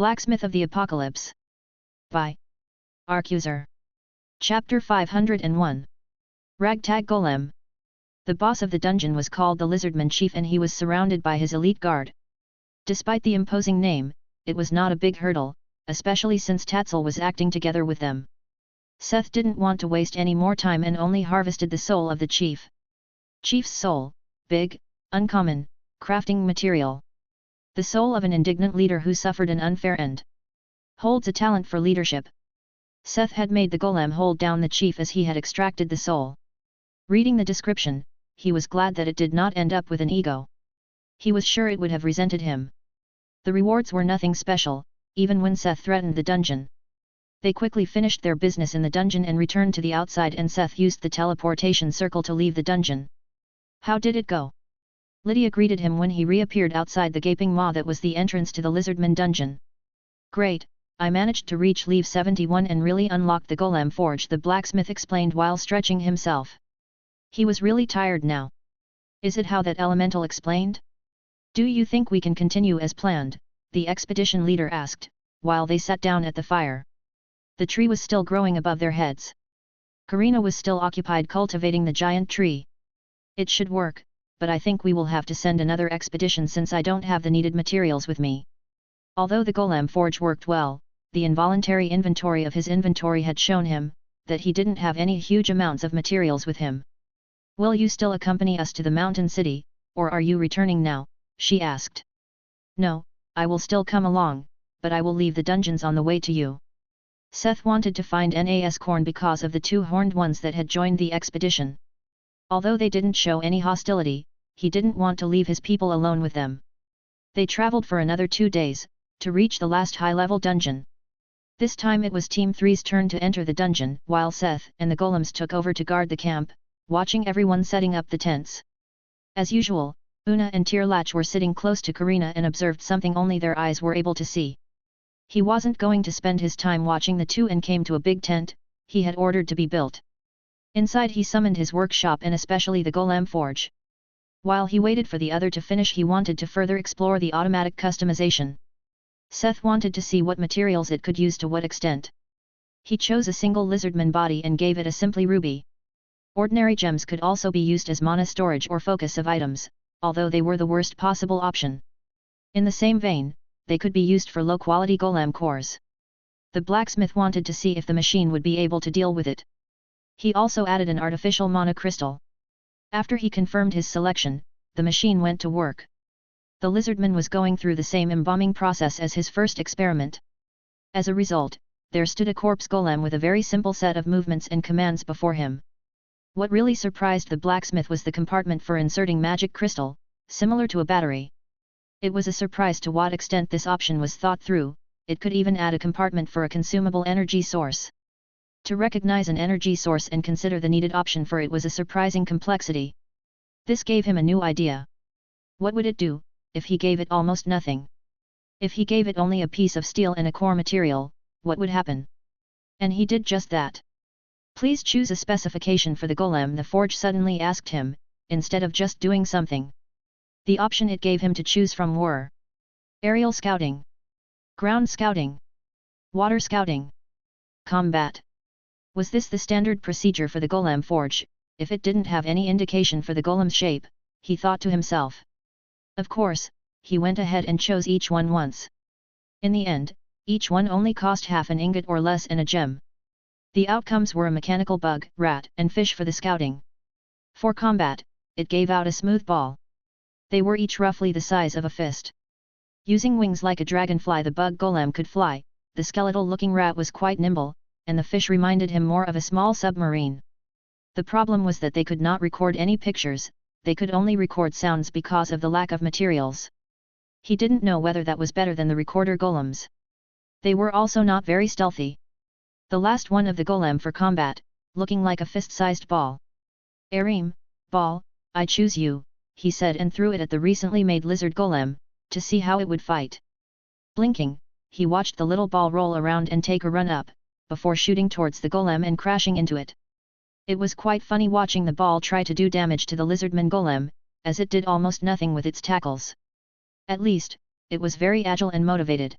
Blacksmith of the Apocalypse. By Arcuser. Chapter 501. Ragtag Golem. The boss of the dungeon was called the Lizardman Chief and he was surrounded by his elite guard. Despite the imposing name, it was not a big hurdle, especially since Tatzel was acting together with them. Seth didn't want to waste any more time and only harvested the soul of the chief. Chief's soul, big, uncommon, crafting material. The soul of an indignant leader who suffered an unfair end. Holds a talent for leadership. Seth had made the golem hold down the chief as he had extracted the soul. Reading the description, he was glad that it did not end up with an ego. He was sure it would have resented him. The rewards were nothing special, even when Seth threatened the dungeon. They quickly finished their business in the dungeon and returned to the outside, and Seth used the teleportation circle to leave the dungeon. How did it go? Lydia greeted him when he reappeared outside the gaping maw that was the entrance to the Lizardman dungeon. Great, I managed to reach Leave 71 and really unlock the Golem Forge, the blacksmith explained while stretching himself. He was really tired now. Is it how that elemental explained? Do you think we can continue as planned? The expedition leader asked, while they sat down at the fire. The tree was still growing above their heads. Karina was still occupied cultivating the giant tree. It should work, but I think we will have to send another expedition since I don't have the needed materials with me. Although the Golem Forge worked well, the involuntary inventory of his inventory had shown him that he didn't have any huge amounts of materials with him. Will you still accompany us to the mountain city, or are you returning now? She asked. No, I will still come along, but I will leave the dungeons on the way to you. Seth wanted to find Nas Corn because of the two horned ones that had joined the expedition. Although they didn't show any hostility, he didn't want to leave his people alone with them. They traveled for another 2 days, to reach the last high-level dungeon. This time it was Team 3's turn to enter the dungeon, while Seth and the golems took over to guard the camp, watching everyone setting up the tents. As usual, Una and Tirlach were sitting close to Karina and observed something only their eyes were able to see. He wasn't going to spend his time watching the two and came to a big tent he had ordered to be built. Inside he summoned his workshop and especially the Golem Forge. While he waited for the other to finish, he wanted to further explore the automatic customization. Seth wanted to see what materials it could use to what extent. He chose a single lizardman body and gave it a simply ruby. Ordinary gems could also be used as mana storage or focus of items, although they were the worst possible option. In the same vein, they could be used for low-quality golem cores. The blacksmith wanted to see if the machine would be able to deal with it. He also added an artificial mana crystal. After he confirmed his selection, the machine went to work. The lizardman was going through the same embalming process as his first experiment. As a result, there stood a corpse golem with a very simple set of movements and commands before him. What really surprised the blacksmith was the compartment for inserting magic crystal, similar to a battery. It was a surprise to what extent this option was thought through. It could even add a compartment for a consumable energy source. To recognize an energy source and consider the needed option for it was a surprising complexity. This gave him a new idea. What would it do if he gave it almost nothing? If he gave it only a piece of steel and a core material, what would happen? And he did just that. Please choose a specification for the golem, the forge suddenly asked him, instead of just doing something. The option it gave him to choose from were aerial scouting, ground scouting, water scouting, combat. Was this the standard procedure for the Golem Forge? If it didn't have any indication for the golem's shape, he thought to himself. Of course, he went ahead and chose each one once. In the end, each one only cost half an ingot or less and a gem. The outcomes were a mechanical bug, rat, and fish for the scouting. For combat, it gave out a smooth ball. They were each roughly the size of a fist. Using wings like a dragonfly, the bug golem could fly, the skeletal-looking rat was quite nimble, and the fish reminded him more of a small submarine. The problem was that they could not record any pictures, they could only record sounds because of the lack of materials. He didn't know whether that was better than the recorder golems. They were also not very stealthy. The last one of the golem for combat, looking like a fist-sized ball. Arim, ball, I choose you, he said and threw it at the recently made lizard golem, to see how it would fight. Blinking, he watched the little ball roll around and take a run up, before shooting towards the golem and crashing into it. It was quite funny watching the ball try to do damage to the lizardman golem, as it did almost nothing with its tackles. At least, it was very agile and motivated.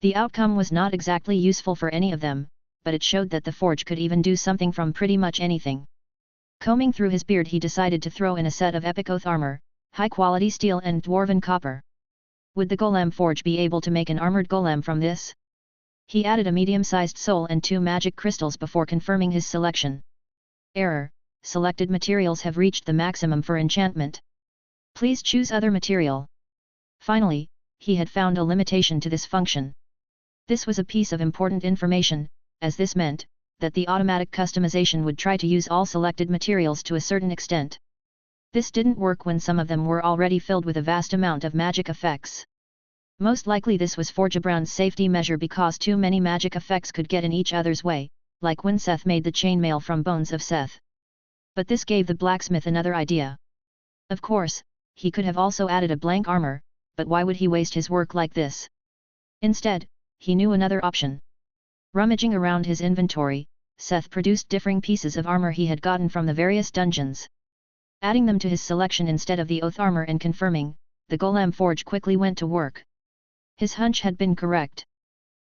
The outcome was not exactly useful for any of them, but it showed that the forge could even do something from pretty much anything. Combing through his beard, he decided to throw in a set of epic oath armor, high-quality steel and dwarven copper. Would the golem forge be able to make an armored golem from this? He added a medium-sized soul and 2 magic crystals before confirming his selection. Error: selected materials have reached the maximum for enchantment. Please choose other material. Finally, he had found a limitation to this function. This was a piece of important information, as this meant that the automatic customization would try to use all selected materials to a certain extent. This didn't work when some of them were already filled with a vast amount of magic effects. Most likely this was Forgebrand's safety measure because too many magic effects could get in each other's way, like when Seth made the chainmail from bones of Seth. But this gave the blacksmith another idea. Of course, he could have also added a blank armor, but why would he waste his work like this? Instead, he knew another option. Rummaging around his inventory, Seth produced differing pieces of armor he had gotten from the various dungeons. Adding them to his selection instead of the oath armor and confirming, the golem forge quickly went to work. His hunch had been correct.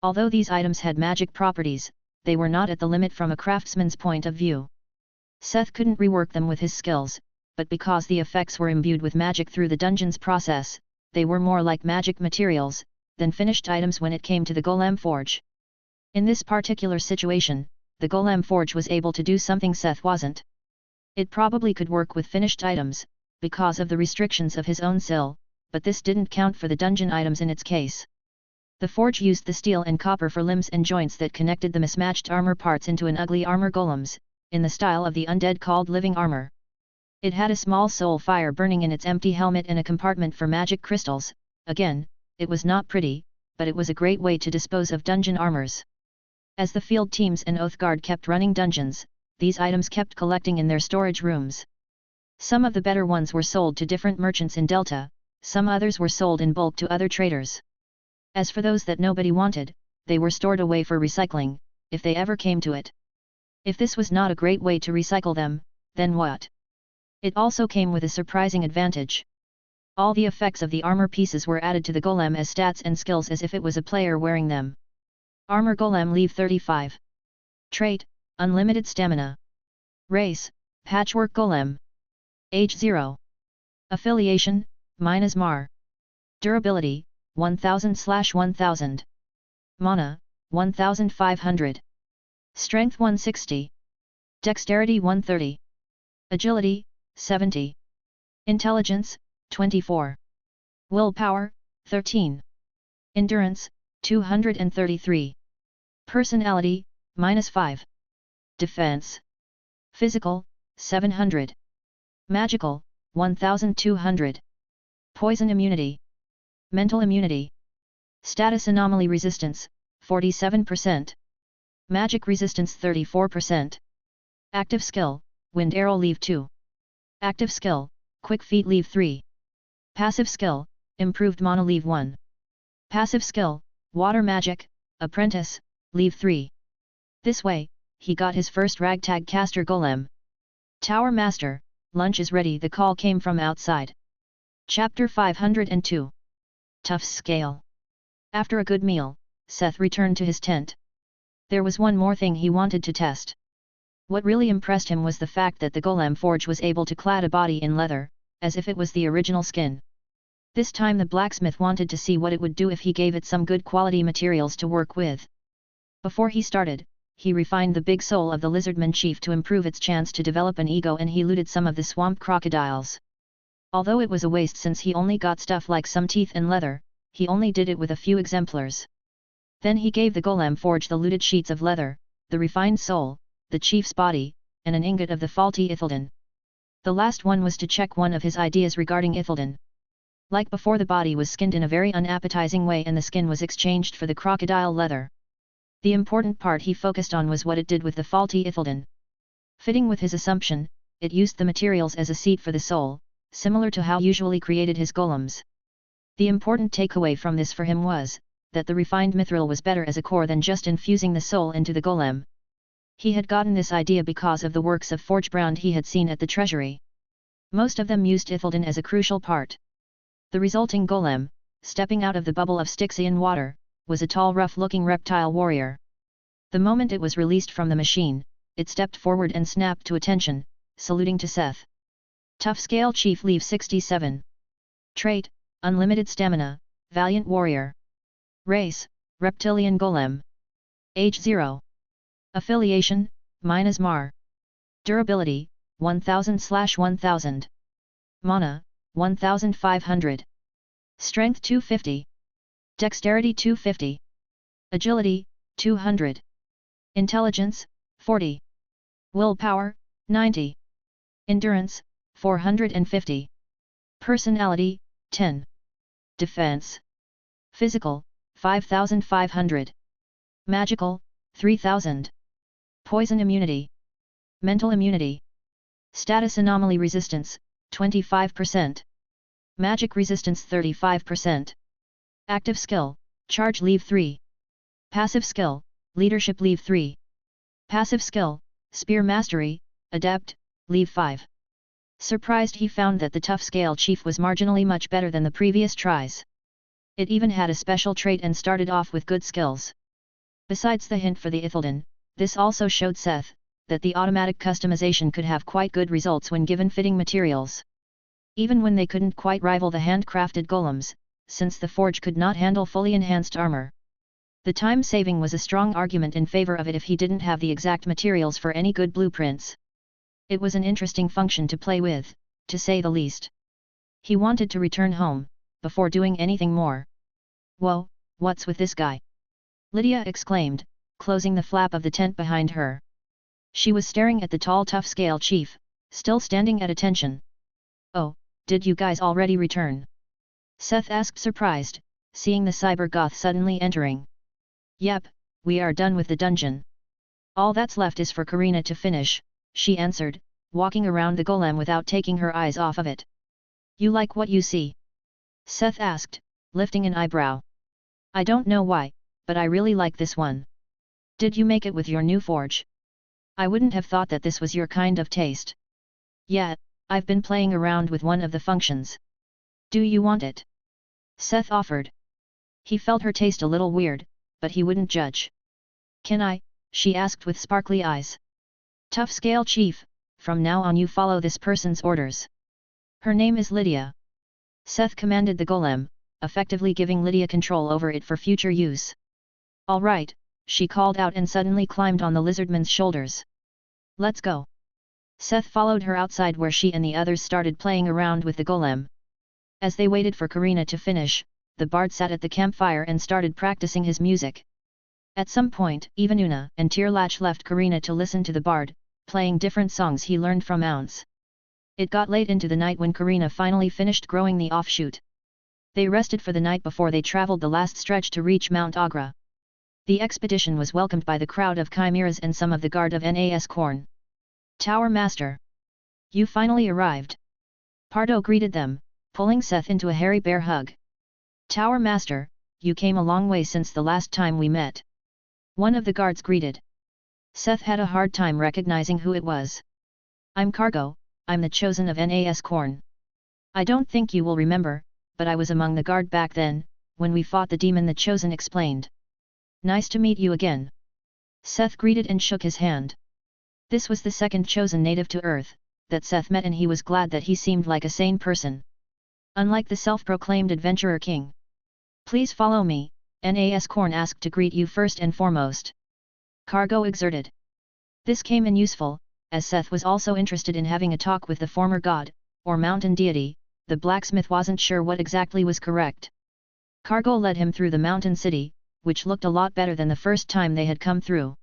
Although these items had magic properties, they were not at the limit from a craftsman's point of view. Seth couldn't rework them with his skills, but because the effects were imbued with magic through the dungeon's process, they were more like magic materials than finished items when it came to the golem forge. In this particular situation, the golem forge was able to do something Seth wasn't. It probably could work with finished items, because of the restrictions of his own skill, but this didn't count for the dungeon items in its case. The forge used the steel and copper for limbs and joints that connected the mismatched armor parts into an ugly armor golems, in the style of the undead called living armor. It had a small soul fire burning in its empty helmet and a compartment for magic crystals. Again, it was not pretty, but it was a great way to dispose of dungeon armors. As the field teams and Oathguard kept running dungeons, these items kept collecting in their storage rooms. Some of the better ones were sold to different merchants in Delta, some others were sold in bulk to other traders. As for those that nobody wanted, they were stored away for recycling, if they ever came to it. If this was not a great way to recycle them, then what? It also came with a surprising advantage. All the effects of the armor pieces were added to the golem as stats and skills as if it was a player wearing them. Armor Golem Leave 35. Trait: Unlimited Stamina. Race: Patchwork Golem. Age 0. Affiliation: Min Asar. Durability: 1000/1000. Mana: 1500. Strength 160. Dexterity 130. Agility: 70. Intelligence: 24. Willpower: 13. Endurance: 233. Personality: -5. Defense. Physical: 700. Magical: 1200. Poison immunity. Mental immunity. Status anomaly resistance: 47%. Magic resistance 34%. Active skill: Wind Arrow Leave 2. Active skill: Quick Feet Leave 3. Passive skill: Improved Mana Leave 1. Passive skill: Water Magic, Apprentice, Leave 3. This way, he got his first ragtag caster golem. Tower Master, lunch is ready. The call came from outside. Chapter 502. Tough Scale. After a good meal, Seth returned to his tent. There was one more thing he wanted to test. What really impressed him was the fact that the golem forge was able to clad a body in leather, as if it was the original skin. This time the blacksmith wanted to see what it would do if he gave it some good quality materials to work with. Before he started, he refined the big soul of the lizardman chief to improve its chance to develop an ego, and he looted some of the swamp crocodiles. Although it was a waste since he only got stuff like some teeth and leather, he only did it with a few exemplars. Then he gave the golem forge the looted sheets of leather, the refined soul, the chief's body, and an ingot of the faulty Ithildan. The last one was to check one of his ideas regarding Ithildan. Like before, the body was skinned in a very unappetizing way and the skin was exchanged for the crocodile leather. The important part he focused on was what it did with the faulty Ithildan. Fitting with his assumption, it used the materials as a seat for the soul, similar to how usually created his golems. The important takeaway from this for him was that the refined mithril was better as a core than just infusing the soul into the golem. He had gotten this idea because of the works of Forgebrand he had seen at the treasury. Most of them used Ithildan as a crucial part. The resulting golem, stepping out of the bubble of Styxian water, was a tall rough-looking reptile warrior. The moment it was released from the machine, it stepped forward and snapped to attention, saluting to Seth. Tough Scale Chief Leave 67. Trait, Unlimited Stamina, Valiant Warrior. Race, Reptilian Golem. Age 0. Affiliation, Min Asar. Durability, 1000/1000. Mana, 1500. Strength 250. Dexterity 250. Agility, 200. Intelligence, 40. Willpower, 90. Endurance, 450. Personality, 10. Defense. Physical, 5500. Magical, 3000. Poison immunity. Mental immunity. Status anomaly resistance, 25%. Magic resistance 35%. Active skill, Charge Leave 3. Passive skill, Leadership Leave 3. Passive skill, Spear Mastery, Adept, Leave 5. Surprised, he found that the Tough Scale Chief was marginally much better than the previous tries. It even had a special trait and started off with good skills. Besides the hint for the Ithildan, this also showed Seth that the automatic customization could have quite good results when given fitting materials. Even when they couldn't quite rival the handcrafted golems, since the forge could not handle fully enhanced armor. The time saving was a strong argument in favor of it if he didn't have the exact materials for any good blueprints. It was an interesting function to play with, to say the least. He wanted to return home, before doing anything more. Whoa, what's with this guy? Lydia exclaimed, closing the flap of the tent behind her. She was staring at the tall Tough Scale Chief, still standing at attention. Oh, did you guys already return? Seth asked, surprised, seeing the cyber-goth suddenly entering. Yep, we are done with the dungeon. All that's left is for Karina to finish, she answered, walking around the golem without taking her eyes off of it. You like what you see? Seth asked, lifting an eyebrow. I don't know why, but I really like this one. Did you make it with your new forge? I wouldn't have thought that this was your kind of taste. Yeah, I've been playing around with one of the functions. Do you want it? Seth offered. He felt her taste a little weird, but he wouldn't judge. Can I? She asked with sparkly eyes. Tough Scale Chief, from now on you follow this person's orders. Her name is Lydia. Seth commanded the golem, effectively giving Lydia control over it for future use. All right, she called out and suddenly climbed on the lizardman's shoulders. Let's go. Seth followed her outside where she and the others started playing around with the golem. As they waited for Karina to finish, the bard sat at the campfire and started practicing his music. At some point, even Una and Tirlach left Karina to listen to the bard, playing different songs he learned from Ounce. It got late into the night when Karina finally finished growing the offshoot. They rested for the night before they traveled the last stretch to reach Mount Agra. The expedition was welcomed by the crowd of chimeras and some of the guard of Nas Khorne. Tower Master! You finally arrived! Pardo greeted them, pulling Seth into a hairy bear hug. Tower Master, you came a long way since the last time we met. One of the guards greeted. Seth had a hard time recognizing who it was. I'm Cargo, I'm the chosen of Nas Khorne. I don't think you will remember, but I was among the guard back then, when we fought the demon. The chosen explained. Nice to meet you again. Seth greeted and shook his hand. This was the second chosen native to Earth that Seth met, and he was glad that he seemed like a sane person. Unlike the self-proclaimed adventurer king. Please follow me, Nas Khorne asked to greet you first and foremost. Cargo exerted. This came in useful, as Seth was also interested in having a talk with the former god, or mountain deity. The blacksmith wasn't sure what exactly was correct. Cargo led him through the mountain city, which looked a lot better than the first time they had come through.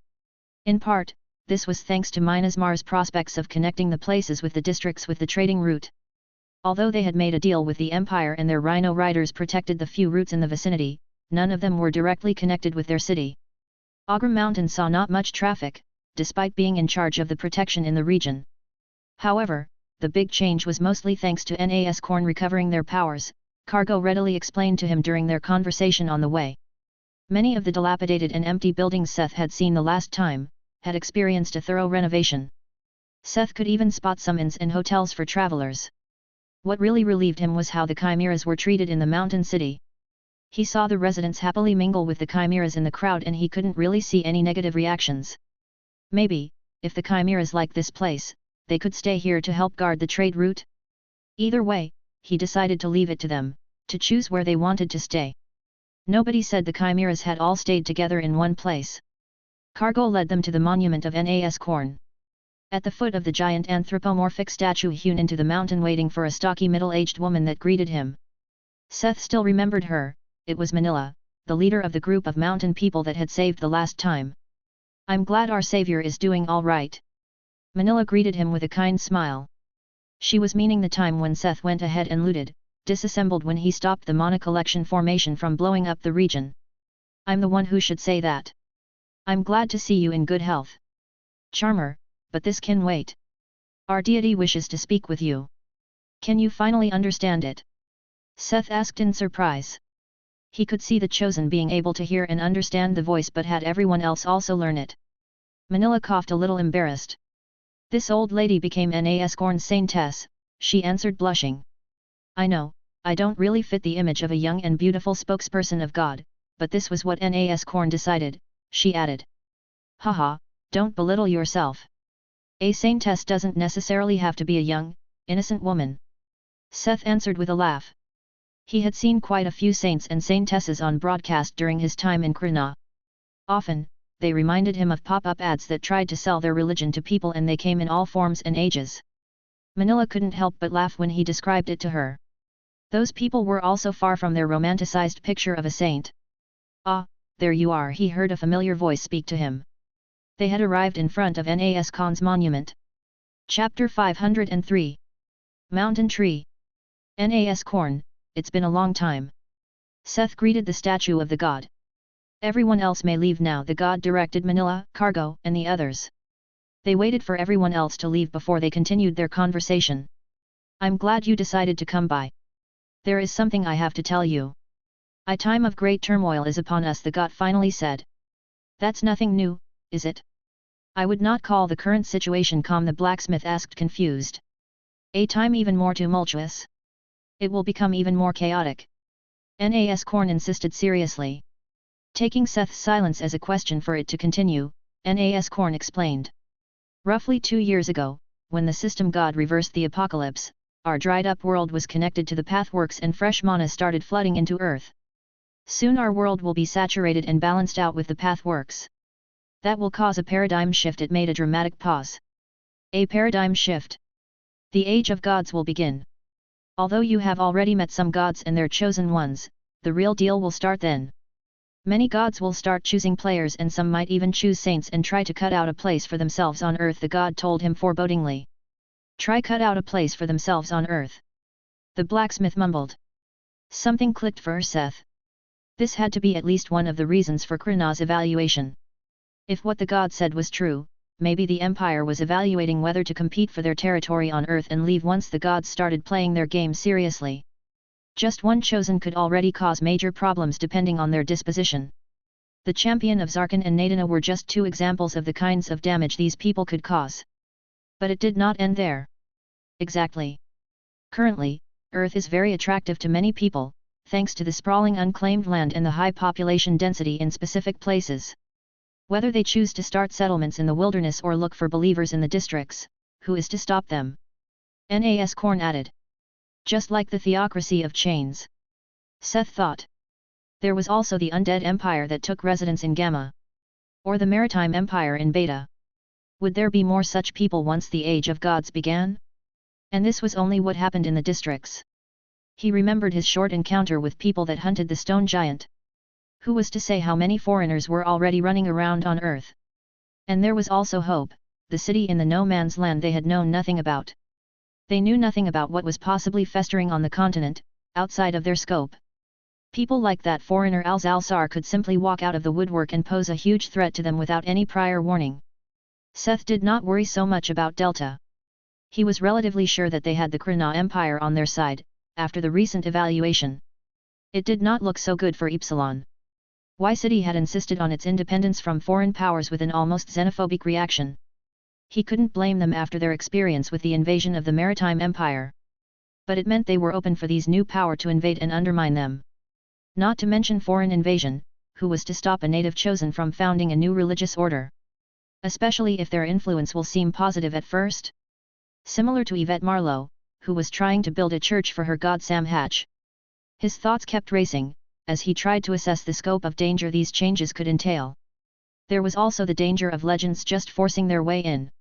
In part, this was thanks to Min Asar's prospects of connecting the places with the districts with the trading route. Although they had made a deal with the Empire and their rhino riders protected the few routes in the vicinity, none of them were directly connected with their city. Agra Mountain saw not much traffic, despite being in charge of the protection in the region. However, the big change was mostly thanks to Nas Khorne recovering their powers, Cargo readily explained to him during their conversation on the way. Many of the dilapidated and empty buildings Seth had seen the last time, had experienced a thorough renovation. Seth could even spot some inns and hotels for travelers. What really relieved him was how the chimeras were treated in the mountain city. He saw the residents happily mingle with the chimeras in the crowd and he couldn't really see any negative reactions. Maybe, if the chimeras like this place, they could stay here to help guard the trade route? Either way, he decided to leave it to them, to choose where they wanted to stay. Nobody said the chimeras had all stayed together in one place. Cargo led them to the monument of Nas Corn. At the foot of the giant anthropomorphic statue hewn into the mountain waiting for a stocky middle-aged woman that greeted him. Seth still remembered her. It was Manila, the leader of the group of mountain people that had saved the last time. "I'm glad our savior is doing all right." Manila greeted him with a kind smile. She was meaning the time when Seth went ahead and looted, disassembled when he stopped the Mana collection formation from blowing up the region. "I'm the one who should say that. I'm glad to see you in good health. Charmer, but this can wait. Our deity wishes to speak with you. Can you finally understand it?" Seth asked in surprise. He could see the chosen being able to hear and understand the voice, but had everyone else also learn it? Manila coughed a little embarrassed. "This old lady became Nas Corn's saintess," she answered blushing. "I know, I don't really fit the image of a young and beautiful spokesperson of God, but this was what Nas Corn decided," she added. "Haha, don't belittle yourself. A saintess doesn't necessarily have to be a young, innocent woman." Seth answered with a laugh. He had seen quite a few saints and saintesses on broadcast during his time in Krishna. Often, they reminded him of pop-up ads that tried to sell their religion to people, and they came in all forms and ages. Manila couldn't help but laugh when he described it to her. Those people were also far from their romanticized picture of a saint. "Ah, there you are," he heard a familiar voice speak to him. They had arrived in front of Nas Khan's monument. Chapter 503 Mountain Tree. Nas Corn, it's been a long time. Seth greeted the statue of the god. "Everyone else may leave now," the god directed Manila, Cargo, and the others. They waited for everyone else to leave before they continued their conversation. "I'm glad you decided to come by. There is something I have to tell you. A time of great turmoil is upon us," the god finally said. "That's nothing new, is it?" "I would not call the current situation calm," the blacksmith asked confused. "A time even more tumultuous? It will become even more chaotic." Nas Corn insisted seriously. Taking Seth's silence as a question for it to continue, Nas Corn explained. "Roughly 2 years ago, when the system god reversed the apocalypse, our dried-up world was connected to the pathworks and fresh mana started flooding into Earth. Soon our world will be saturated and balanced out with the pathworks. That will cause a paradigm shift." It made a dramatic pause. "A paradigm shift? The age of gods will begin. Although you have already met some gods and their chosen ones, the real deal will start then. Many gods will start choosing players, and some might even choose saints and try to cut out a place for themselves on Earth," the god told him forebodingly. "Try cut out a place for themselves on Earth?" the blacksmith mumbled. Something clicked for Seth. This had to be at least one of the reasons for Krishna's evaluation. If what the god said was true, maybe the Empire was evaluating whether to compete for their territory on Earth and leave once the gods started playing their game seriously. Just one chosen could already cause major problems depending on their disposition. The champion of Zarkon and Nadina were just 2 examples of the kinds of damage these people could cause. But it did not end there. Exactly. Currently, Earth is very attractive to many people, thanks to the sprawling unclaimed land and the high population density in specific places. Whether they choose to start settlements in the wilderness or look for believers in the districts, who is to stop them? Nas Corn added. Just like the theocracy of chains. Seth thought. There was also the Undead Empire that took residence in Gamma. Or the Maritime Empire in Beta. Would there be more such people once the Age of Gods began? And this was only what happened in the districts. He remembered his short encounter with people that hunted the stone giant. Who was to say how many foreigners were already running around on Earth? And there was also Hope, the city in the no-man's land they had known nothing about. They knew nothing about what was possibly festering on the continent, outside of their scope. People like that foreigner Alzalsar could simply walk out of the woodwork and pose a huge threat to them without any prior warning. Seth did not worry so much about Delta. He was relatively sure that they had the Krishna Empire on their side, after the recent evaluation. It did not look so good for Epsilon. Y City had insisted on its independence from foreign powers with an almost xenophobic reaction. He couldn't blame them after their experience with the invasion of the Maritime Empire. But it meant they were open for these new power to invade and undermine them. Not to mention foreign invasion, who was to stop a native chosen from founding a new religious order? Especially if their influence will seem positive at first? Similar to Yvette Marlowe, who was trying to build a church for her god Sam Hatch. His thoughts kept racing, as he tried to assess the scope of danger these changes could entail. There was also the danger of legends just forcing their way in.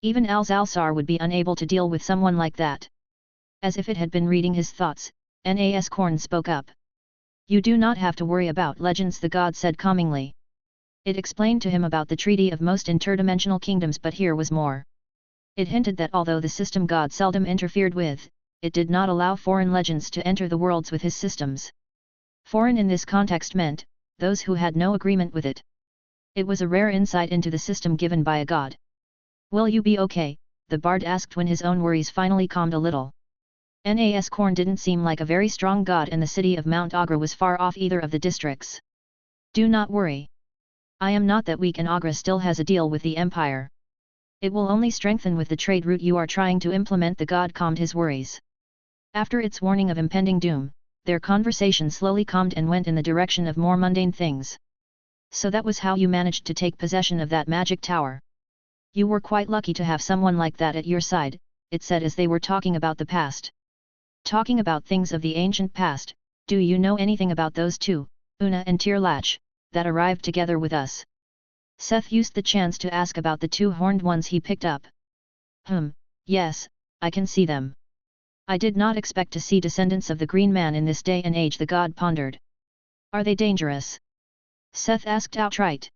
Even Alzalsar would be unable to deal with someone like that. As if it had been reading his thoughts, Nas Korn spoke up. You do not have to worry about legends, the god said calmingly. It explained to him about the treaty of most interdimensional kingdoms, but here was more. It hinted that although the system god seldom interfered with, it did not allow foreign legends to enter the worlds with his systems. Foreign in this context meant, those who had no agreement with it. It was a rare insight into the system given by a god. Will you be okay? The bard asked when his own worries finally calmed a little. Nas Korn didn't seem like a very strong god, and the city of Mount Agra was far off either of the districts. Do not worry. I am not that weak, and Agra still has a deal with the Empire. It will only strengthen with the trade route you are trying to implement. The god calmed his worries. After its warning of impending doom, their conversation slowly calmed and went in the direction of more mundane things. So that was how you managed to take possession of that magic tower. You were quite lucky to have someone like that at your side, it said as they were talking about the past. Talking about things of the ancient past, do you know anything about those two, Una and Tirlach, that arrived together with us? Seth used the chance to ask about the two horned ones he picked up. Yes, I can see them. I did not expect to see descendants of the Green Man in this day and age, the god pondered. Are they dangerous? Seth asked outright.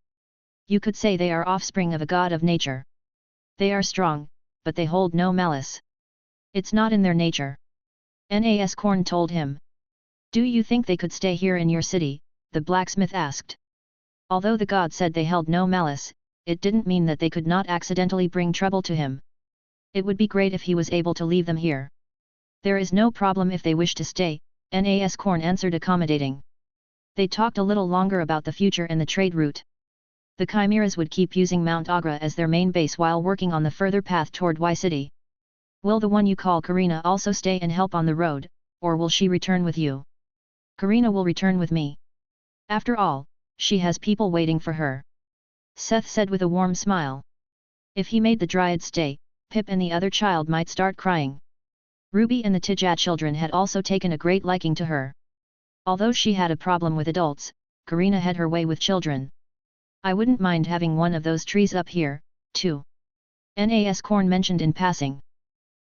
You could say they are offspring of a god of nature. They are strong, but they hold no malice. It's not in their nature. Nas Korn told him. Do you think they could stay here in your city? The blacksmith asked. Although the god said they held no malice, it didn't mean that they could not accidentally bring trouble to him. It would be great if he was able to leave them here. There is no problem if they wish to stay, Nas Korn answered, accommodating. They talked a little longer about the future and the trade route. The Chimeras would keep using Mount Agra as their main base while working on the further path toward Y City. Will the one you call Karina also stay and help on the road, or will she return with you? Karina will return with me. After all, she has people waiting for her. Seth said with a warm smile. If he made the Dryad stay, Pip and the other child might start crying. Ruby and the Tijat children had also taken a great liking to her. Although she had a problem with adults, Karina had her way with children. I wouldn't mind having one of those trees up here, too. Nas Korn mentioned in passing.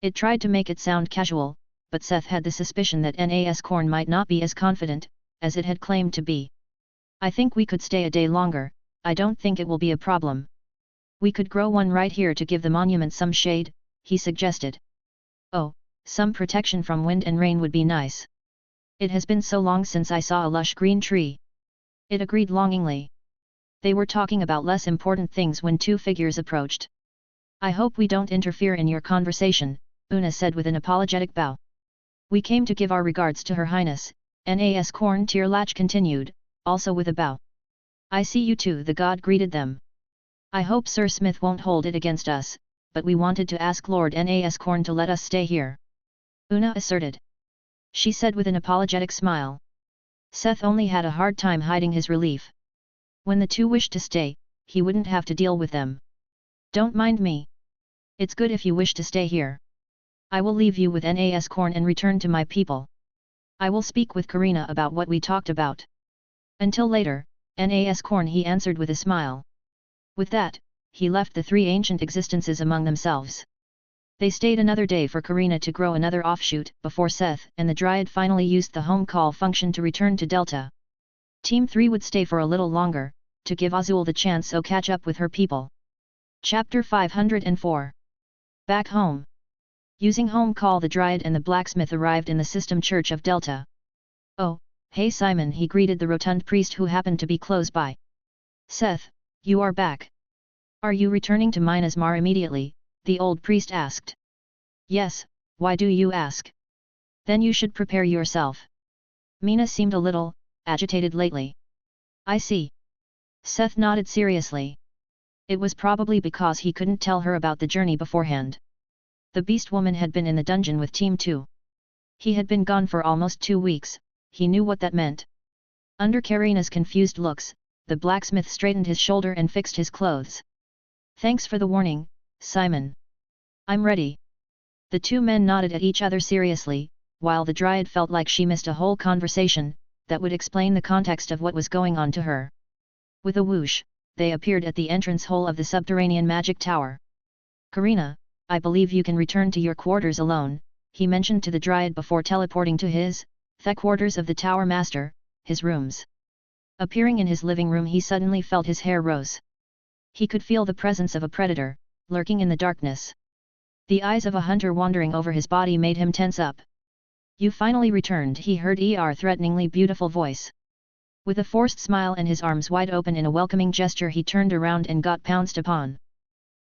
It tried to make it sound casual, but Seth had the suspicion that Nas Korn might not be as confident, as it had claimed to be. I think we could stay a day longer, I don't think it will be a problem. We could grow one right here to give the monument some shade, he suggested. Oh, some protection from wind and rain would be nice. It has been so long since I saw a lush green tree. It agreed longingly. They were talking about less important things when two figures approached. I hope we don't interfere in your conversation, Una said with an apologetic bow. We came to give our regards to Her Highness, Nas Korn Tirlach continued, also with a bow. I see you too, the god greeted them. I hope Sir Smith won't hold it against us, but we wanted to ask Lord Nas Korn to let us stay here. Una asserted. She said with an apologetic smile. Seth only had a hard time hiding his relief. When the two wished to stay, he wouldn't have to deal with them. Don't mind me. It's good if you wish to stay here. I will leave you with Nas Korn and return to my people. I will speak with Karina about what we talked about. Until later, Nas Korn, he answered with a smile. With that, he left the three ancient existences among themselves. They stayed another day for Karina to grow another offshoot before Seth and the Dryad finally used the home call function to return to Delta. Team 3 would stay for a little longer, to give Azul the chance to catch up with her people. Chapter 504. Back home. Using home call, the Dryad and the Blacksmith arrived in the system church of Delta. Oh, hey Simon, he greeted the rotund priest who happened to be close by. Seth, you are back. Are you returning to Minas Mar immediately? The old priest asked. Yes, why do you ask? Then you should prepare yourself. Mina seemed a little agitated lately. I see. Seth nodded seriously. It was probably because he couldn't tell her about the journey beforehand. The beast woman had been in the dungeon with Team 2. He had been gone for almost 2 weeks, he knew what that meant. Under Karina's confused looks, the blacksmith straightened his shoulder and fixed his clothes. Thanks for the warning, Simon. I'm ready. The two men nodded at each other seriously, while the Dryad felt like she missed a whole conversation that would explain the context of what was going on to her. With a whoosh, they appeared at the entrance hole of the subterranean magic tower. Karina, I believe you can return to your quarters alone, he mentioned to the Dryad before teleporting to the quarters of the Tower Master, his rooms. Appearing in his living room, he suddenly felt his hair rose. He could feel the presence of a predator, lurking in the darkness. The eyes of a hunter wandering over his body made him tense up. You finally returned, he heard Er threateningly beautiful voice. With a forced smile and his arms wide open in a welcoming gesture, he turned around and got pounced upon.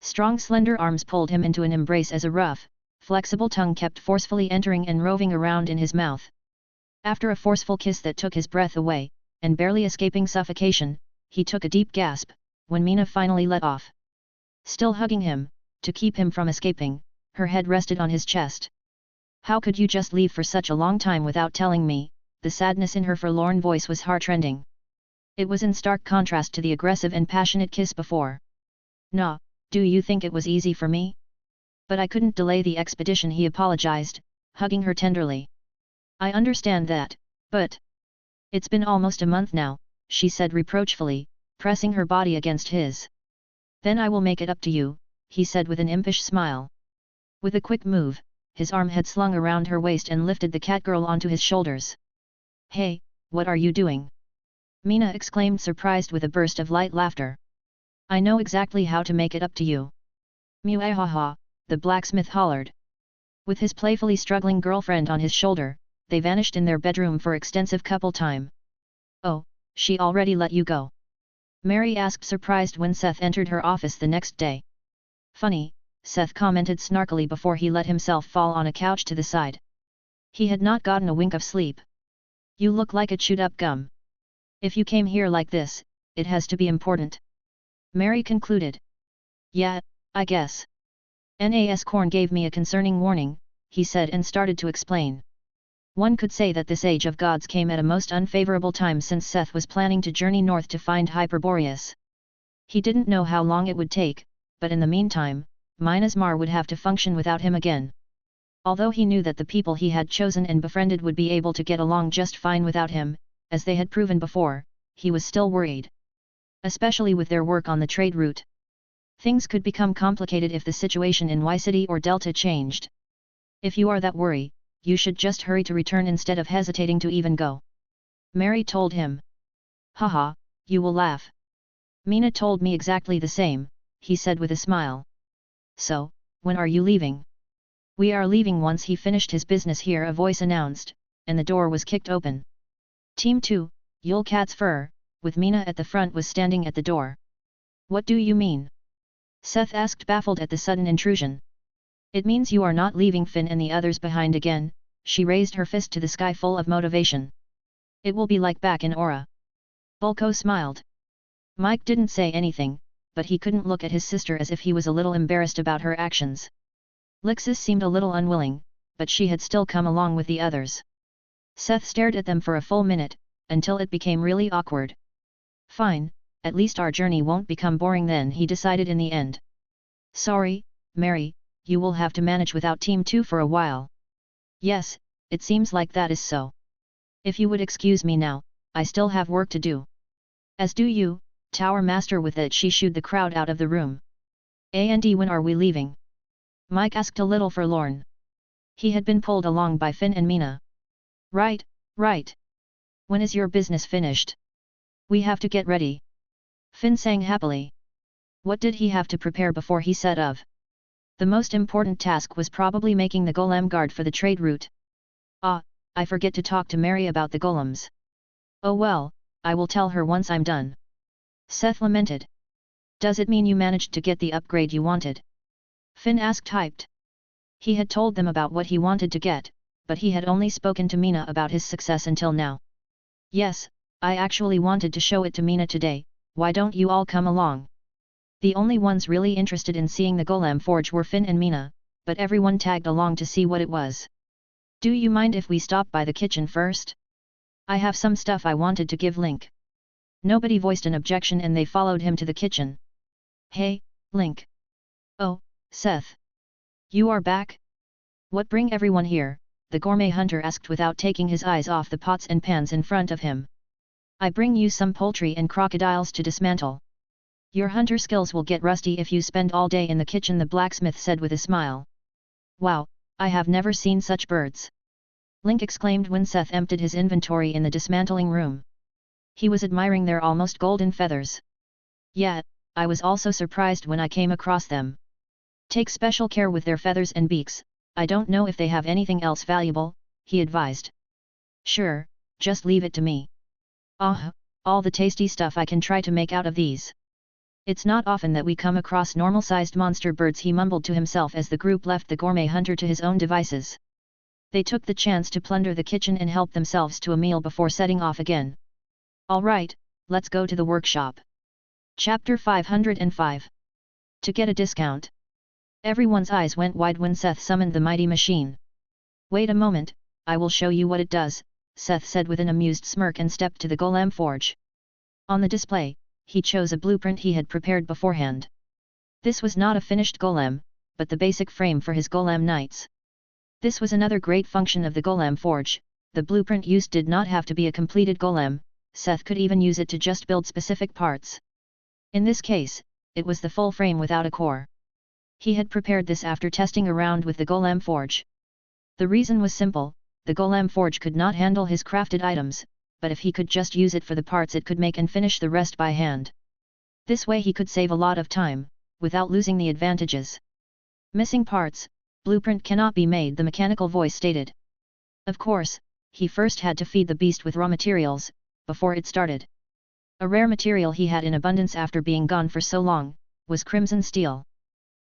Strong slender arms pulled him into an embrace as a rough, flexible tongue kept forcefully entering and roving around in his mouth. After a forceful kiss that took his breath away, and barely escaping suffocation, he took a deep gasp, when Mina finally let off. Still hugging him, to keep him from escaping, her head rested on his chest. How could you just leave for such a long time without telling me? The sadness in her forlorn voice was heartrending. It was in stark contrast to the aggressive and passionate kiss before. Nah, do you think it was easy for me? But I couldn't delay the expedition, he apologized, hugging her tenderly. I understand that, but... It's been almost a month now, she said reproachfully, pressing her body against his. Then I will make it up to you, he said with an impish smile. With a quick move, his arm had slung around her waist and lifted the catgirl onto his shoulders. Hey, what are you doing? Mina exclaimed, surprised with a burst of light laughter. I know exactly how to make it up to you. Mewahaha, the blacksmith hollered. With his playfully struggling girlfriend on his shoulder, they vanished in their bedroom for extensive couple time. Oh, she already let you go? Mary asked, surprised when Seth entered her office the next day. Funny, Seth commented snarkily before he let himself fall on a couch to the side. He had not gotten a wink of sleep. You look like a chewed up gum. If you came here like this, it has to be important. Mary concluded. Yeah, I guess. Nas Korn gave me a concerning warning, he said and started to explain. One could say that this age of gods came at a most unfavorable time since Seth was planning to journey north to find Hyperboreus. He didn't know how long it would take, but in the meantime, Min Asar would have to function without him again. Although he knew that the people he had chosen and befriended would be able to get along just fine without him, as they had proven before, he was still worried. Especially with their work on the trade route. Things could become complicated if the situation in Y-City or Delta changed. If you are that worried, you should just hurry to return instead of hesitating to even go. Mary told him. Haha, you will laugh. Mina told me exactly the same, he said with a smile. So, when are you leaving? We are leaving once he finished his business here, a voice announced, and the door was kicked open. Team 2, Yule Cat's Fur, with Mina at the front, was standing at the door. What do you mean? Seth asked, baffled at the sudden intrusion. It means you are not leaving Finn and the others behind again, she raised her fist to the sky full of motivation. It will be like back in Aura. Bulko smiled. Mike didn't say anything, but he couldn't look at his sister as if he was a little embarrassed about her actions. Lixis seemed a little unwilling, but she had still come along with the others. Seth stared at them for a full minute, until it became really awkward. Fine, at least our journey won't become boring then, he decided in the end. Sorry, Mary, you will have to manage without Team 2 for a while. Yes, it seems like that is so. If you would excuse me now, I still have work to do. As do you, Tower Master. With that she shooed the crowd out of the room. And when are we leaving? Mike asked a little forlorn. He had been pulled along by Finn and Mina. Right. When is your business finished? We have to get ready. Finn sang happily. What did he have to prepare before he set off? The most important task was probably making the golem guard for the trade route. Ah, I forget to talk to Mary about the golems. Oh well, I will tell her once I'm done. Seth lamented. Does it mean you managed to get the upgrade you wanted? Finn asked, hyped. He had told them about what he wanted to get, but he had only spoken to Mina about his success until now. Yes, I actually wanted to show it to Mina today. Why don't you all come along? The only ones really interested in seeing the golem forge were Finn and Mina, but everyone tagged along to see what it was. Do you mind if we stop by the kitchen first? I have some stuff I wanted to give Link. Nobody voiced an objection and they followed him to the kitchen. Hey, Link. Oh, Seth. You are back? What bring everyone here? The gourmet hunter asked without taking his eyes off the pots and pans in front of him. I bring you some poultry and crocodiles to dismantle. Your hunter skills will get rusty if you spend all day in the kitchen, the blacksmith said with a smile. Wow, I have never seen such birds. Link exclaimed when Seth emptied his inventory in the dismantling room. He was admiring their almost golden feathers. Yeah, I was also surprised when I came across them. Take special care with their feathers and beaks, I don't know if they have anything else valuable, he advised. Sure, just leave it to me. All the tasty stuff I can try to make out of these. It's not often that we come across normal-sized monster birds, he mumbled to himself as the group left the gourmet hunter to his own devices. They took the chance to plunder the kitchen and help themselves to a meal before setting off again. Alright, let's go to the workshop. Chapter 505. To get a discount. Everyone's eyes went wide when Seth summoned the mighty machine. Wait a moment, I will show you what it does, Seth said with an amused smirk and stepped to the golem forge. On the display, he chose a blueprint he had prepared beforehand. This was not a finished golem, but the basic frame for his golem knights. This was another great function of the golem forge. The blueprint used did not have to be a completed golem, Seth could even use it to just build specific parts. In this case, it was the full frame without a core. He had prepared this after testing around with the golem forge. The reason was simple, the golem forge could not handle his crafted items, but if he could just use it for the parts it could make and finish the rest by hand. This way he could save a lot of time, without losing the advantages. Missing parts, blueprint cannot be made, the mechanical voice stated. Of course, he first had to feed the beast with raw materials, before it started. A rare material he had in abundance after being gone for so long, was crimson steel.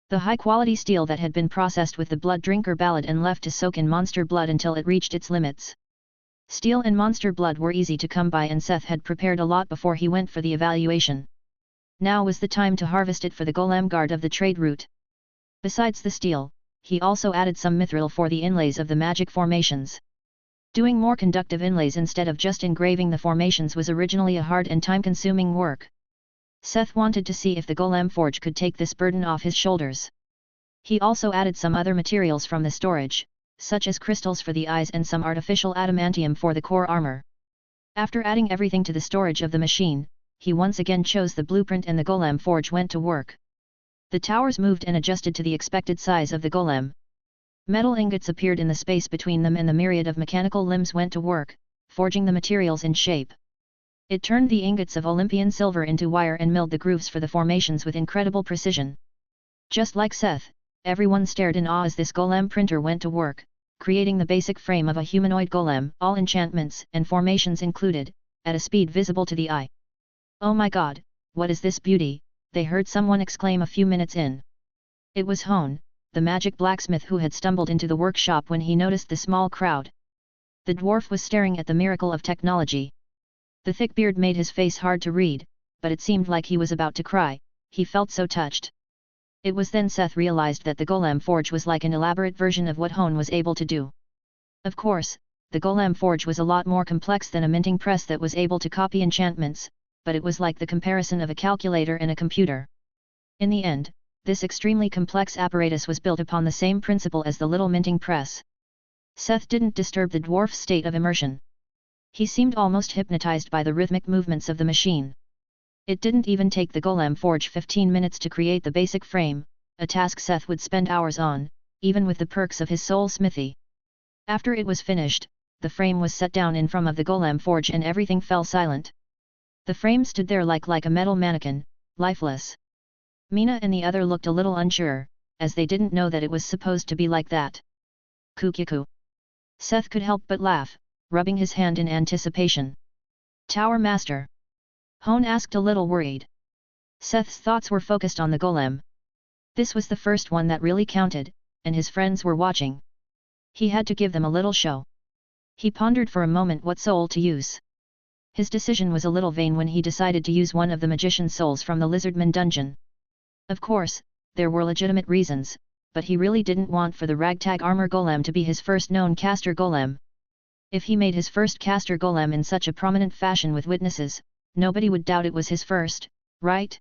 The high-quality steel that had been processed with the blood drinker ballad and left to soak in monster blood until it reached its limits. Steel and monster blood were easy to come by and Seth had prepared a lot before he went for the evaluation. Now was the time to harvest it for the golem guard of the trade route. Besides the steel, he also added some mithril for the inlays of the magic formations. Doing more conductive inlays instead of just engraving the formations was originally a hard and time-consuming work. Seth wanted to see if the golem forge could take this burden off his shoulders. He also added some other materials from the storage, such as crystals for the eyes and some artificial adamantium for the core armor. After adding everything to the storage of the machine, he once again chose the blueprint and the golem forge went to work. The towers moved and adjusted to the expected size of the golem. Metal ingots appeared in the space between them and the myriad of mechanical limbs went to work, forging the materials in shape. It turned the ingots of Olympian silver into wire and milled the grooves for the formations with incredible precision. Just like Seth, everyone stared in awe as this golem printer went to work, creating the basic frame of a humanoid golem, all enchantments and formations included, at a speed visible to the eye. Oh my god, what is this beauty, they heard someone exclaim a few minutes in. It was Hone, the magic blacksmith who had stumbled into the workshop when he noticed the small crowd. The dwarf was staring at the miracle of technology. The thick beard made his face hard to read, but it seemed like he was about to cry, he felt so touched. It was then Seth realized that the golem forge was like an elaborate version of what Hone was able to do. Of course, the golem forge was a lot more complex than a minting press that was able to copy enchantments, but it was like the comparison of a calculator and a computer. In the end, this extremely complex apparatus was built upon the same principle as the little minting press. Seth didn't disturb the dwarf's state of immersion. He seemed almost hypnotized by the rhythmic movements of the machine. It didn't even take the golem forge 15 minutes to create the basic frame, a task Seth would spend hours on, even with the perks of his soul smithy. After it was finished, the frame was set down in front of the golem forge and everything fell silent. The frame stood there like a metal mannequin, lifeless. Mina and the other looked a little unsure, as they didn't know that it was supposed to be like that. Kukiku. Seth could help but laugh, rubbing his hand in anticipation. Tower Master? Hone asked a little worried. Seth's thoughts were focused on the golem. This was the first one that really counted, and his friends were watching. He had to give them a little show. He pondered for a moment what soul to use. His decision was a little vain when he decided to use one of the magician's souls from the Lizardman dungeon. Of course, there were legitimate reasons, but he really didn't want for the ragtag armor golem to be his first known caster golem. If he made his first caster golem in such a prominent fashion with witnesses, nobody would doubt it was his first, right?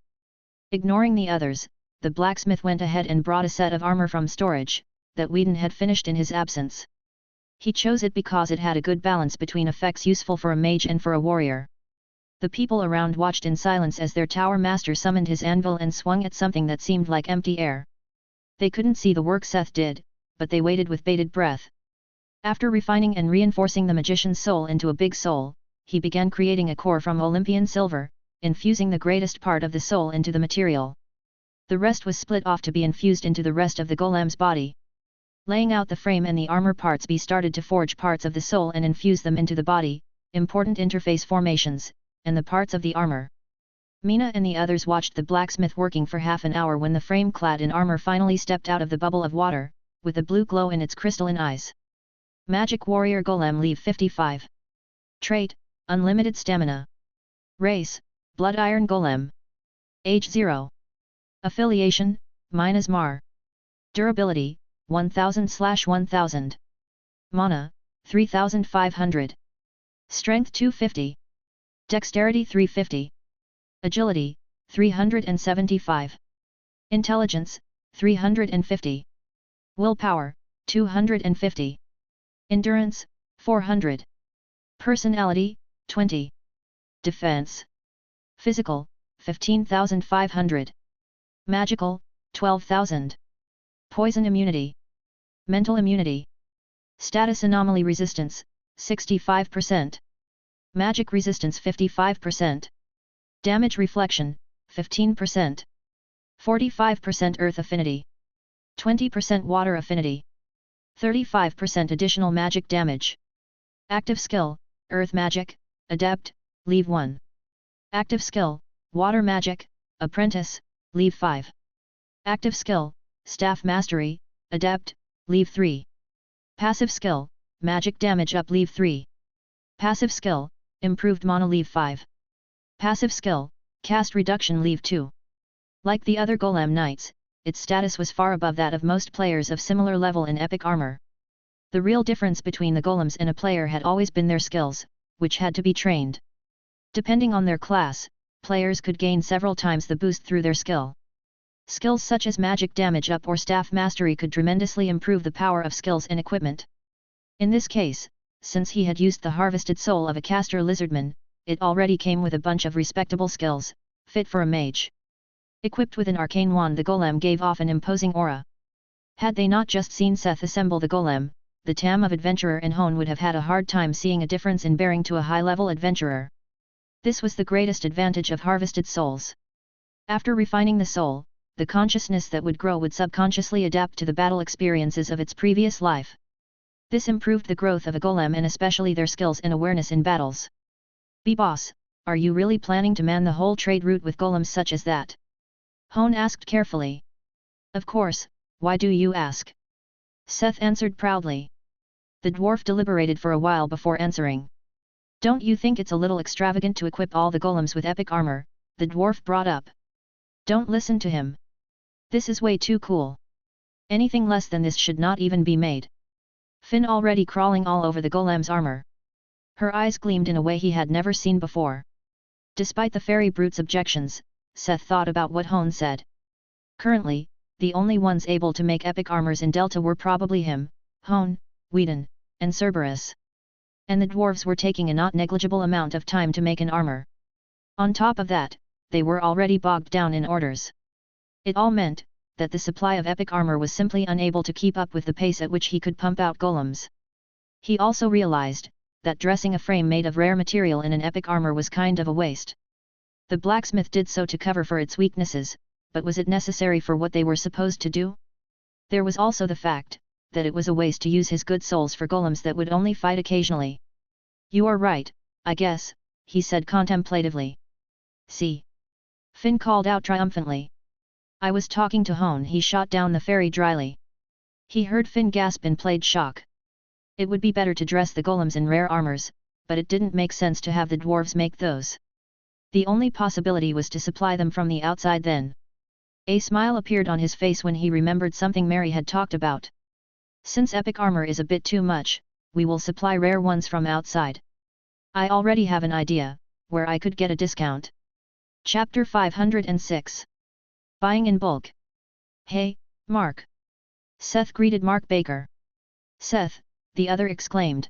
Ignoring the others, the blacksmith went ahead and brought a set of armor from storage, that Whedon had finished in his absence. He chose it because it had a good balance between effects useful for a mage and for a warrior. The people around watched in silence as their tower master summoned his anvil and swung at something that seemed like empty air. They couldn't see the work Seth did, but they waited with bated breath. After refining and reinforcing the magician's soul into a big soul, he began creating a core from Olympian silver, infusing the greatest part of the soul into the material. The rest was split off to be infused into the rest of the golem's body. Laying out the frame and the armor parts, he started to forge parts of the soul and infuse them into the body, important interface formations, and the parts of the armor. Mina and the others watched the blacksmith working for half an hour when the frame clad in armor finally stepped out of the bubble of water, with a blue glow in its crystalline eyes. Magic Warrior Golem Leave 55. Trait, Unlimited Stamina. Race, Blood Iron Golem. Age 0. Affiliation, Min Asar. Durability, 1000/1000. Mana, 3500. Strength 250. Dexterity 350. Agility, 375. Intelligence, 350. Willpower, 250. Endurance, 400. Personality, 20. Defense. Physical, 15,500. Magical, 12,000. Poison immunity. Mental immunity. Status anomaly resistance, 65%. Magic resistance 55%. Damage reflection, 15%. 45% earth affinity. 20% water affinity. 35% additional magic damage. Active skill, Earth Magic, Adept, Leave 1. Active skill, Water Magic, Apprentice, Leave 5. Active skill, Staff Mastery, Adept, Leave 3. Passive skill, Magic Damage Up Leave 3. Passive skill, Improved Mana Leave 5. Passive skill, Cast Reduction Leave 2. Like the other Golem Knights, its status was far above that of most players of similar level in epic armor. The real difference between the golems and a player had always been their skills, which had to be trained. Depending on their class, players could gain several times the boost through their skill. Skills such as magic damage up or staff mastery could tremendously improve the power of skills and equipment. In this case, since he had used the harvested soul of a caster lizardman, it already came with a bunch of respectable skills, fit for a mage. Equipped with an arcane wand, the golem gave off an imposing aura. Had they not just seen Seth assemble the golem, the Tam of Adventurer and Hone would have had a hard time seeing a difference in bearing to a high-level adventurer. This was the greatest advantage of harvested souls. After refining the soul, the consciousness that would grow would subconsciously adapt to the battle experiences of its previous life. This improved the growth of a golem and especially their skills and awareness in battles. "B-Boss, are you really planning to man the whole trade route with golems such as that?" Hone asked carefully. "Of course, why do you ask?" Seth answered proudly. The dwarf deliberated for a while before answering. "Don't you think it's a little extravagant to equip all the golems with epic armor?" the dwarf brought up. "Don't listen to him. This is way too cool. Anything less than this should not even be made." Finn already crawling all over the golem's armor. Her eyes gleamed in a way he had never seen before. Despite the fairy brute's objections, Seth thought about what Hone said. Currently, the only ones able to make epic armors in Delta were probably him, Hone, Whedon, and Cerberus. And the dwarves were taking a not negligible amount of time to make an armor. On top of that, they were already bogged down in orders. It all meant that the supply of epic armor was simply unable to keep up with the pace at which he could pump out golems. He also realized that dressing a frame made of rare material in an epic armor was kind of a waste. The blacksmith did so to cover for its weaknesses, but was it necessary for what they were supposed to do? There was also the fact that it was a waste to use his good souls for golems that would only fight occasionally. "You are right, I guess," he said contemplatively. "See?" Finn called out triumphantly. "I was talking to Hone," he shot down the fairy dryly. He heard Finn gasp in played shock. It would be better to dress the golems in rare armors, but it didn't make sense to have the dwarves make those. The only possibility was to supply them from the outside then. A smile appeared on his face when he remembered something Mary had talked about. "Since epic armor is a bit too much, we will supply rare ones from outside. I already have an idea, where I could get a discount. Chapter 506. Buying in bulk. Hey, Mark. Seth greeted Mark Baker. Seth, the other exclaimed.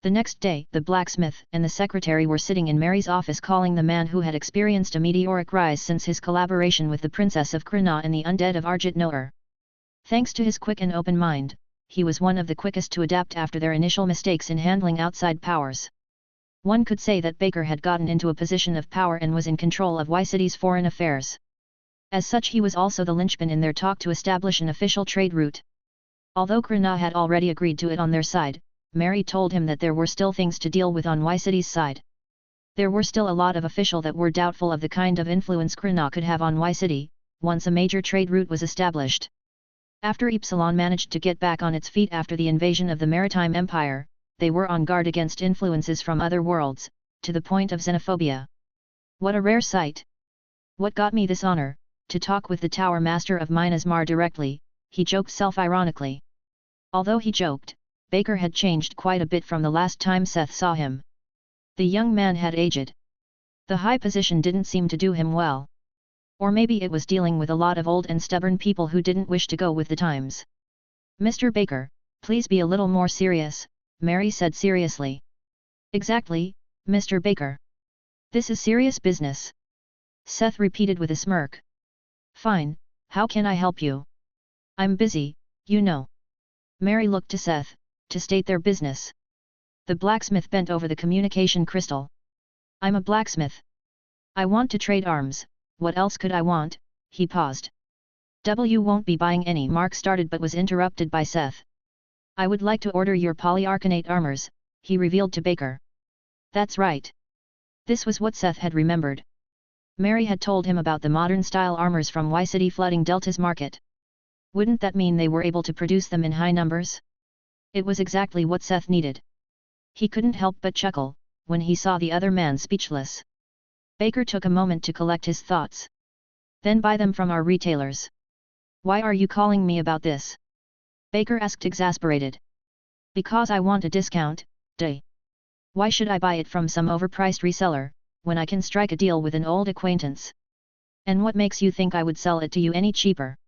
The next day, the blacksmith and the secretary were sitting in Mary's office calling the man who had experienced a meteoric rise since his collaboration with the Princess of Krna and the undead of Arjit Noer. Thanks to his quick and open mind, he was one of the quickest to adapt after their initial mistakes in handling outside powers. One could say that Baker had gotten into a position of power and was in control of Y-City's foreign affairs. As such, he was also the linchpin in their talk to establish an official trade route. Although Krna had already agreed to it on their side, Mary told him that there were still things to deal with on Y-City's side. There were still a lot of official that were doubtful of the kind of influence Krna could have on Y-City, once a major trade route was established. After Epsilon managed to get back on its feet after the invasion of the Maritime Empire, they were on guard against influences from other worlds, to the point of xenophobia. What a rare sight! What got me this honor, to talk with the Tower Master of Min Asar directly, he joked self-ironically. Although he joked, Baker had changed quite a bit from the last time Seth saw him. The young man had aged. The high position didn't seem to do him well. Or maybe it was dealing with a lot of old and stubborn people who didn't wish to go with the times. Mr. Baker, please be a little more serious, Mary said seriously. Exactly, Mr. Baker. This is serious business. Seth repeated with a smirk. Fine, how can I help you? I'm busy, you know. Mary looked to Seth, to state their business. The blacksmith bent over the communication crystal. I'm a blacksmith. I want to trade arms, what else could I want? He paused. W won't be buying any. Mark started but was interrupted by Seth. I would like to order your polyarcanate armors, he revealed to Baker. That's right. This was what Seth had remembered. Mary had told him about the modern-style armors from Y-City flooding Delta's market. Wouldn't that mean they were able to produce them in high numbers? It was exactly what Seth needed. He couldn't help but chuckle, when he saw the other man speechless. Baker took a moment to collect his thoughts. Then buy them from our retailers. Why are you calling me about this? Baker asked exasperated. Because I want a discount, duh. Why should I buy it from some overpriced reseller, when I can strike a deal with an old acquaintance? And what makes you think I would sell it to you any cheaper?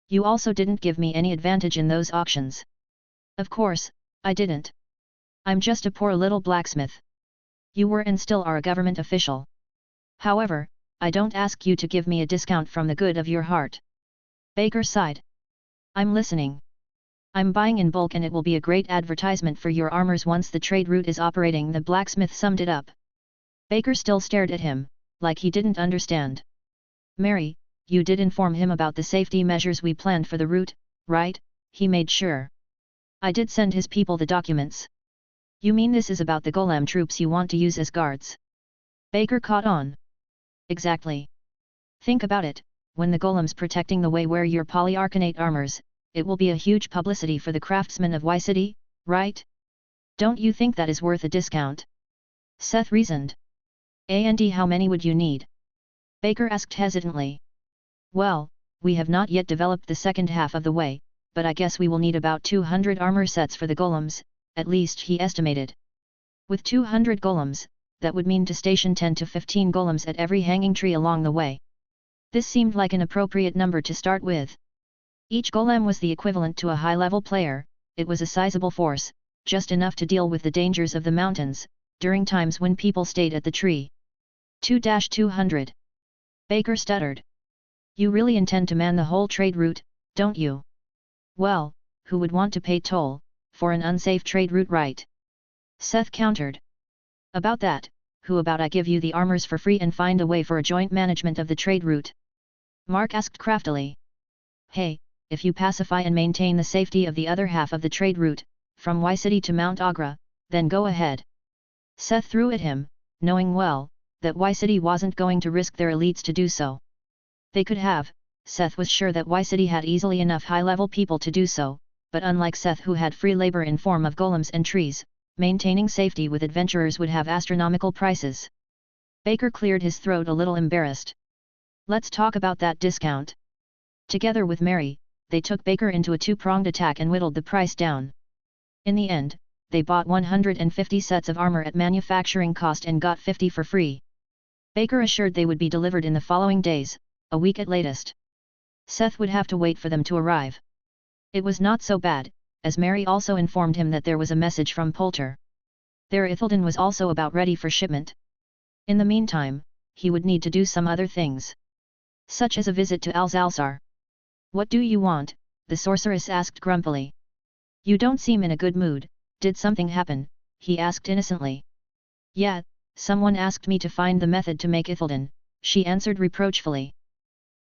You also didn't give me any advantage in those auctions. Of course, I didn't. I'm just a poor little blacksmith. You were and still are a government official. However, I don't ask you to give me a discount from the good of your heart. Baker sighed. I'm listening. I'm buying in bulk and it will be a great advertisement for your armors once the trade route is operating, the blacksmith summed it up. Baker still stared at him, like he didn't understand. Mary, you did inform him about the safety measures we planned for the route, right? He made sure. I did send his people the documents. You mean this is about the Golem troops you want to use as guards? Baker caught on. Exactly. Think about it, when the golems protecting the way wear your polyarcanate armors, it will be a huge publicity for the craftsmen of Y-City, right? Don't you think that is worth a discount? Seth reasoned. And how many would you need? Baker asked hesitantly. Well, we have not yet developed the second half of the way, but I guess we will need about 200 armor sets for the golems, at least he estimated. With 200 golems, that would mean to station 10 to 15 golems at every hanging tree along the way. This seemed like an appropriate number to start with. Each golem was the equivalent to a high-level player, it was a sizable force, just enough to deal with the dangers of the mountains, during times when people stayed at the tree. 2-200. Baker stuttered. You really intend to man the whole trade route, don't you? Well, who would want to pay toll, for an unsafe trade route, right? Seth countered. About that, who about I give you the armors for free and find a way for a joint management of the trade route? Mark asked craftily. Hey, if you pacify and maintain the safety of the other half of the trade route, from Y-City to Mount Agra, then go ahead. Seth threw at him, knowing well, that Y-City wasn't going to risk their elites to do so. They could have, Seth was sure that Y-City had easily enough high-level people to do so, but unlike Seth who had free labor in form of golems and trees, maintaining safety with adventurers would have astronomical prices. Baker cleared his throat a little embarrassed. Let's talk about that discount. Together with Mary, they took Baker into a two-pronged attack and whittled the price down. In the end, they bought 150 sets of armor at manufacturing cost and got 50 for free. Baker assured they would be delivered in the following days, a week at latest. Seth would have to wait for them to arrive. It was not so bad, as Mary also informed him that there was a message from Poulter. Their Ithilden was also about ready for shipment. In the meantime, he would need to do some other things, such as a visit to Alzalsar. "What do you want?" the sorceress asked grumpily. "You don't seem in a good mood, did something happen?" he asked innocently. "Yeah, someone asked me to find the method to make Ithilden," she answered reproachfully.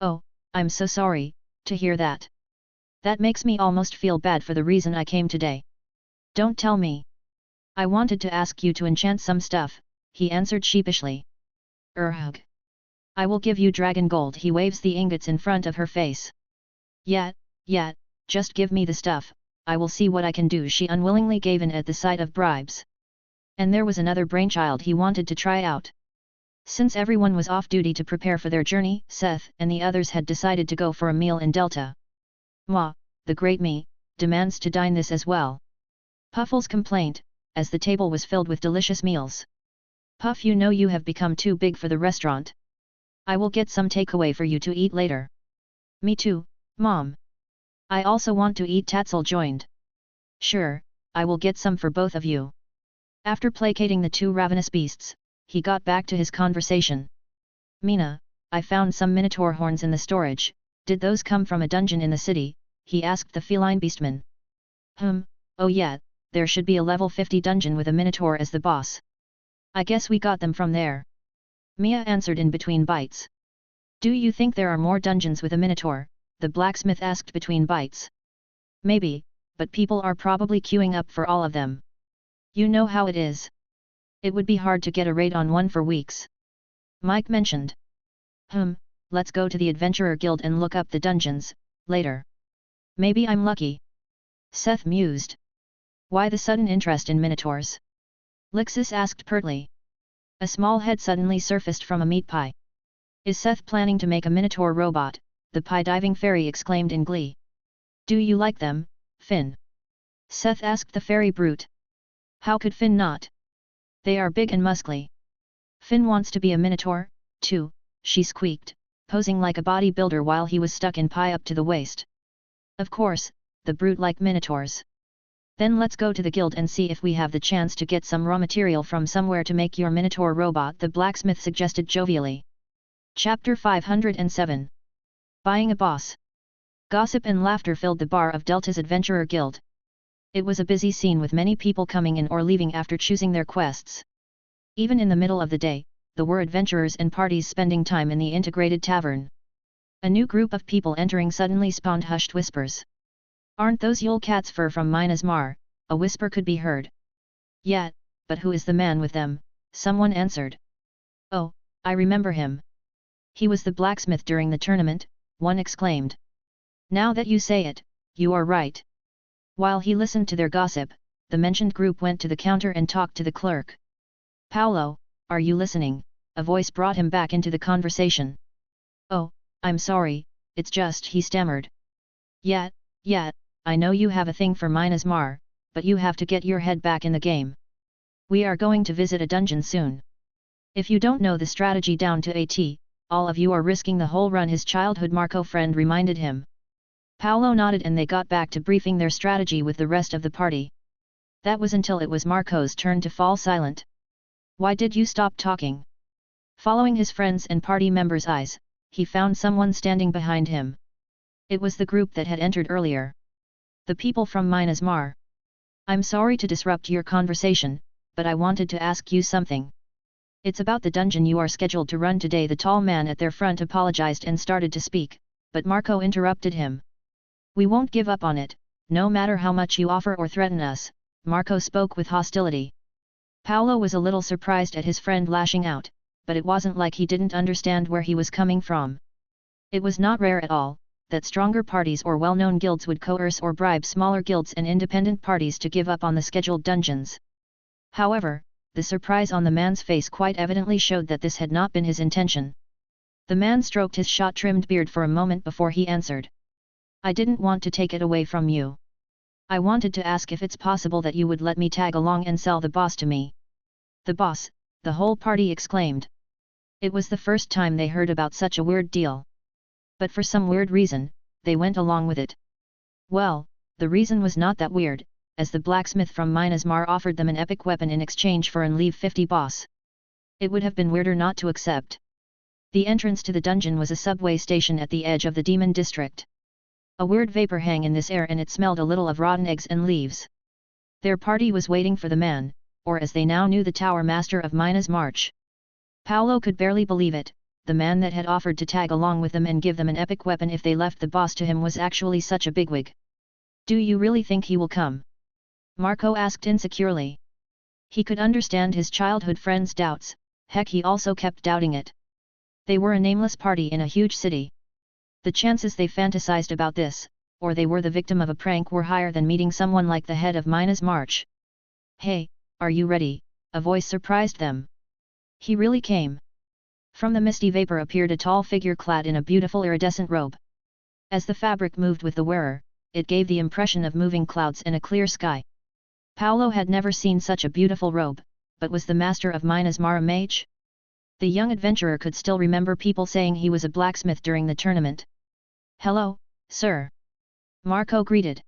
"Oh, I'm so sorry to hear that. That makes me almost feel bad for the reason I came today." "Don't tell me." "I wanted to ask you to enchant some stuff," he answered sheepishly. "Urhug. I will give you dragon gold." He waves the ingots in front of her face. Yeah, just give me the stuff, I will see what I can do." She unwillingly gave in at the sight of bribes. And there was another brainchild he wanted to try out. Since everyone was off duty to prepare for their journey, Seth and the others had decided to go for a meal in Delta. "Ma, the great me, demands to dine this as well," Puffles complained, as the table was filled with delicious meals. "Puff, you know you have become too big for the restaurant. I will get some takeaway for you to eat later." "Me too, Mom. I also want to eat," Tatzel joined. "Sure, I will get some for both of you." After placating the two ravenous beasts, he got back to his conversation. "Mina, I found some minotaur horns in the storage. Did those come from a dungeon in the city?" he asked the feline beastman. Oh yeah, there should be a level 50 dungeon with a minotaur as the boss. I guess we got them from there," Mia answered in between bites. "Do you think there are more dungeons with a minotaur?" the blacksmith asked between bites. "Maybe, but people are probably queuing up for all of them. You know how it is. It would be hard to get a raid on one for weeks," Mike mentioned. Let's go to the Adventurer Guild and look up the dungeons, later. Maybe I'm lucky," Seth mused. "Why the sudden interest in minotaurs?" Lixus asked pertly. A small head suddenly surfaced from a meat pie. "Is Seth planning to make a minotaur robot?" the pie-diving fairy exclaimed in glee. "Do you like them, Finn?" Seth asked the fairy brute. "How could Finn not? They are big and muscly." "Finn wants to be a minotaur, too," she squeaked, posing like a bodybuilder while he was stuck in pie up to the waist. "Of course, the brute like minotaurs. Then let's go to the guild and see if we have the chance to get some raw material from somewhere to make your minotaur robot," the blacksmith suggested jovially. Chapter 507. Buying a boss. Gossip and laughter filled the bar of Delta's Adventurer Guild. It was a busy scene with many people coming in or leaving after choosing their quests. Even in the middle of the day, there were adventurers and parties spending time in the integrated tavern. A new group of people entering suddenly spawned hushed whispers. "Aren't those Yule Cat's fur from Min Asar?" a whisper could be heard. "Yeah, but who is the man with them?" someone answered. "Oh, I remember him. He was the blacksmith during the tournament," one exclaimed. "Now that you say it, you are right." While he listened to their gossip, the mentioned group went to the counter and talked to the clerk. "Paolo, are you listening?" a voice brought him back into the conversation. "Oh, I'm sorry, it's just," he stammered. Yeah, I know you have a thing for Min Asar, but you have to get your head back in the game. We are going to visit a dungeon soon. If you don't know the strategy down to a T, all of you are risking the whole run," his childhood Marco friend reminded him. Paolo nodded and they got back to briefing their strategy with the rest of the party. That was until it was Marco's turn to fall silent. "Why did you stop talking?" Following his friends and party members' eyes, he found someone standing behind him. It was the group that had entered earlier. The people from Min Asar. "I'm sorry to disrupt your conversation, but I wanted to ask you something. It's about the dungeon you are scheduled to run today." The tall man at their front apologized and started to speak, but Marco interrupted him. "We won't give up on it, no matter how much you offer or threaten us," Marco spoke with hostility. Paolo was a little surprised at his friend lashing out, but it wasn't like he didn't understand where he was coming from. It was not rare at all, that stronger parties or well-known guilds would coerce or bribe smaller guilds and independent parties to give up on the scheduled dungeons. However, the surprise on the man's face quite evidently showed that this had not been his intention. The man stroked his short-trimmed beard for a moment before he answered. "I didn't want to take it away from you. I wanted to ask if it's possible that you would let me tag along and sell the boss to me. The boss, the whole party exclaimed. It was the first time they heard about such a weird deal. But for some weird reason, they went along with it. Well, the reason was not that weird, as the blacksmith from Min Asar offered them an epic weapon in exchange for an leave 50 boss. It would have been weirder not to accept. The entrance to the dungeon was a subway station at the edge of the demon district. A weird vapor hung in this air and it smelled a little of rotten eggs and leaves. Their party was waiting for the man, or as they now knew, the Tower Master of Min Asar. Paolo could barely believe it. The man that had offered to tag along with them and give them an epic weapon if they left the boss to him was actually such a bigwig. Do you really think he will come? Marco asked insecurely. He could understand his childhood friend's doubts, heck, he also kept doubting it. They were a nameless party in a huge city. The chances they fantasized about this, or they were the victim of a prank, were higher than meeting someone like the head of Min Asar. Hey, are you ready? A voice surprised them. He really came. From the misty vapor appeared a tall figure clad in a beautiful iridescent robe. As the fabric moved with the wearer, it gave the impression of moving clouds and a clear sky. Paolo had never seen such a beautiful robe, but was the master of Min Asar a mage? The young adventurer could still remember people saying he was a blacksmith during the tournament. Hello, sir. Marco greeted.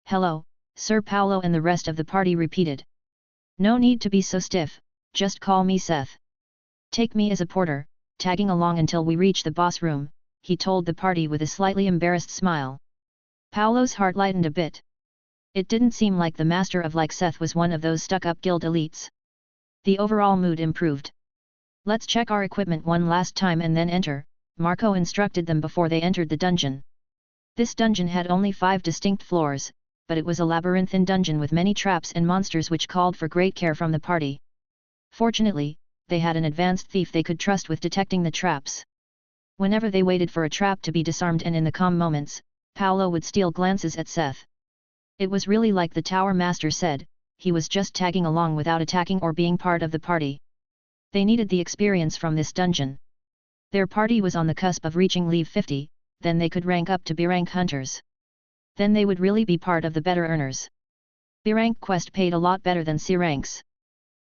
Hello, Sir Paolo, and the rest of the party repeated. No need to be so stiff, just call me Seth. Take me as a porter, tagging along until we reach the boss room, he told the party with a slightly embarrassed smile. Paolo's heart lightened a bit. It didn't seem like the master of like Seth was one of those stuck-up guild elites. The overall mood improved. Let's check our equipment one last time and then enter, Marco instructed them before they entered the dungeon. This dungeon had only 5 distinct floors, but it was a labyrinthine dungeon with many traps and monsters which called for great care from the party. Fortunately, they had an advanced thief they could trust with detecting the traps. Whenever they waited for a trap to be disarmed and in the calm moments, Paolo would steal glances at Seth. It was really like the Tower Master said, he was just tagging along without attacking or being part of the party. They needed the experience from this dungeon. Their party was on the cusp of reaching leave 50, then they could rank up to B-rank hunters. Then they would really be part of the better earners. B-rank quest paid a lot better than C ranks.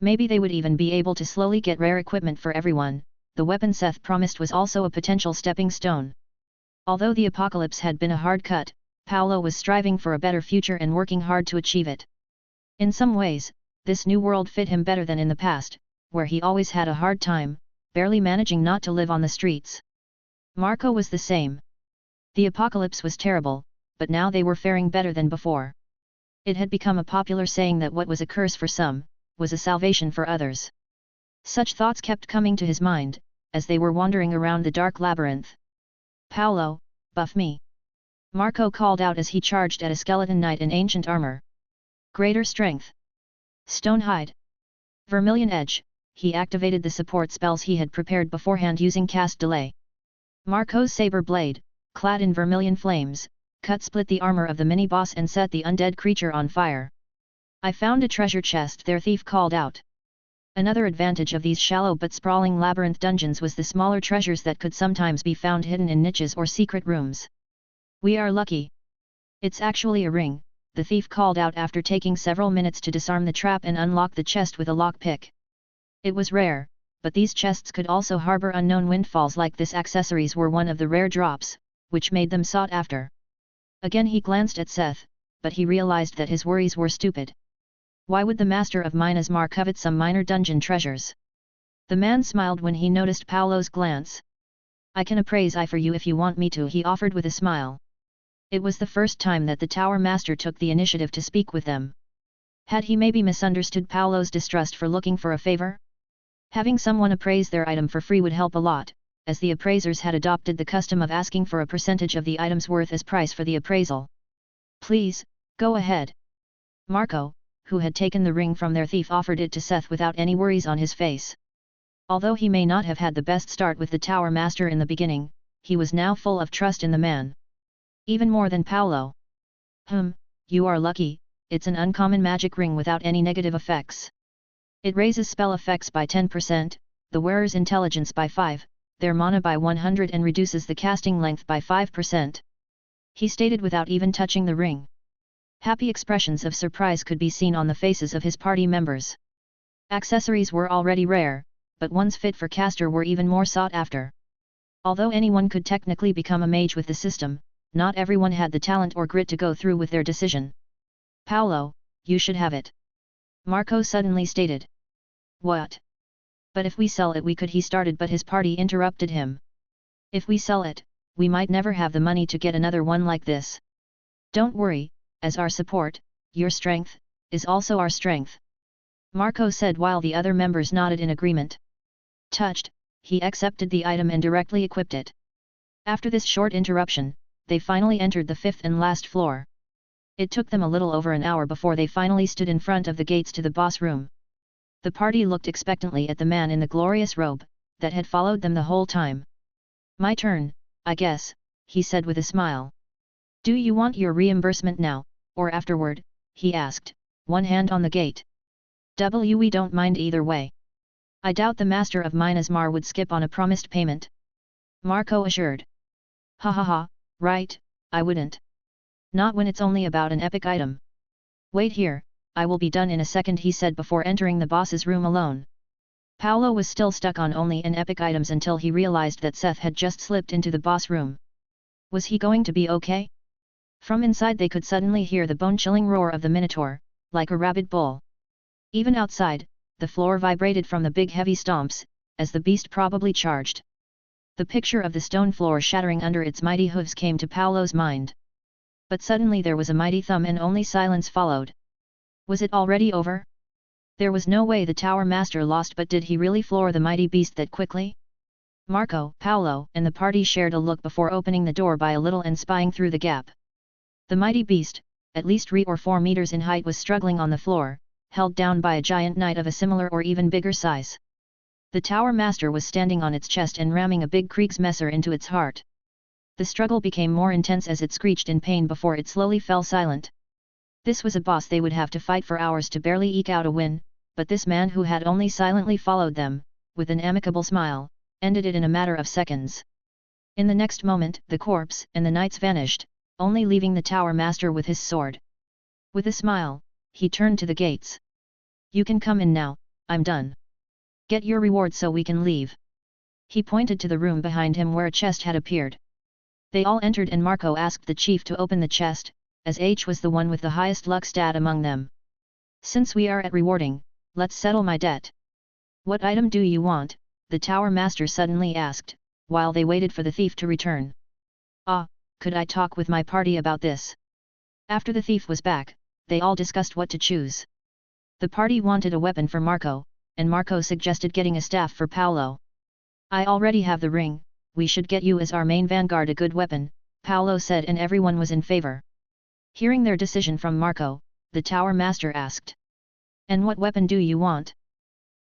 Maybe they would even be able to slowly get rare equipment for everyone. The weapon Seth promised was also a potential stepping stone. Although the apocalypse had been a hard cut, Paolo was striving for a better future and working hard to achieve it. In some ways, this new world fit him better than in the past, where he always had a hard time, barely managing not to live on the streets. Marco was the same. The apocalypse was terrible, but now they were faring better than before. It had become a popular saying that what was a curse for some, was a salvation for others. Such thoughts kept coming to his mind, as they were wandering around the dark labyrinth. Paolo, buff me! Marco called out as he charged at a skeleton knight in ancient armor. Greater strength. Stone hide. Vermilion edge. He activated the support spells he had prepared beforehand using cast delay. Marco's saber blade, clad in vermilion flames, cut-split the armor of the mini-boss and set the undead creature on fire. I found a treasure chest, their thief called out. Another advantage of these shallow but sprawling labyrinth dungeons was the smaller treasures that could sometimes be found hidden in niches or secret rooms. We are lucky. It's actually a ring, the thief called out after taking several minutes to disarm the trap and unlock the chest with a lockpick. It was rare, but these chests could also harbor unknown windfalls like this. Accessories were one of the rare drops, which made them sought after. Again he glanced at Seth, but he realized that his worries were stupid. Why would the master of Min Asar covet some minor dungeon treasures? The man smiled when he noticed Paolo's glance. I can appraise I for you if you want me to, he offered with a smile. It was the first time that the Tower Master took the initiative to speak with them. Had he maybe misunderstood Paolo's distrust for looking for a favor? Having someone appraise their item for free would help a lot, as the appraisers had adopted the custom of asking for a percentage of the item's worth as price for the appraisal. Please, go ahead. Marco, who had taken the ring from their thief, offered it to Seth without any worries on his face. Although he may not have had the best start with the Tower Master in the beginning, he was now full of trust in the man. Even more than Paolo. You are lucky, it's an uncommon magic ring without any negative effects. It raises spell effects by 10%, the wearer's intelligence by 5, their mana by 100 and reduces the casting length by 5%. He stated without even touching the ring. Happy expressions of surprise could be seen on the faces of his party members. Accessories were already rare, but ones fit for caster were even more sought after. Although anyone could technically become a mage with the system, not everyone had the talent or grit to go through with their decision. "Paolo, you should have it," Marco suddenly stated. "What? But if we sell it we could," he started, but his party interrupted him. "If we sell it, we might never have the money to get another one like this. Don't worry, as our support, your strength, is also our strength," Marco said while the other members nodded in agreement. Touched, he accepted the item and directly equipped it. After this short interruption, they finally entered the fifth and last floor. It took them a little over an hour before they finally stood in front of the gates to the boss room. The party looked expectantly at the man in the glorious robe, that had followed them the whole time. "My turn, I guess," he said with a smile. "Do you want your reimbursement now, or afterward?" he asked, one hand on the gate. "We don't mind either way. I doubt the master of Min Asar would skip on a promised payment," Marco assured. "Ha ha ha, right, I wouldn't. Not when it's only about an epic item. Wait here, I will be done in a second," he said before entering the boss's room alone. Paolo was still stuck on only an epic items until he realized that Seth had just slipped into the boss room. Was he going to be okay? From inside they could suddenly hear the bone-chilling roar of the Minotaur, like a rabid bull. Even outside, the floor vibrated from the big heavy stomps, as the beast probably charged. The picture of the stone floor shattering under its mighty hooves came to Paolo's mind. But suddenly there was a mighty thump and only silence followed. Was it already over? There was no way the Tower Master lost, but did he really floor the mighty beast that quickly? Marco, Paolo, and the party shared a look before opening the door by a little and spying through the gap. The mighty beast, at least 3 or 4 meters in height, was struggling on the floor, held down by a giant knight of a similar or even bigger size. The Tower Master was standing on its chest and ramming a big Kriegsmesser into its heart. The struggle became more intense as it screeched in pain before it slowly fell silent. This was a boss they would have to fight for hours to barely eke out a win, but this man who had only silently followed them, with an amicable smile, ended it in a matter of seconds. In the next moment, the corpse and the knights vanished, only leaving the Tower Master with his sword. With a smile, he turned to the gates. "You can come in now, I'm done. Get your reward so we can leave." He pointed to the room behind him where a chest had appeared. They all entered and Marco asked the chief to open the chest, as H was the one with the highest luck stat among them. "Since we are at rewarding, let's settle my debt." "What item do you want?" the Tower Master suddenly asked, while they waited for the thief to return. "Ah, could I talk with my party about this?" After the thief was back, they all discussed what to choose. The party wanted a weapon for Marco, and Marco suggested getting a staff for Paolo. "I already have the ring, we should get you as our main vanguard a good weapon," Paolo said, and everyone was in favor. Hearing their decision from Marco, the Tower Master asked. "And what weapon do you want?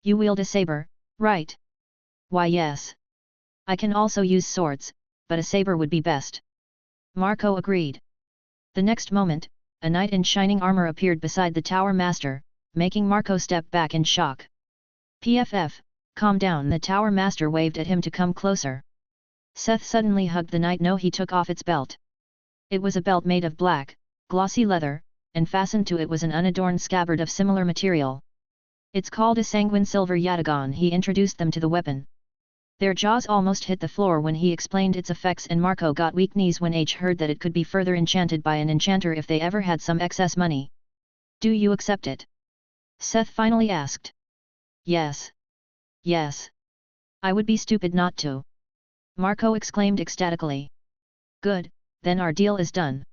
You wield a saber, right?" "Why yes. I can also use swords, but a saber would be best." Marco agreed. The next moment, a knight in shining armor appeared beside the Tower Master, making Marco step back in shock. "PFF, calm down," the Tower Master waved at him to come closer. Seth suddenly hugged the knight. No, he took off its belt. It was a belt made of black, glossy leather, and fastened to it was an unadorned scabbard of similar material. "It's called a sanguine silver yatagan." He introduced them to the weapon. Their jaws almost hit the floor when he explained its effects, and Marco got weak knees when H heard that it could be further enchanted by an enchanter if they ever had some excess money. "Do you accept it?" Seth finally asked. "Yes. Yes. I would be stupid not to," Marco exclaimed ecstatically. "Good, then our deal is done.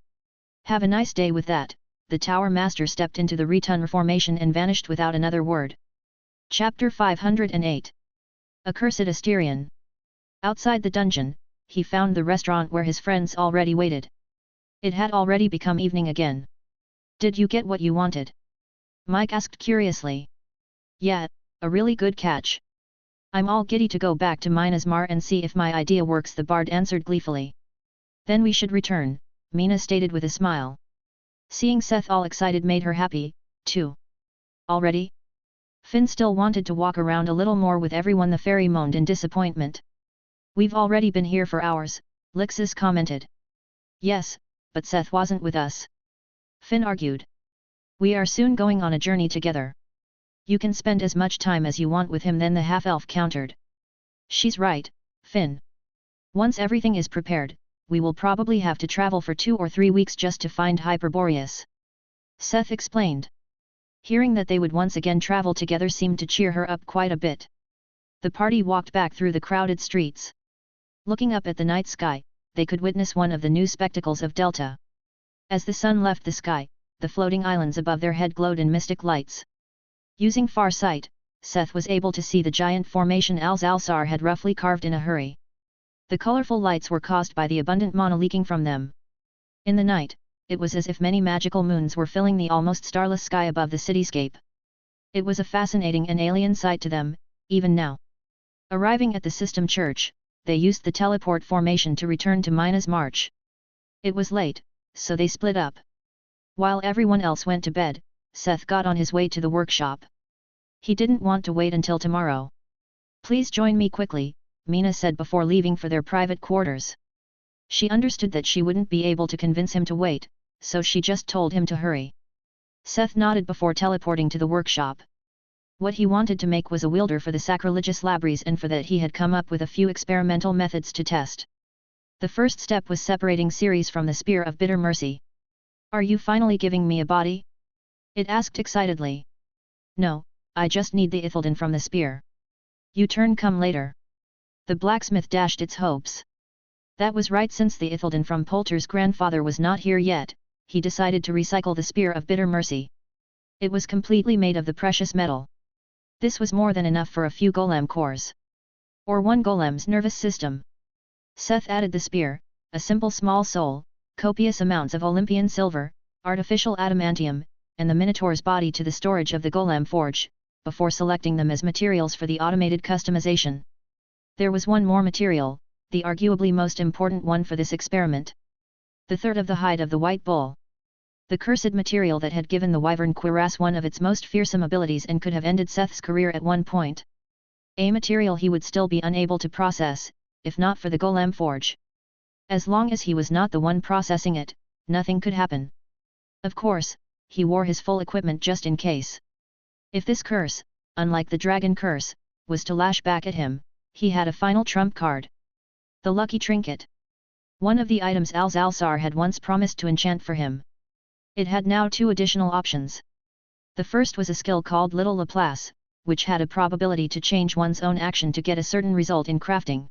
Have a nice day." With that, the Tower Master stepped into the return formation and vanished without another word. Chapter 508. Accursed Asterion. Outside the dungeon, he found the restaurant where his friends already waited. It had already become evening again. "Did you get what you wanted?" Mike asked curiously. "Yeah, a really good catch. I'm all giddy to go back to Min Asar and see if my idea works," the bard answered gleefully. "Then we should return," Mina stated with a smile. Seeing Seth all excited made her happy, too. "Already?" Finn still wanted to walk around a little more with everyone. The fairy moaned in disappointment. "We've already been here for hours," Lixis commented. "Yes, but Seth wasn't with us." Finn argued. We are soon going on a journey together. You can spend as much time as you want with him, then the half-elf countered. She's right, Finn. Once everything is prepared, we will probably have to travel for 2 or 3 weeks just to find Hyperboreus. Seth explained. Hearing that they would once again travel together seemed to cheer her up quite a bit. The party walked back through the crowded streets. Looking up at the night sky, they could witness one of the new spectacles of Delta. As the sun left the sky, the floating islands above their head glowed in mystic lights. Using far sight, Seth was able to see the giant formation Alzalsar had roughly carved in a hurry. The colorful lights were caused by the abundant mana leaking from them. In the night, it was as if many magical moons were filling the almost starless sky above the cityscape. It was a fascinating and alien sight to them, even now. Arriving at the system church, they used the teleport formation to return to Mina's march. It was late, so they split up. While everyone else went to bed, Seth got on his way to the workshop. He didn't want to wait until tomorrow. Please join me quickly, Mina said before leaving for their private quarters. She understood that she wouldn't be able to convince him to wait, so she just told him to hurry. Seth nodded before teleporting to the workshop. What he wanted to make was a wielder for the sacrilegious Labries, and for that he had come up with a few experimental methods to test. The first step was separating Ceres from the Spear of Bitter Mercy. Are you finally giving me a body? It asked excitedly. No, I just need the Ithilden from the spear. Your turn come later. The blacksmith dashed its hopes. That was right, since the Ithilden from Poulter's grandfather was not here yet, he decided to recycle the Spear of Bitter Mercy. It was completely made of the precious metal. This was more than enough for a few golem cores. Or one golem's nervous system. Seth added the spear, a simple small soul, copious amounts of Olympian silver, artificial adamantium, and the Minotaur's body to the storage of the golem forge, before selecting them as materials for the automated customization. There was one more material, the arguably most important one for this experiment. The third of the hide of the white bull. The cursed material that had given the wyvern cuirass one of its most fearsome abilities and could have ended Seth's career at one point. A material he would still be unable to process, if not for the golem forge. As long as he was not the one processing it, nothing could happen. Of course, he wore his full equipment just in case. If this curse, unlike the dragon curse, was to lash back at him, he had a final trump card. The lucky trinket. One of the items Alzalsar had once promised to enchant for him. It had now 2 additional options. The first was a skill called Little Laplace, which had a probability to change one's own action to get a certain result in crafting.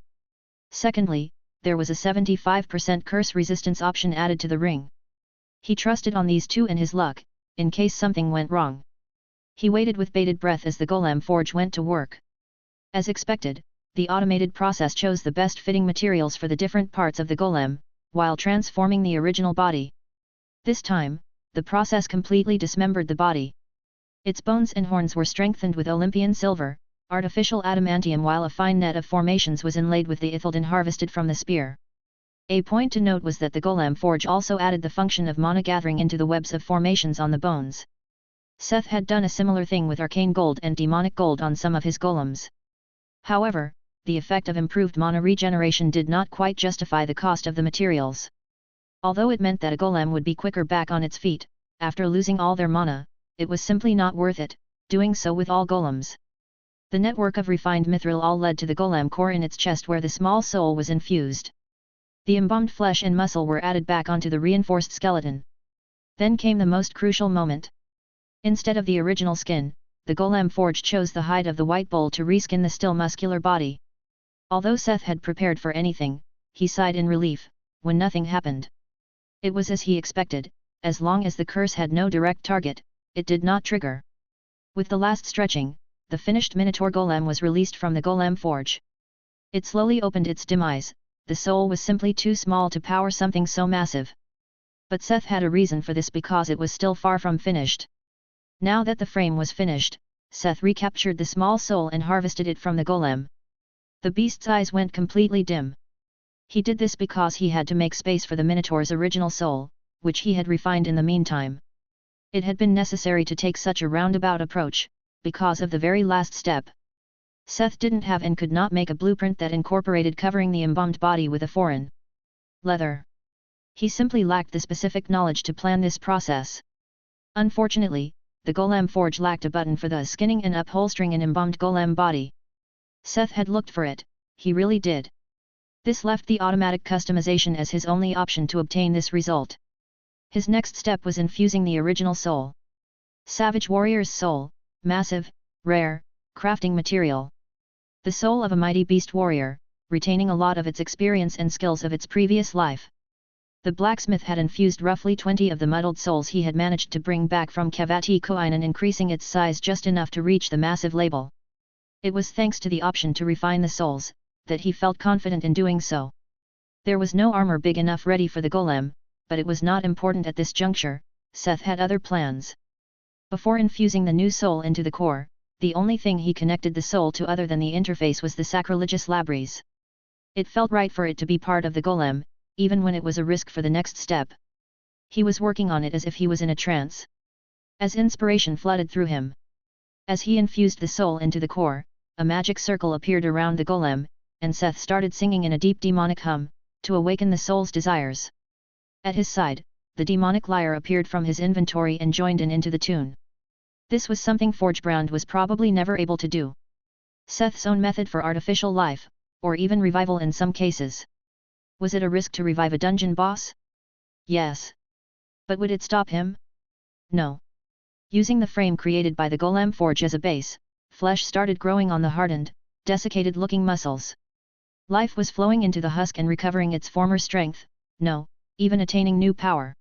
Secondly, there was a 75% curse resistance option added to the ring. He trusted on these 2 and his luck, in case something went wrong. He waited with bated breath as the golem forge went to work. As expected, the automated process chose the best fitting materials for the different parts of the golem, while transforming the original body. This time, the process completely dismembered the body. Its bones and horns were strengthened with Olympian silver, artificial adamantium, while a fine net of formations was inlaid with the Ithilden harvested from the spear. A point to note was that the golem forge also added the function of mana gathering into the webs of formations on the bones. Seth had done a similar thing with arcane gold and demonic gold on some of his golems. However, the effect of improved mana regeneration did not quite justify the cost of the materials. Although it meant that a golem would be quicker back on its feet, after losing all their mana, it was simply not worth it, doing so with all golems. The network of refined mithril all led to the golem core in its chest, where the small soul was infused. The embalmed flesh and muscle were added back onto the reinforced skeleton. Then came the most crucial moment. Instead of the original skin, the golem forge chose the hide of the white bull to reskin the still muscular body. Although Seth had prepared for anything, he sighed in relief when nothing happened. It was as he expected. As long as the curse had no direct target, it did not trigger. With the last stretching, the finished Minotaur golem was released from the golem forge. It slowly opened its demise. The soul was simply too small to power something so massive. But Seth had a reason for this, because it was still far from finished. Now that the frame was finished, Seth recaptured the small soul and harvested it from the golem. The beast's eyes went completely dim. He did this because he had to make space for the Minotaur's original soul, which he had refined in the meantime. It had been necessary to take such a roundabout approach, because of the very last step. Seth didn't have and could not make a blueprint that incorporated covering the embalmed body with a foreign leather. He simply lacked the specific knowledge to plan this process. Unfortunately, the Golem forge lacked a button for the skinning and upholstering an embalmed Golem body. Seth had looked for it, he really did. This left the automatic customization as his only option to obtain this result. His next step was infusing the original soul. Savage Warrior's soul, massive, rare, crafting material. The soul of a mighty beast warrior, retaining a lot of its experience and skills of its previous life. The blacksmith had infused roughly 20 of the muddled souls he had managed to bring back from Kavati Koinen, increasing its size just enough to reach the massive label. It was thanks to the option to refine the souls, that he felt confident in doing so. There was no armor big enough ready for the Golem, but it was not important at this juncture. Seth had other plans. Before infusing the new soul into the core, the only thing he connected the soul to other than the interface was the sacrilegious labyrinth. It felt right for it to be part of the Golem, even when it was a risk for the next step. He was working on it as if he was in a trance. As inspiration flooded through him. As he infused the soul into the core, a magic circle appeared around the Golem, and Seth started singing in a deep demonic hum, to awaken the soul's desires. At his side, the demonic lyre appeared from his inventory and joined in into the tune. This was something Forgebrand was probably never able to do. Seth's own method for artificial life, or even revival in some cases. Was it a risk to revive a dungeon boss? Yes. But would it stop him? No. Using the frame created by the Golem forge as a base, flesh started growing on the hardened, desiccated-looking muscles. Life was flowing into the husk and recovering its former strength, no, even attaining new power.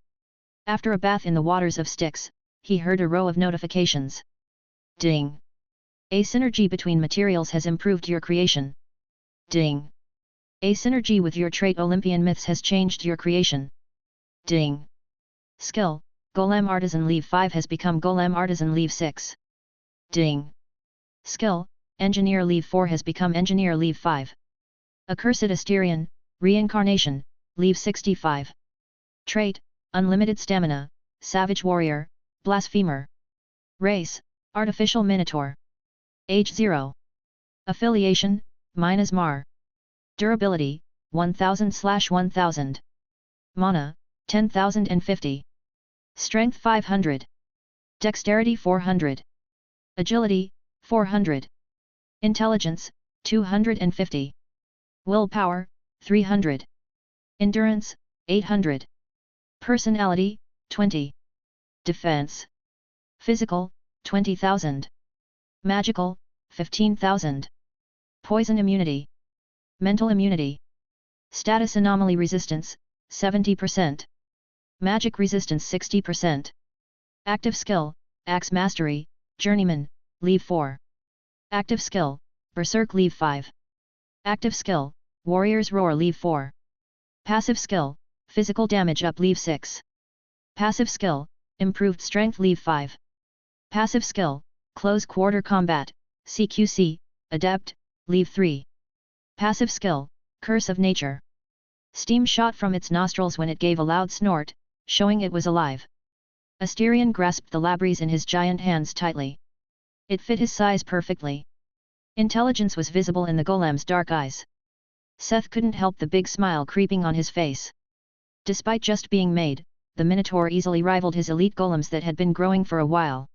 After a bath in the waters of Styx, he heard a row of notifications. Ding! A synergy between materials has improved your creation. Ding! A synergy with your trait Olympian myths has changed your creation. Ding! Skill, Golem Artisan Leave 5 has become Golem Artisan Leave 6. Ding! Skill, Engineer Leave 4 has become Engineer Leave 5. Accursed Asterion, Reincarnation, Leave 65. Trait, Unlimited Stamina, Savage Warrior, Blasphemer. Race, Artificial Minotaur. Age 0. Affiliation, Min-Asar. Durability, 1000/1000. Mana, 10,050. Strength 500. Dexterity 400. Agility, 400. Intelligence, 250. Willpower, 300. Endurance, 800. Personality, 20. Defense. Physical, 20,000. Magical, 15,000. Poison immunity. Mental immunity. Status anomaly resistance, 70%. Magic resistance 60%. Active skill, Axe Mastery, Journeyman, Leave 4. Active skill, Berserk Leave 5. Active skill, Warrior's Roar Leave 4. Passive skill, Physical Damage Up Leave 6. Passive skill, Improved Strength Leave 5. Passive skill, Close Quarter Combat, CQC, Adept, Leave 3. Passive skill, Curse of Nature. Steam shot from its nostrils when it gave a loud snort, showing it was alive. Asterion grasped the labyrinth in his giant hands tightly. It fit his size perfectly. Intelligence was visible in the Golem's dark eyes. Seth couldn't help the big smile creeping on his face. Despite just being made, the Minotaur easily rivaled his elite Golems that had been growing for a while.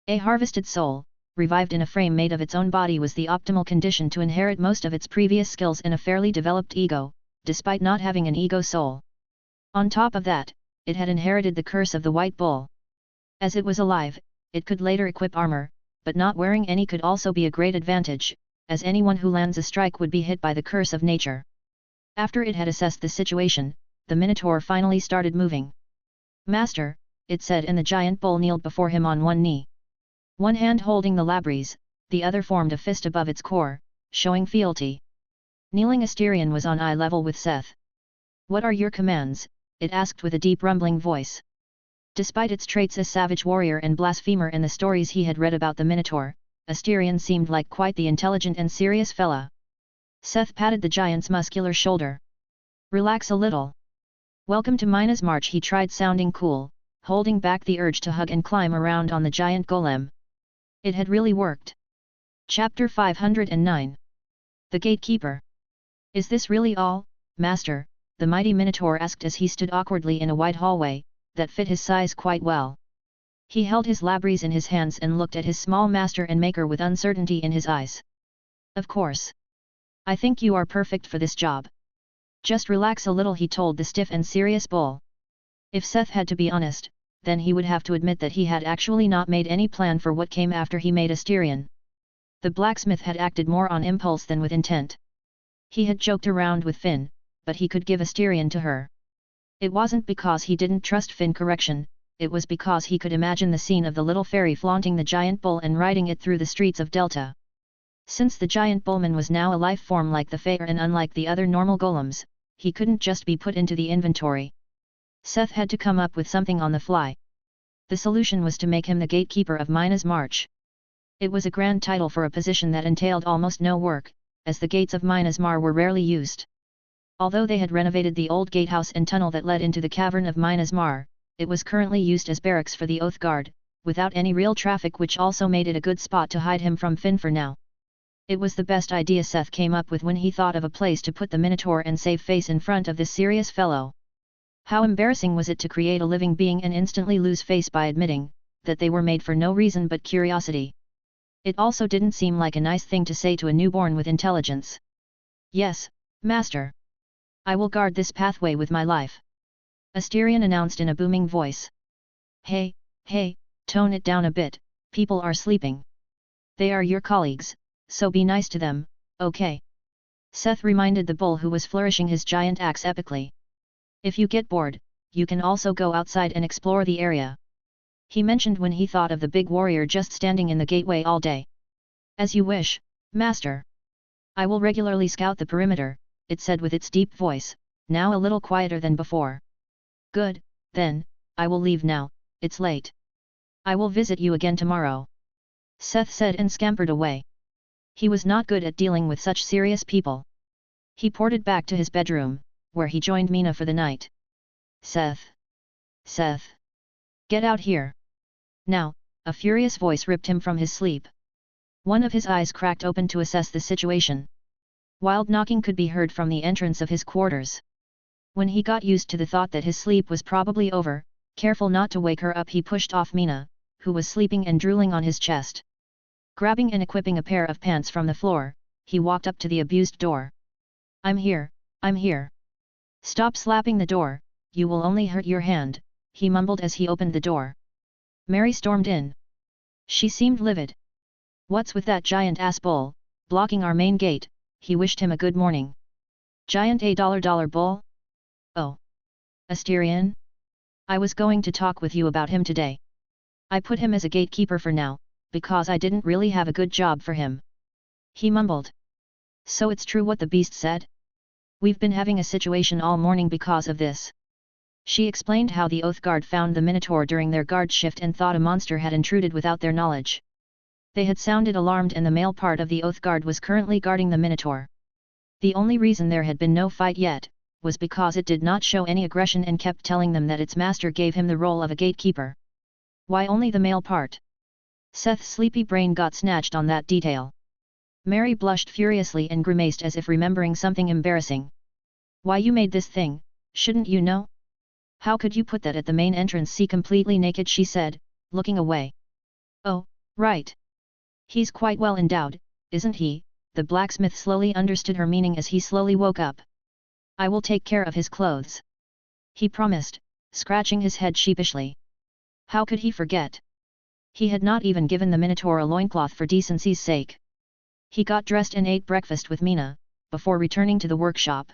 A harvested soul, revived in a frame made of its own body, was the optimal condition to inherit most of its previous skills in a fairly developed ego, despite not having an ego soul. On top of that, it had inherited the curse of the White Bull. As it was alive, it could later equip armor, but not wearing any could also be a great advantage, as anyone who lands a strike would be hit by the curse of nature. After it had assessed the situation, the Minotaur finally started moving. "Master," it said, and the giant bull kneeled before him on one knee. One hand holding the labyrinth, the other formed a fist above its core, showing fealty. Kneeling Asterion was on eye level with Seth. "What are your commands?" it asked with a deep rumbling voice. Despite its traits as savage warrior and blasphemer and the stories he had read about the Minotaur, Asterion seemed like quite the intelligent and serious fella. Seth patted the giant's muscular shoulder. "Relax a little. Welcome to Mina's March." He tried sounding cool, holding back the urge to hug and climb around on the giant golem. It had really worked. Chapter 509. The Gatekeeper. "Is this really all, Master?" the mighty Minotaur asked as he stood awkwardly in a wide hallway, that fit his size quite well. He held his labrys in his hands and looked at his small master and maker with uncertainty in his eyes. Of course. I think you are perfect for this job. Just relax a little, he told the stiff and serious bull. If Seth had to be honest, then he would have to admit that he had actually not made any plan for what came after he made Asterion. The blacksmith had acted more on impulse than with intent. He had joked around with Finn, but he could give Asterion to her. It wasn't because he didn't trust Finn, correction, it was because he could imagine the scene of the little fairy flaunting the giant bull and riding it through the streets of Delta. Since the giant bullman was now a life form like the Fae and unlike the other normal golems, he couldn't just be put into the inventory. Seth had to come up with something on the fly. The solution was to make him the gatekeeper of Mina's March. It was a grand title for a position that entailed almost no work, as the gates of Mina's Mar were rarely used. Although they had renovated the old gatehouse and tunnel that led into the cavern of Mina's Mar, it was currently used as barracks for the Oath Guard, without any real traffic, which also made it a good spot to hide him from Finn for now. It was the best idea Seth came up with when he thought of a place to put the Minotaur and save face in front of this serious fellow. How embarrassing was it to create a living being and instantly lose face by admitting that they were made for no reason but curiosity. It also didn't seem like a nice thing to say to a newborn with intelligence. Yes, Master. I will guard this pathway with my life. Asterion announced in a booming voice. Hey, tone it down a bit, people are sleeping. They are your colleagues, so be nice to them, okay? Seth reminded the bull, who was flourishing his giant axe epically. If you get bored, you can also go outside and explore the area. He mentioned when he thought of the big warrior just standing in the gateway all day. As you wish, Master. I will regularly scout the perimeter, it said with its deep voice, now a little quieter than before. Good, then, I will leave now, it's late. I will visit you again tomorrow. Seth said and scampered away. He was not good at dealing with such serious people. He ported back to his bedroom, where he joined Mina for the night. Seth! Get out here! Now, a furious voice ripped him from his sleep. One of his eyes cracked open to assess the situation. Wild knocking could be heard from the entrance of his quarters. When he got used to the thought that his sleep was probably over, careful not to wake her up, he pushed off Mina, who was sleeping and drooling on his chest. Grabbing and equipping a pair of pants from the floor, he walked up to the abused door. I'm here. Stop slapping the door, you will only hurt your hand, he mumbled as he opened the door. Mary stormed in. She seemed livid. What's with that giant-ass bull, blocking our main gate? He wished him a good morning. Giant $1 bull? Oh. Asterion? I was going to talk with you about him today. I put him as a gatekeeper for now, because I didn't really have a good job for him. He mumbled. So it's true what the beast said? We've been having a situation all morning because of this. She explained how the Oath Guard found the Minotaur during their guard shift and thought a monster had intruded without their knowledge. They had sounded alarmed and the male part of the Oath Guard was currently guarding the Minotaur. The only reason there had been no fight yet, was because it did not show any aggression and kept telling them that its master gave him the role of a gatekeeper. Why only the male part? Seth's sleepy brain got snatched on that detail. Mary blushed furiously and grimaced as if remembering something embarrassing. Why, you made this thing, shouldn't you know? How could you put that at the main entrance? See, completely naked, she said, looking away. Oh, right. He's quite well endowed, isn't he? The blacksmith slowly understood her meaning as he slowly woke up. I will take care of his clothes. He promised, scratching his head sheepishly. How could he forget? He had not even given the Minotaur a loincloth for decency's sake. He got dressed and ate breakfast with Mina, before returning to the workshop.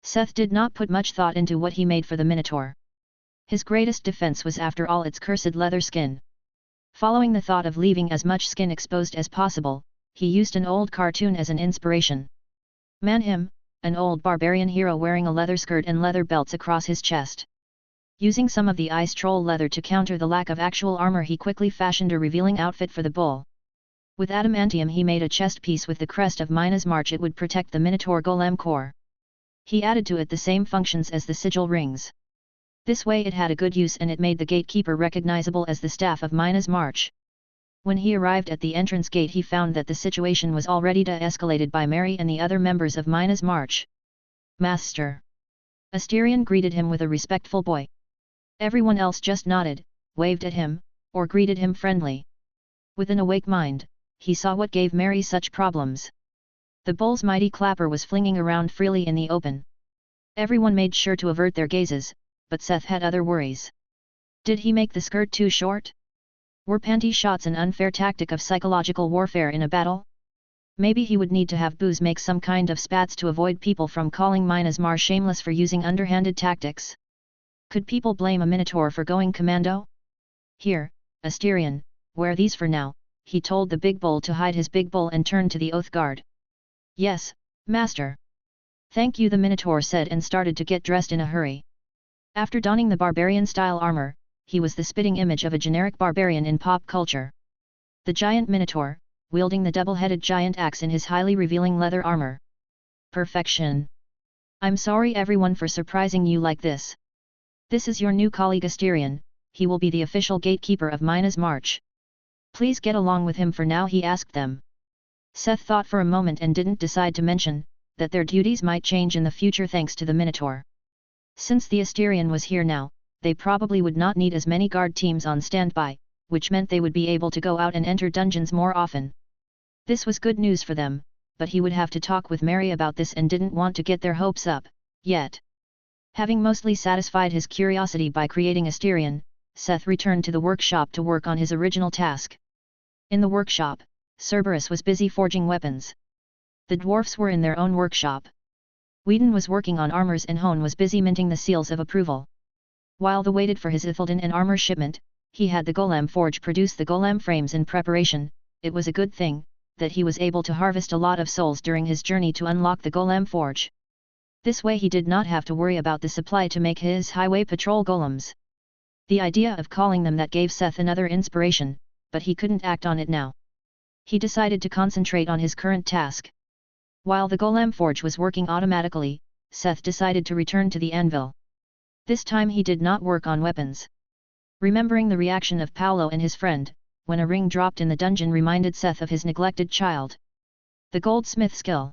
Seth did not put much thought into what he made for the Minotaur. His greatest defense was after all its cursed leather skin. Following the thought of leaving as much skin exposed as possible, he used an old cartoon as an inspiration. Man him, an old barbarian hero wearing a leather skirt and leather belts across his chest. Using some of the ice troll leather to counter the lack of actual armor, he quickly fashioned a revealing outfit for the bull. With adamantium he made a chest piece with the crest of Mina's March. It would protect the Minotaur golem core. He added to it the same functions as the sigil rings. This way it had a good use and it made the gatekeeper recognizable as the staff of Mina's March. When he arrived at the entrance gate he found that the situation was already de-escalated by Mary and the other members of Mina's March. Master! Asterion greeted him with a respectful boy. Everyone else just nodded, waved at him, or greeted him friendly. With an awake mind, he saw what gave Mary such problems. The bull's mighty clapper was flinging around freely in the open. Everyone made sure to avert their gazes, but Seth had other worries. Did he make the skirt too short? Were panty shots an unfair tactic of psychological warfare in a battle? Maybe he would need to have booze make some kind of spats to avoid people from calling Min Asar shameless for using underhanded tactics. Could people blame a minotaur for going commando? Here, Asterion, wear these for now, he told the big bull to hide his big bull and turned to the oath guard. Yes, master. Thank you, the minotaur said and started to get dressed in a hurry. After donning the barbarian-style armor, he was the spitting image of a generic barbarian in pop culture. The giant minotaur, wielding the double-headed giant axe in his highly revealing leather armor. Perfection. I'm sorry everyone for surprising you like this. This is your new colleague Asterion, he will be the official gatekeeper of Min Asar March. Please get along with him for now, he asked them. Seth thought for a moment and didn't decide to mention that their duties might change in the future thanks to the Minotaur. Since the Asterion was here now, they probably would not need as many guard teams on standby, which meant they would be able to go out and enter dungeons more often. This was good news for them, but he would have to talk with Mary about this and didn't want to get their hopes up, yet. Having mostly satisfied his curiosity by creating Asterion, Seth returned to the workshop to work on his original task. In the workshop, Cerberus was busy forging weapons. The dwarfs were in their own workshop. Whedon was working on armors and Hone was busy minting the seals of approval. While they waited for his Ithilden and armor shipment, he had the Golem forge produce the Golem frames in preparation. It was a good thing that he was able to harvest a lot of souls during his journey to unlock the Golem forge. This way he did not have to worry about the supply to make his highway patrol golems. The idea of calling them that gave Seth another inspiration, but he couldn't act on it now. He decided to concentrate on his current task. While the Golem forge was working automatically, Seth decided to return to the anvil. This time he did not work on weapons. Remembering the reaction of Paolo and his friend, when a ring dropped in the dungeon reminded Seth of his neglected child. The goldsmith skill.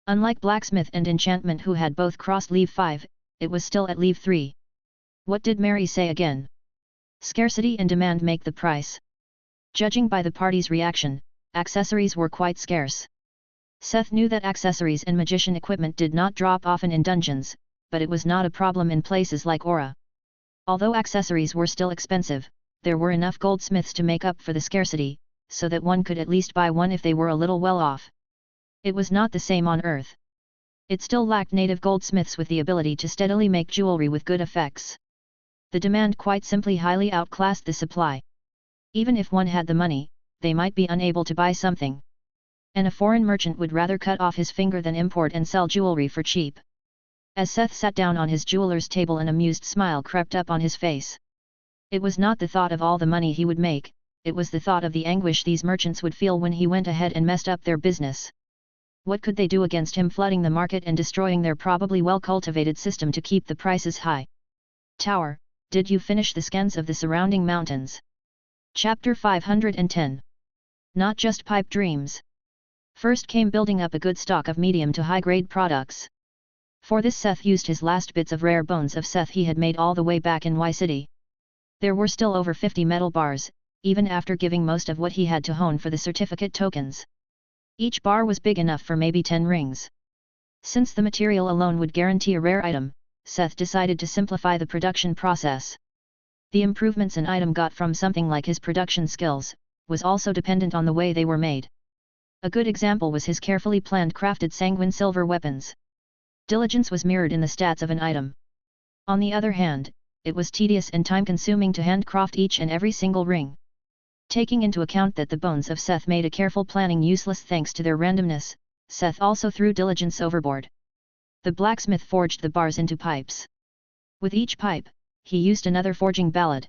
Unlike blacksmith and enchantment who had both crossed leave 5, it was still at leave 3. What did Mary say again? Scarcity and demand make the price. Judging by the party's reaction, accessories were quite scarce. Seth knew that accessories and magician equipment did not drop often in dungeons, but it was not a problem in places like Aura. Although accessories were still expensive, there were enough goldsmiths to make up for the scarcity, so that one could at least buy one if they were a little well off. It was not the same on Earth. It still lacked native goldsmiths with the ability to steadily make jewelry with good effects. The demand quite simply highly outclassed the supply. Even if one had the money, they might be unable to buy something. And a foreign merchant would rather cut off his finger than import and sell jewelry for cheap. As Seth sat down on his jeweler's table, an amused smile crept up on his face. It was not the thought of all the money he would make, it was the thought of the anguish these merchants would feel when he went ahead and messed up their business. What could they do against him flooding the market and destroying their probably well-cultivated system to keep the prices high? Tower, did you finish the scans of the surrounding mountains? Chapter 510. Not just pipe dreams. First came building up a good stock of medium to high-grade products. For this Seth used his last bits of rare bones of Seth he had made all the way back in Y City. There were still over 50 metal bars, even after giving most of what he had to Hone for the certificate tokens. Each bar was big enough for maybe 10 rings. Since the material alone would guarantee a rare item, Seth decided to simplify the production process. The improvements an item got from something like his production skills, was also dependent on the way they were made. A good example was his carefully planned crafted sanguine silver weapons. Diligence was mirrored in the stats of an item. On the other hand, it was tedious and time-consuming to handcraft each and every single ring. Taking into account that the bones of Seth made a careful planning useless thanks to their randomness, Seth also threw diligence overboard. The blacksmith forged the bars into pipes. With each pipe, he used another forging ballad.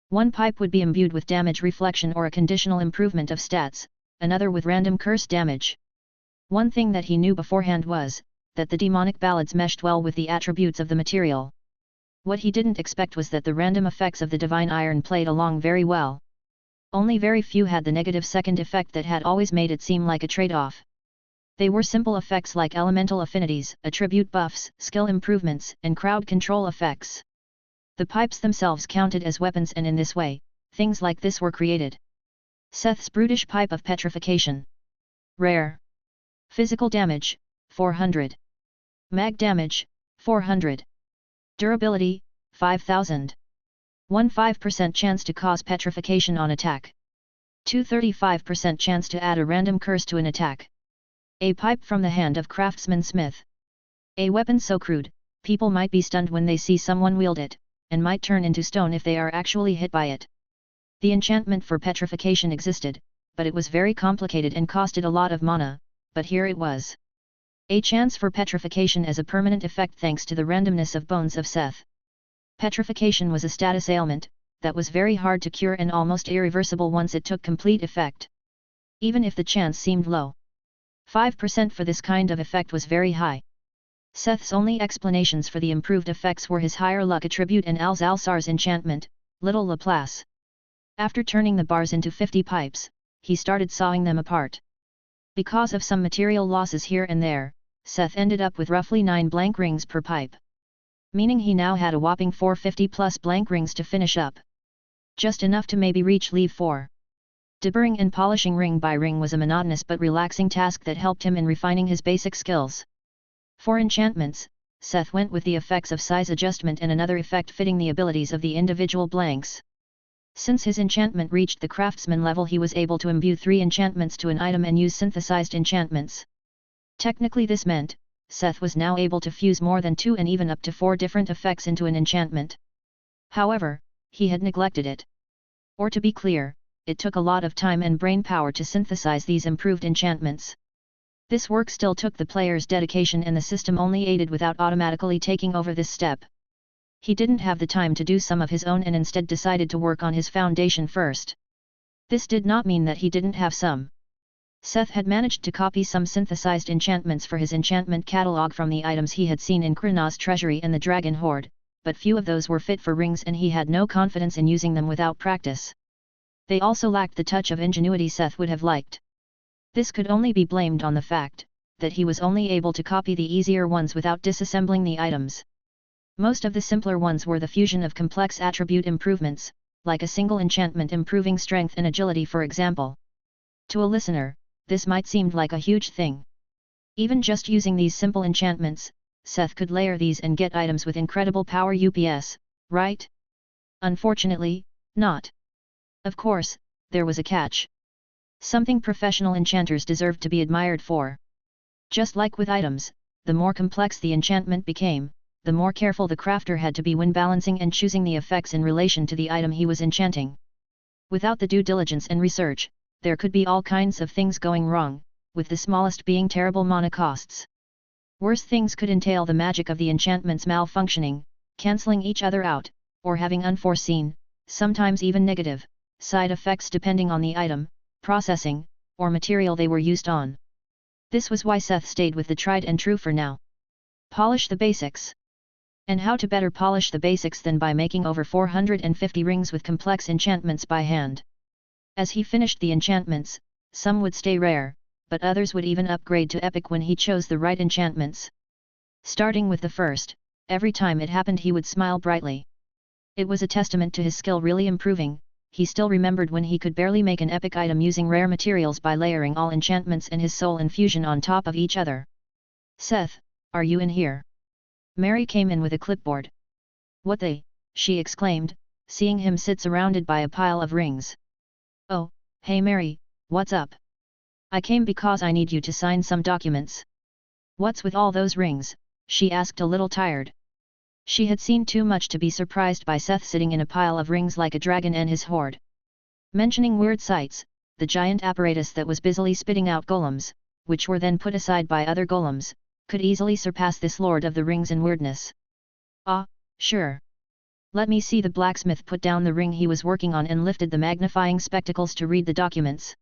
One pipe would be imbued with damage reflection or a conditional improvement of stats, another with random curse damage. One thing that he knew beforehand was that the demonic ballads meshed well with the attributes of the material. What he didn't expect was that the random effects of the divine iron played along very well. Only very few had the negative second effect that had always made it seem like a trade-off. They were simple effects like elemental affinities, attribute buffs, skill improvements, and crowd control effects. The pipes themselves counted as weapons, and in this way, things like this were created. Seth's brutish pipe of petrification. Rare. Physical damage, 400. Mag damage, 400. Durability, 5000. 15% chance to cause petrification on attack. 235% chance to add a random curse to an attack. A pipe from the hand of craftsman Smith. A weapon so crude, people might be stunned when they see someone wield it, and might turn into stone if they are actually hit by it. The enchantment for petrification existed, but it was very complicated and costed a lot of mana, but here it was. A chance for petrification as a permanent effect thanks to the randomness of bones of Seth. Petrification was a status ailment, that was very hard to cure and almost irreversible once it took complete effect. Even if the chance seemed low. 5% for this kind of effect was very high. Seth's only explanations for the improved effects were his higher luck attribute and Alzalsar's enchantment, Little Laplace. After turning the bars into 50 pipes, he started sawing them apart. Because of some material losses here and there, Seth ended up with roughly 9 blank rings per pipe. Meaning he now had a whopping 450 plus blank rings to finish up. Just enough to maybe reach leave 4. Deburring and polishing ring by ring was a monotonous but relaxing task that helped him in refining his basic skills. For enchantments, Seth went with the effects of size adjustment and another effect fitting the abilities of the individual blanks. Since his enchantment reached the craftsman level, he was able to imbue 3 enchantments to an item and use synthesized enchantments. Technically this meant, Seth was now able to fuse more than 2 and even up to 4 different effects into an enchantment. However, he had neglected it. Or to be clear, it took a lot of time and brain power to synthesize these improved enchantments. This work still took the player's dedication, and the system only aided without automatically taking over this step. He didn't have the time to do some of his own and instead decided to work on his foundation first. This did not mean that he didn't have some. Seth had managed to copy some synthesized enchantments for his enchantment catalog from the items he had seen in Krina's treasury and the Dragon Hoard, but few of those were fit for rings and he had no confidence in using them without practice. They also lacked the touch of ingenuity Seth would have liked. This could only be blamed on the fact that he was only able to copy the easier ones without disassembling the items. Most of the simpler ones were the fusion of complex attribute improvements, like a single enchantment improving strength and agility for example. To a listener, this might seem like a huge thing. Even just using these simple enchantments, Seth could layer these and get items with incredible power UPS, right? Unfortunately, not. Of course, there was a catch. Something professional enchanters deserved to be admired for. Just like with items, the more complex the enchantment became, the more careful the crafter had to be when balancing and choosing the effects in relation to the item he was enchanting. Without the due diligence and research, there could be all kinds of things going wrong, with the smallest being terrible mana costs. Worse things could entail the magic of the enchantments malfunctioning, cancelling each other out, or having unforeseen, sometimes even negative, side effects depending on the item, processing, or material they were used on. This was why Seth stayed with the tried and true for now. Polish the basics. And how to better polish the basics than by making over 450 rings with complex enchantments by hand. As he finished the enchantments, some would stay rare, but others would even upgrade to epic when he chose the right enchantments. Starting with the first, every time it happened he would smile brightly. It was a testament to his skill really improving. He still remembered when he could barely make an epic item using rare materials by layering all enchantments and his soul infusion on top of each other. "Seth, are you in here?" Mary came in with a clipboard. "What the?" she exclaimed, seeing him sit surrounded by a pile of rings. "Oh, hey Mary, what's up?" "I came because I need you to sign some documents." "What's with all those rings?" she asked a little tired. She had seen too much to be surprised by Seth sitting in a pile of rings like a dragon and his hoard. Mentioning weird sights, the giant apparatus that was busily spitting out golems, which were then put aside by other golems, could easily surpass this lord of the rings in weirdness. "Ah, sure. Let me see." The blacksmith put down the ring he was working on and lifted the magnifying spectacles to read the documents.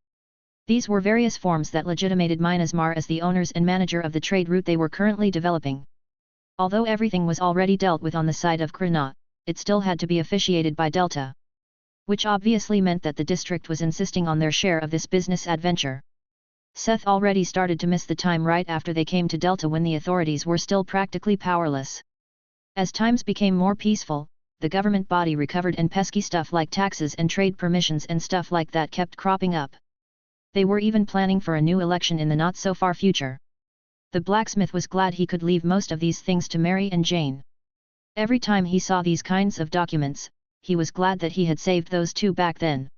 These were various forms that legitimated Min Asar as the owners and manager of the trade route they were currently developing. Although everything was already dealt with on the side of Krina, it still had to be officiated by Delta. Which obviously meant that the district was insisting on their share of this business adventure. Seth already started to miss the time right after they came to Delta when the authorities were still practically powerless. As times became more peaceful, the government body recovered and pesky stuff like taxes and trade permissions and stuff like that kept cropping up. They were even planning for a new election in the not-so-far future. The blacksmith was glad he could leave most of these things to Mary and Jane. Every time he saw these kinds of documents, he was glad that he had saved those two back then.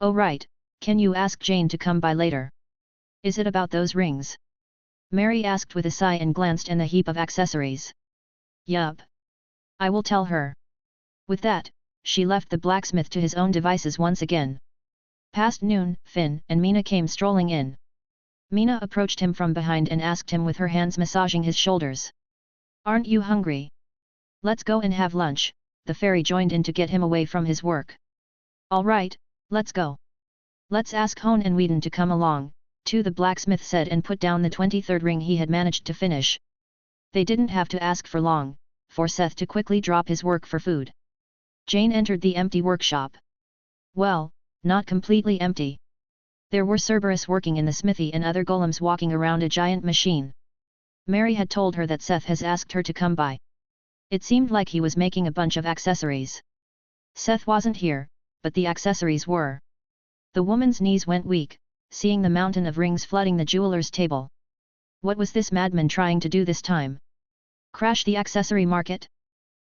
"Oh right, can you ask Jane to come by later? Is it about those rings?" Mary asked with a sigh and glanced at the heap of accessories. "Yup. I will tell her." With that, she left the blacksmith to his own devices once again. Past noon, Finn and Mina came strolling in. Mina approached him from behind and asked him with her hands massaging his shoulders. "Aren't you hungry? Let's go and have lunch." The fairy joined in to get him away from his work. "All right, let's go. Let's ask Hone and Whedon to come along, too," the blacksmith said and put down the 23rd ring he had managed to finish. They didn't have to ask for long, for Seth to quickly drop his work for food. Jane entered the empty workshop. Well, not completely empty. There were Cerberus working in the smithy and other golems walking around a giant machine. Mary had told her that Seth has asked her to come by. It seemed like he was making a bunch of accessories. Seth wasn't here, but the accessories were. The woman's knees went weak, seeing the mountain of rings flooding the jeweler's table. What was this madman trying to do this time? Crash the accessory market?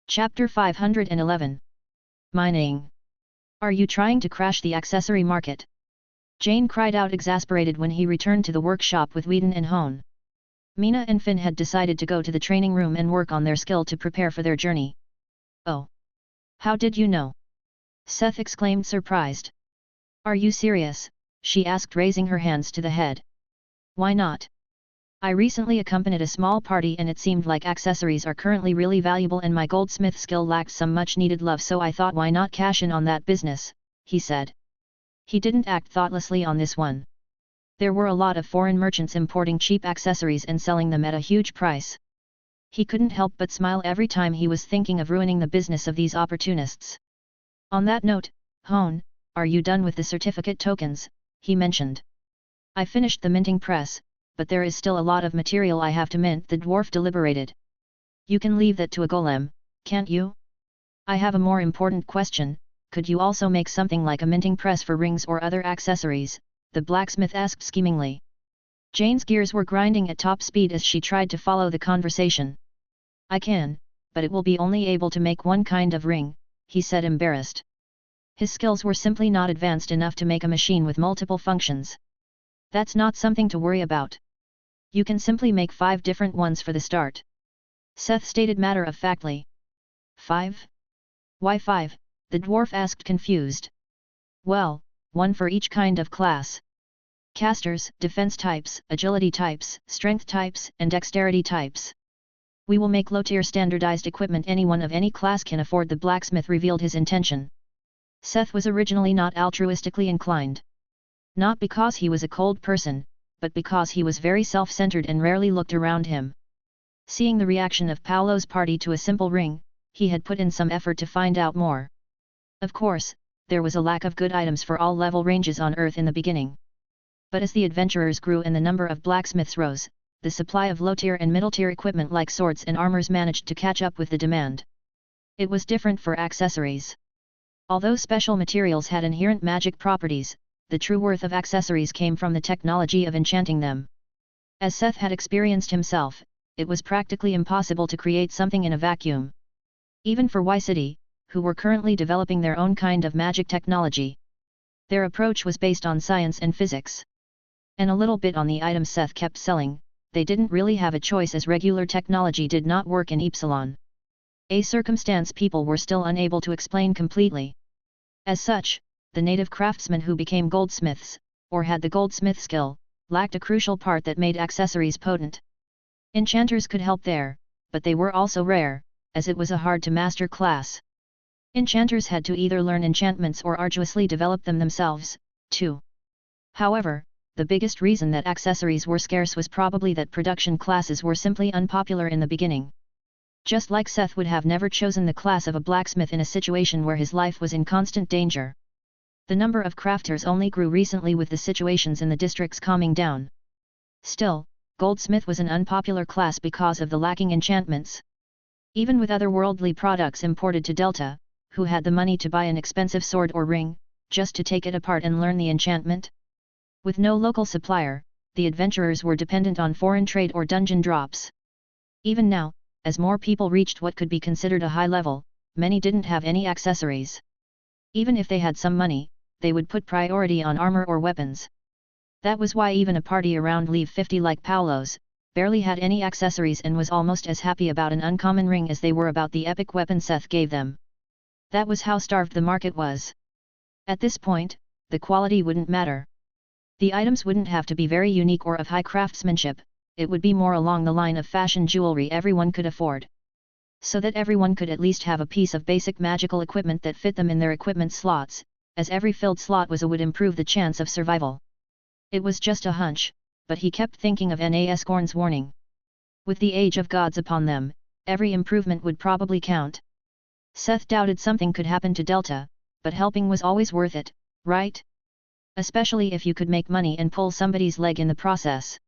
Chapter 511. Mining. Are you trying to crash the accessory market? Jane cried out exasperated when he returned to the workshop with Whedon and Hone. Mina and Finn had decided to go to the training room and work on their skill to prepare for their journey. "Oh! How did you know?" Seth exclaimed surprised. "Are you serious?" she asked raising her hands to the head. "Why not? I recently accompanied a small party and it seemed like accessories are currently really valuable and my goldsmith skill lacked some much needed love, so I thought why not cash in on that business," he said. He didn't act thoughtlessly on this one. There were a lot of foreign merchants importing cheap accessories and selling them at a huge price. He couldn't help but smile every time he was thinking of ruining the business of these opportunists. "On that note, Hone, are you done with the certificate tokens?" he mentioned. "I finished the minting press, but there is still a lot of material I have to mint," the dwarf deliberated. "You can leave that to a golem, can't you? I have a more important question, could you also make something like a minting press for rings or other accessories?" the blacksmith asked schemingly. Jane's gears were grinding at top speed as she tried to follow the conversation. "I can, but it will be only able to make one kind of ring," he said embarrassed. His skills were simply not advanced enough to make a machine with multiple functions. "That's not something to worry about. You can simply make 5 different ones for the start," Seth stated matter-of-factly. "5? Why 5? the dwarf asked confused. "Well, one for each kind of class. Casters, defense types, agility types, strength types, and dexterity types. We will make low-tier standardized equipment anyone of any class can afford," the blacksmith revealed his intention. Seth was originally not altruistically inclined. Not because he was a cold person, but because he was very self-centered and rarely looked around him. Seeing the reaction of Paolo's party to a simple ring, he had put in some effort to find out more. Of course, there was a lack of good items for all level ranges on Earth in the beginning. But as the adventurers grew and the number of blacksmiths rose, the supply of low-tier and middle-tier equipment like swords and armors managed to catch up with the demand. It was different for accessories. Although special materials had inherent magic properties, the true worth of accessories came from the technology of enchanting them. As Seth had experienced himself, it was practically impossible to create something in a vacuum. Even for Y-City, who were currently developing their own kind of magic technology. Their approach was based on science and physics. And a little bit on the items Seth kept selling, they didn't really have a choice as regular technology did not work in Epsilon. A circumstance people were still unable to explain completely. As such, the native craftsmen who became goldsmiths, or had the goldsmith skill, lacked a crucial part that made accessories potent. Enchanters could help there, but they were also rare, as it was a hard-to-master class. Enchanters had to either learn enchantments or arduously develop them themselves, too. However, the biggest reason that accessories were scarce was probably that production classes were simply unpopular in the beginning. Just like Seth would have never chosen the class of a blacksmith in a situation where his life was in constant danger. The number of crafters only grew recently with the situations in the districts calming down. Still, goldsmith was an unpopular class because of the lacking enchantments. Even with otherworldly products imported to Delta, who had the money to buy an expensive sword or ring, just to take it apart and learn the enchantment? With no local supplier, the adventurers were dependent on foreign trade or dungeon drops. Even now, as more people reached what could be considered a high level, many didn't have any accessories. Even if they had some money, they would put priority on armor or weapons. That was why even a party around Leave 50 like Paolo's, barely had any accessories and was almost as happy about an uncommon ring as they were about the epic weapon Seth gave them. That was how starved the market was. At this point, the quality wouldn't matter. The items wouldn't have to be very unique or of high craftsmanship, it would be more along the line of fashion jewelry everyone could afford. So that everyone could at least have a piece of basic magical equipment that fit them in their equipment slots, as every filled slot would improve the chance of survival. It was just a hunch, but he kept thinking of Asgorn's warning. With the age of gods upon them, every improvement would probably count. Seth doubted something could happen to Delta, but helping was always worth it, right? Especially if you could make money and pull somebody's leg in the process.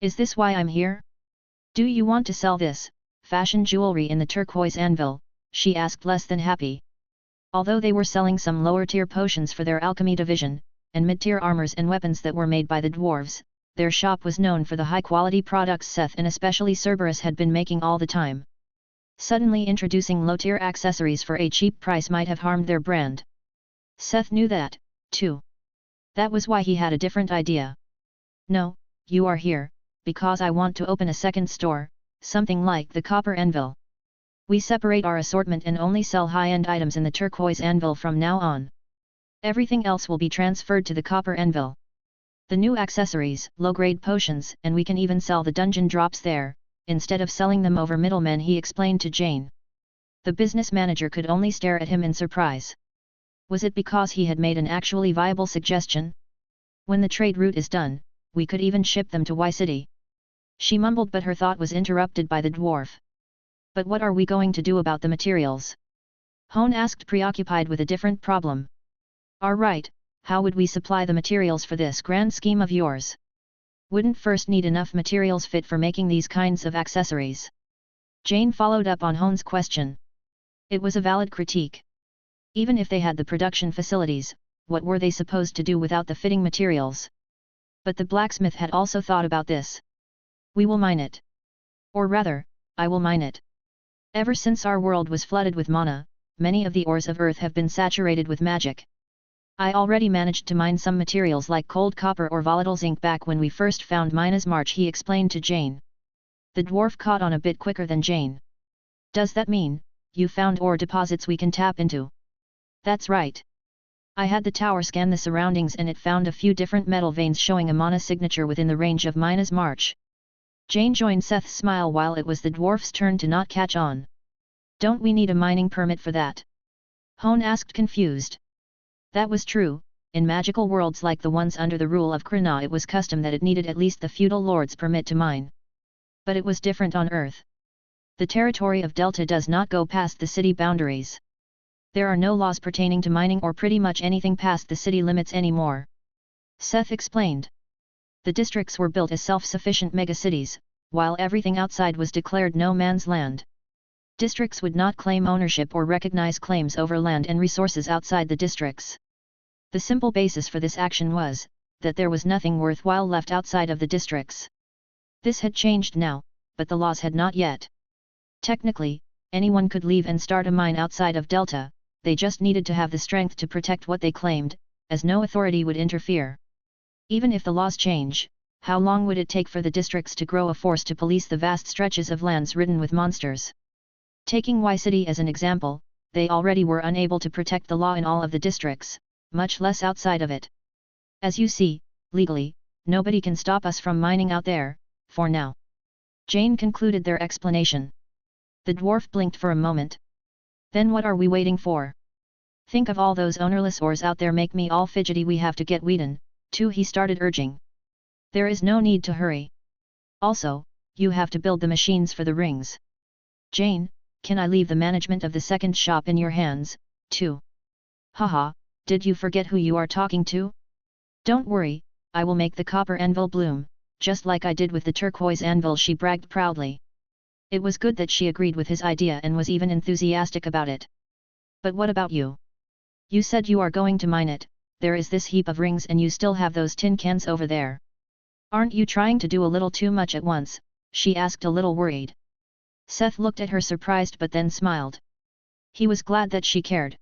Is this why I'm here? Do you want to sell this fashion jewelry in the turquoise anvil? She asked, less than happy. Although they were selling some lower-tier potions for their alchemy division, and mid-tier armors and weapons that were made by the dwarves, their shop was known for the high-quality products Seth and especially Cerberus had been making all the time. Suddenly introducing low-tier accessories for a cheap price might have harmed their brand. Seth knew that, too. That was why he had a different idea. No, you are here, because I want to open a second store, something like the Copper Anvil. We separate our assortment and only sell high-end items in the turquoise anvil from now on. Everything else will be transferred to the Copper Anvil. The new accessories, low-grade potions, and we can even sell the dungeon drops there, instead of selling them over middlemen, he explained to Jane. The business manager could only stare at him in surprise. Was it because he had made an actually viable suggestion? When the trade route is done, we could even ship them to Y City. She mumbled, but her thought was interrupted by the dwarf. But what are we going to do about the materials? Hone asked, preoccupied with a different problem. Right, how would we supply the materials for this grand scheme of yours? Wouldn't first need enough materials fit for making these kinds of accessories? Jane followed up on Hone's question. It was a valid critique. Even if they had the production facilities, what were they supposed to do without the fitting materials? But the blacksmith had also thought about this. We will mine it. Or rather, I will mine it. Ever since our world was flooded with mana, many of the ores of Earth have been saturated with magic. I already managed to mine some materials like cold copper or volatile zinc back when we first found Mina's March, he explained to Jane. The dwarf caught on a bit quicker than Jane. Does that mean, you found ore deposits we can tap into? That's right. I had the tower scan the surroundings and it found a few different metal veins showing a mana signature within the range of Mina's March. Jane joined Seth's smile while it was the dwarf's turn to not catch on. Don't we need a mining permit for that? Hone asked, confused. That was true. In magical worlds like the ones under the rule of Krina, it was custom that it needed at least the feudal lord's permit to mine. But it was different on Earth. The territory of Delta does not go past the city boundaries. There are no laws pertaining to mining or pretty much anything past the city limits anymore. Seth explained. The districts were built as self-sufficient megacities, while everything outside was declared no man's land. Districts would not claim ownership or recognize claims over land and resources outside the districts. The simple basis for this action was that there was nothing worthwhile left outside of the districts. This had changed now, but the laws had not yet. Technically, anyone could leave and start a mine outside of Delta, they just needed to have the strength to protect what they claimed, as no authority would interfere. Even if the laws change, how long would it take for the districts to grow a force to police the vast stretches of lands ridden with monsters? Taking Y City as an example, they already were unable to protect the law in all of the districts, much less outside of it. As you see, legally, nobody can stop us from mining out there, for now. Jane concluded their explanation. The dwarf blinked for a moment. Then what are we waiting for? Think of all those ownerless ores out there, make me all fidgety, we have to get Whedon, too, he started urging. There is no need to hurry. Also, you have to build the machines for the rings. Jane, can I leave the management of the second shop in your hands, too? Haha, Did you forget who you are talking to? Don't worry, I will make the copper anvil bloom, just like I did with the turquoise anvil, she bragged proudly. It was good that she agreed with his idea and was even enthusiastic about it. But what about you? You said you are going to mine it, there is this heap of rings and you still have those tin cans over there. Aren't you trying to do a little too much at once? She asked a little worried. Seth looked at her surprised but then smiled. He was glad that she cared.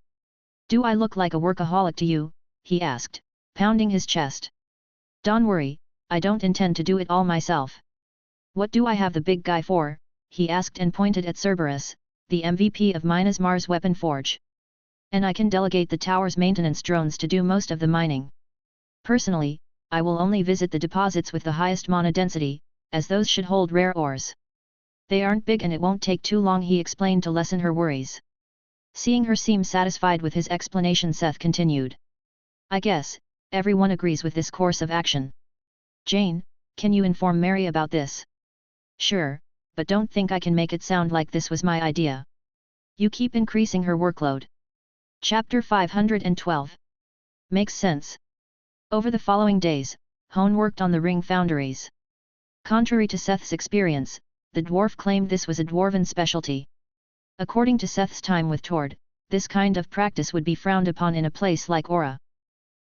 Do I look like a workaholic to you? He asked, pounding his chest. Don't worry, I don't intend to do it all myself. What do I have the big guy for? He asked and pointed at Cerberus, the MVP of Min Asar's weapon forge. And I can delegate the tower's maintenance drones to do most of the mining. Personally, I will only visit the deposits with the highest mana density, as those should hold rare ores. They aren't big and it won't take too long, he explained to lessen her worries. Seeing her seem satisfied with his explanation, Seth continued. I guess, everyone agrees with this course of action. Jane, can you inform Mary about this? Sure, but don't think I can make it sound like this was my idea. You keep increasing her workload. Chapter 512. Makes sense. Over the following days, Hone worked on the ring foundries. Contrary to Seth's experience, the dwarf claimed this was a dwarven specialty. According to Seth's time with Tord, this kind of practice would be frowned upon in a place like Aura.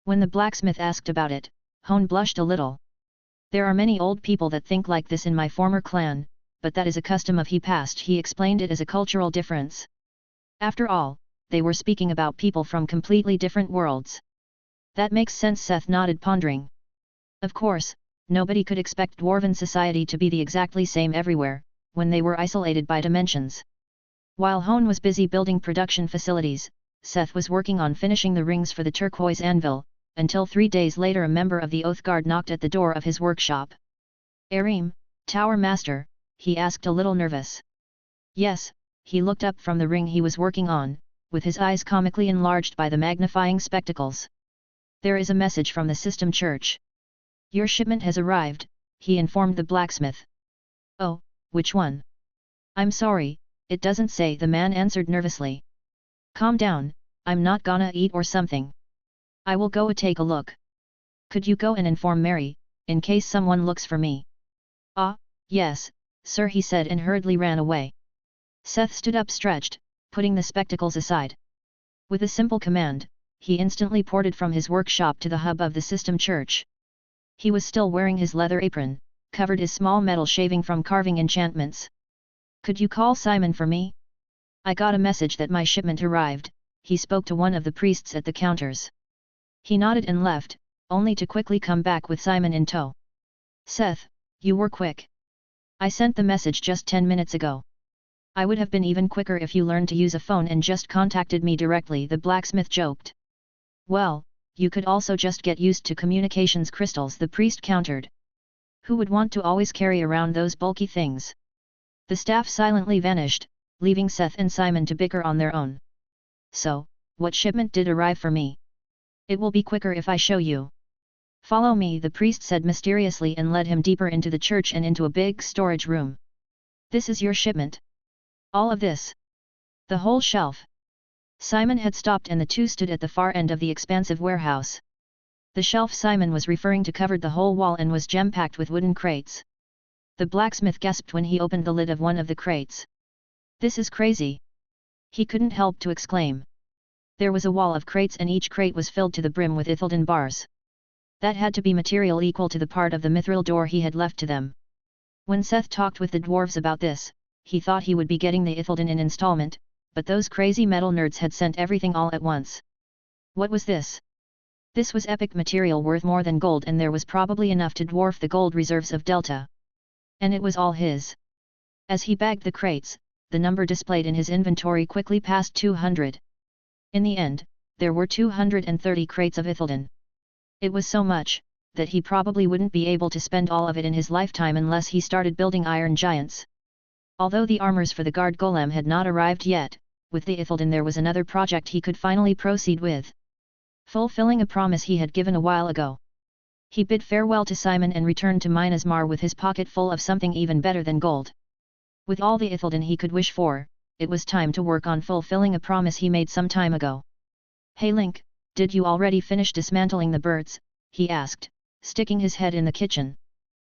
When the blacksmith asked about it, Hone blushed a little. There are many old people that think like this in my former clan, but that is a custom of he past. He explained it as a cultural difference. After all, they were speaking about people from completely different worlds. That makes sense, Seth nodded, pondering. Of course, nobody could expect dwarven society to be the exactly same everywhere, when they were isolated by dimensions. While Hone was busy building production facilities, Seth was working on finishing the rings for the turquoise anvil, until 3 days later a member of the Oath Guard knocked at the door of his workshop. Arim, Tower Master, he asked a little nervous. Yes, he looked up from the ring he was working on, with his eyes comically enlarged by the magnifying spectacles. There is a message from the System Church. Your shipment has arrived, he informed the blacksmith. Oh, which one? I'm sorry, it doesn't say, the man answered nervously. Calm down, I'm not gonna eat or something. I will go take a look. Could you go and inform Mary, in case someone looks for me? Ah, yes, sir, he said and hurriedly ran away. Seth stood up stretched, putting the spectacles aside. With a simple command, he instantly ported from his workshop to the hub of the System Church. He was still wearing his leather apron, covered his small metal shaving from carving enchantments. Could you call Simon for me? I got a message that my shipment arrived, he spoke to one of the priests at the counters. He nodded and left, only to quickly come back with Simon in tow. Seth, you were quick. I sent the message just 10 minutes ago. I would have been even quicker if you learned to use a phone and just contacted me directly, the blacksmith joked. Well, you could also just get used to communications crystals, the priest countered. Who would want to always carry around those bulky things? The staff silently vanished, leaving Seth and Simon to bicker on their own. So, what shipment did arrive for me? It will be quicker if I show you. Follow me, the priest said mysteriously and led him deeper into the church and into a big storage room. This is your shipment? All of this? The whole shelf? Simon had stopped and the two stood at the far end of the expansive warehouse. The shelf Simon was referring to covered the whole wall and was jam-packed with wooden crates. The blacksmith gasped when he opened the lid of one of the crates. This is crazy! He couldn't help to exclaim. There was a wall of crates and each crate was filled to the brim with Ithildan bars. That had to be material equal to the part of the mithril door he had left to them. When Seth talked with the dwarves about this, he thought he would be getting the Ithildan in installment, but those crazy metal nerds had sent everything all at once. What was this? This was epic material worth more than gold, and there was probably enough to dwarf the gold reserves of Delta. And it was all his. As he bagged the crates, the number displayed in his inventory quickly passed 200. In the end, there were 230 crates of Ithildan. It was so much, that he probably wouldn't be able to spend all of it in his lifetime unless he started building iron giants. Although the armors for the guard golem had not arrived yet, with the Ithildan there was another project he could finally proceed with. Fulfilling a promise he had given a while ago. He bid farewell to Simon and returned to Min Asar with his pocket full of something even better than gold. With all the Ithildan he could wish for, it was time to work on fulfilling a promise he made some time ago. Hey Link, Did you already finish dismantling the birds? He asked, sticking his head in the kitchen.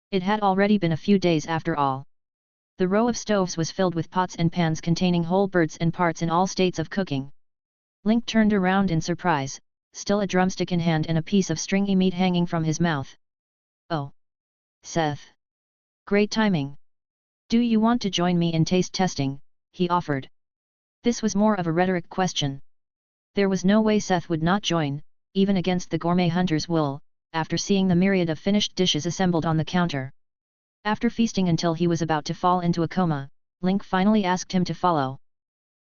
It had already been a few days after all. The row of stoves was filled with pots and pans containing whole birds and parts in all states of cooking. Link turned around in surprise, still a drumstick in hand and a piece of stringy meat hanging from his mouth. Oh! Seth! Great timing! Do you want to join me in taste testing? He offered. This was more of a rhetoric question. There was no way Seth would not join, even against the gourmet hunter's will, after seeing the myriad of finished dishes assembled on the counter. After feasting until he was about to fall into a coma, Link finally asked him to follow.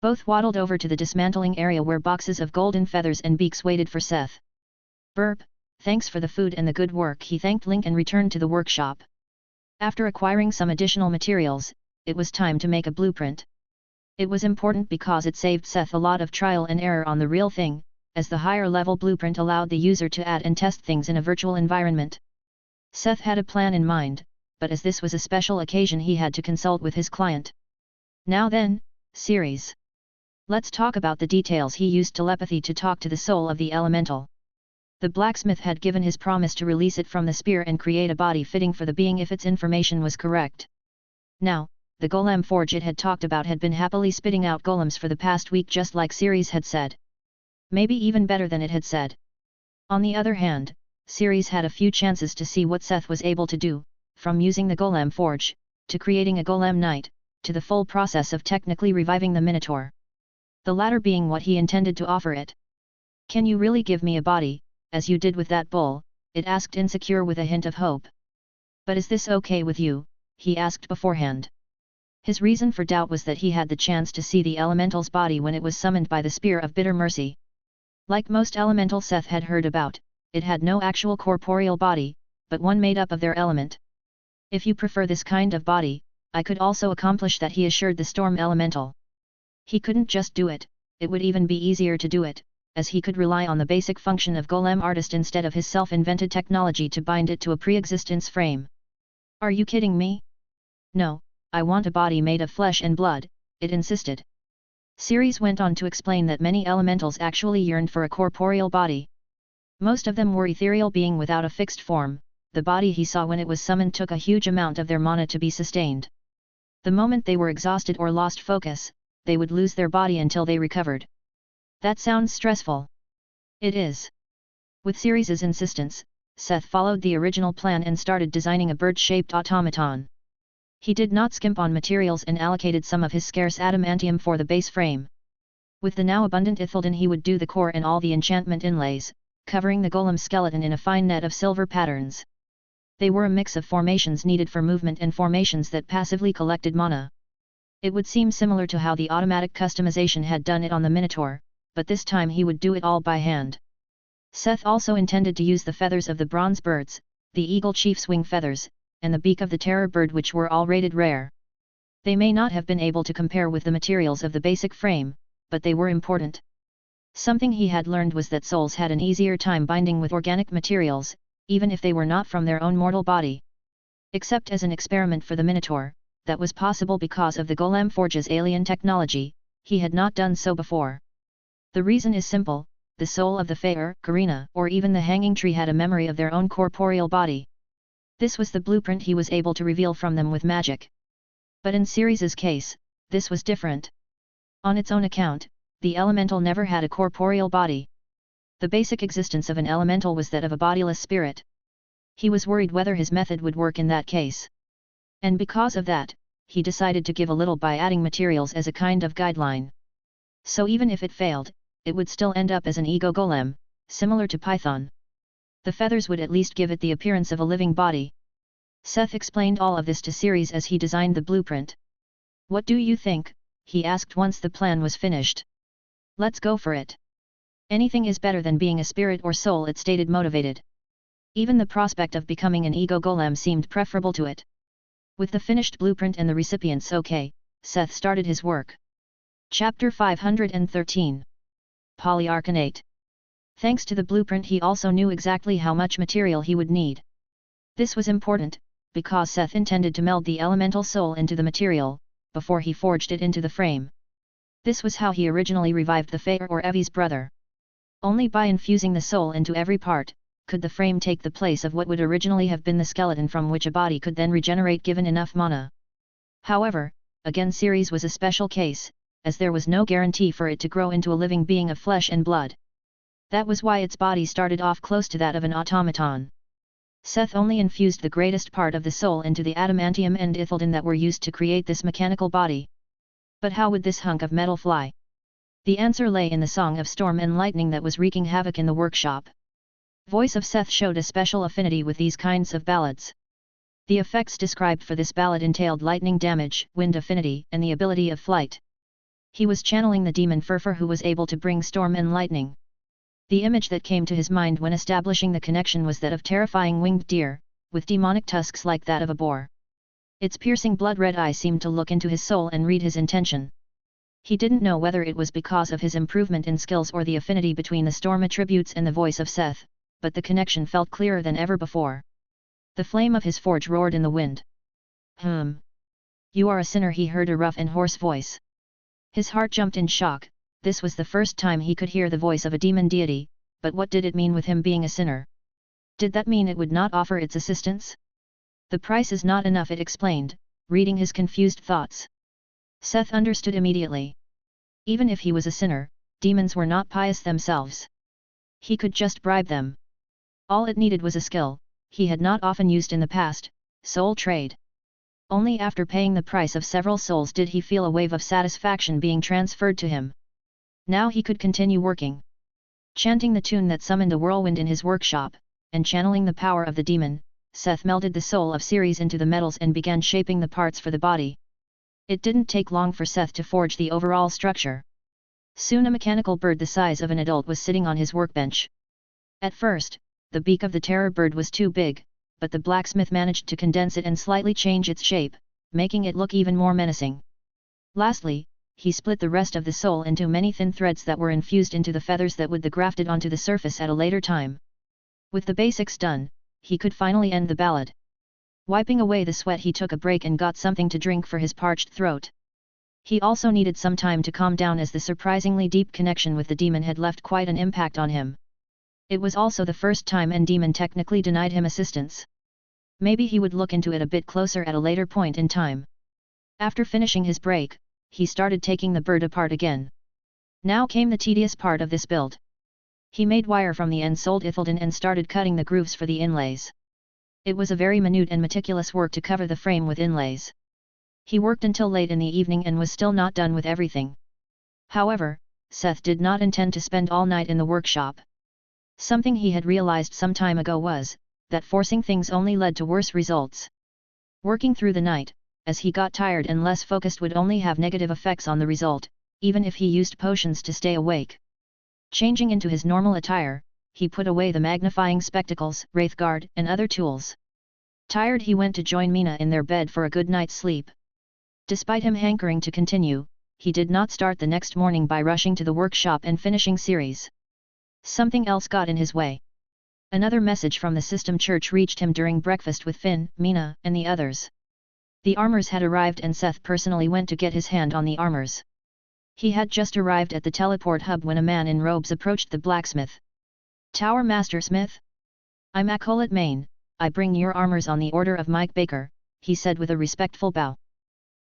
Both waddled over to the dismantling area where boxes of golden feathers and beaks waited for Seth. Burp, thanks for the food and the good work. He thanked Link and returned to the workshop. After acquiring some additional materials, it was time to make a blueprint. It was important because it saved Seth a lot of trial and error on the real thing, as the higher level blueprint allowed the user to add and test things in a virtual environment. Seth had a plan in mind, but as this was a special occasion he had to consult with his client. Now then, series. Let's talk about the details. He used telepathy to talk to the soul of the elemental. The blacksmith had given his promise to release it from the spear and create a body fitting for the being if its information was correct. Now, the golem forge it had talked about had been happily spitting out golems for the past week, just like Ceres had said. Maybe even better than it had said. On the other hand, Ceres had a few chances to see what Seth was able to do, from using the golem forge, to creating a golem knight, to the full process of technically reviving the Minotaur. The latter being what he intended to offer it. Can you really give me a body, as you did with that bull? It asked, insecure with a hint of hope. But is this okay with you? He asked beforehand. His reason for doubt was that he had the chance to see the elemental's body when it was summoned by the Spear of Bitter Mercy. Like most elemental Seth had heard about, it had no actual corporeal body, but one made up of their element. If you prefer this kind of body, I could also accomplish that, he assured the storm elemental. He couldn't just do it, it would even be easier to do it, as he could rely on the basic function of golem artist instead of his self-invented technology to bind it to a pre-existence frame. Are you kidding me? No, I want a body made of flesh and blood, it insisted. Ceres went on to explain that many elementals actually yearned for a corporeal body. Most of them were ethereal being without a fixed form. The body he saw when it was summoned took a huge amount of their mana to be sustained. The moment they were exhausted or lost focus, they would lose their body until they recovered. That sounds stressful. It is. With Ceres's insistence, Seth followed the original plan and started designing a bird-shaped automaton. He did not skimp on materials and allocated some of his scarce adamantium for the base frame. With the now abundant Ithilden he would do the core and all the enchantment inlays, covering the golem skeleton in a fine net of silver patterns. They were a mix of formations needed for movement and formations that passively collected mana. It would seem similar to how the automatic customization had done it on the Minotaur, but this time he would do it all by hand. Seth also intended to use the feathers of the bronze birds, the eagle chief's wing feathers, and the beak of the terror bird, which were all rated rare. They may not have been able to compare with the materials of the basic frame, but they were important. Something he had learned was that souls had an easier time binding with organic materials, even if they were not from their own mortal body. Except as an experiment for the Minotaur, that was possible because of the Golem Forge's alien technology, he had not done so before. The reason is simple: the soul of the Faer, Karina, or even the Hanging Tree had a memory of their own corporeal body. This was the blueprint he was able to reveal from them with magic. But in Ceres's case, this was different. On its own account, the elemental never had a corporeal body. The basic existence of an elemental was that of a bodiless spirit. He was worried whether his method would work in that case. And because of that, he decided to give a little by adding materials as a kind of guideline. So even if it failed, it would still end up as an ego golem, similar to Python. The feathers would at least give it the appearance of a living body. Seth explained all of this to Ceres as he designed the blueprint. What do you think? He asked once the plan was finished. Let's go for it. Anything is better than being a spirit or soul, it stated, motivated. Even the prospect of becoming an ego golem seemed preferable to it. With the finished blueprint and the recipients okay, Seth started his work. Chapter 513. Polyarcanate. Thanks to the blueprint he also knew exactly how much material he would need. This was important, because Seth intended to meld the elemental soul into the material, before he forged it into the frame. This was how he originally revived the Faer or Evi's brother. Only by infusing the soul into every part, could the frame take the place of what would originally have been the skeleton from which a body could then regenerate given enough mana. However, again Ceres was a special case, as there was no guarantee for it to grow into a living being of flesh and blood. That was why its body started off close to that of an automaton. Seth only infused the greatest part of the soul into the adamantium and ithildin that were used to create this mechanical body. But how would this hunk of metal fly? The answer lay in the song of storm and lightning that was wreaking havoc in the workshop. Voice of Seth showed a special affinity with these kinds of ballads. The effects described for this ballad entailed lightning damage, wind affinity, and the ability of flight. He was channeling the demon Furfur who was able to bring storm and lightning. The image that came to his mind when establishing the connection was that of terrifying winged deer, with demonic tusks like that of a boar. Its piercing blood-red eye seemed to look into his soul and read his intention. He didn't know whether it was because of his improvement in skills or the affinity between the storm attributes and the voice of Seth, but the connection felt clearer than ever before. The flame of his forge roared in the wind. You are a sinner, he heard a rough and hoarse voice. His heart jumped in shock. This was the first time he could hear the voice of a demon deity, but what did it mean with him being a sinner? Did that mean it would not offer its assistance? The price is not enough, it explained, reading his confused thoughts. Seth understood immediately. Even if he was a sinner, demons were not pious themselves. He could just bribe them. All it needed was a skill, he had not often used in the past, soul trade. Only after paying the price of several souls did he feel a wave of satisfaction being transferred to him. Now he could continue working. Chanting the tune that summoned a whirlwind in his workshop, and channeling the power of the demon, Seth melded the soul of Ceres into the metals and began shaping the parts for the body. It didn't take long for Seth to forge the overall structure. Soon a mechanical bird the size of an adult was sitting on his workbench. At first, the beak of the terror bird was too big, but the blacksmith managed to condense it and slightly change its shape, making it look even more menacing. Lastly, he split the rest of the soul into many thin threads that were infused into the feathers that would be grafted onto the surface at a later time. With the basics done, he could finally end the ballad. Wiping away the sweat, he took a break and got something to drink for his parched throat. He also needed some time to calm down as the surprisingly deep connection with the demon had left quite an impact on him. It was also the first time an demon technically denied him assistance. Maybe he would look into it a bit closer at a later point in time. After finishing his break, he started taking the bird apart again. Now came the tedious part of this build. He made wire from the ensouled ithildin and started cutting the grooves for the inlays. It was a very minute and meticulous work to cover the frame with inlays. He worked until late in the evening and was still not done with everything. However, Seth did not intend to spend all night in the workshop. Something he had realized some time ago was, that forcing things only led to worse results. Working through the night, as he got tired and less focused, would only have negative effects on the result, even if he used potions to stay awake. Changing into his normal attire, he put away the magnifying spectacles, wraithguard, and other tools. Tired, he went to join Mina in their bed for a good night's sleep. Despite him hankering to continue, he did not start the next morning by rushing to the workshop and finishing Ceres. Something else got in his way. Another message from the system church reached him during breakfast with Finn, Mina, and the others. The armors had arrived and Seth personally went to get his hand on the armors. He had just arrived at the teleport hub when a man in robes approached the blacksmith. "Tower Master Smith? I'm Acolyte Main, I bring your armors on the order of Mike Baker," he said with a respectful bow.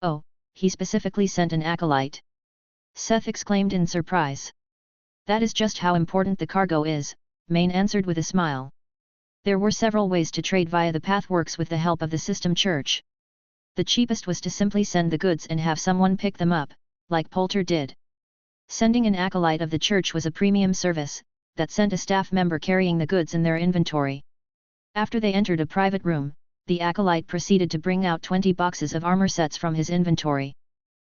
"Oh, he specifically sent an acolyte?" Seth exclaimed in surprise. "That is just how important the cargo is," Main answered with a smile. There were several ways to trade via the Pathworks with the help of the system church. The cheapest was to simply send the goods and have someone pick them up, like Poulter did. Sending an acolyte of the church was a premium service, that sent a staff member carrying the goods in their inventory. After they entered a private room, the acolyte proceeded to bring out 20 boxes of armor sets from his inventory.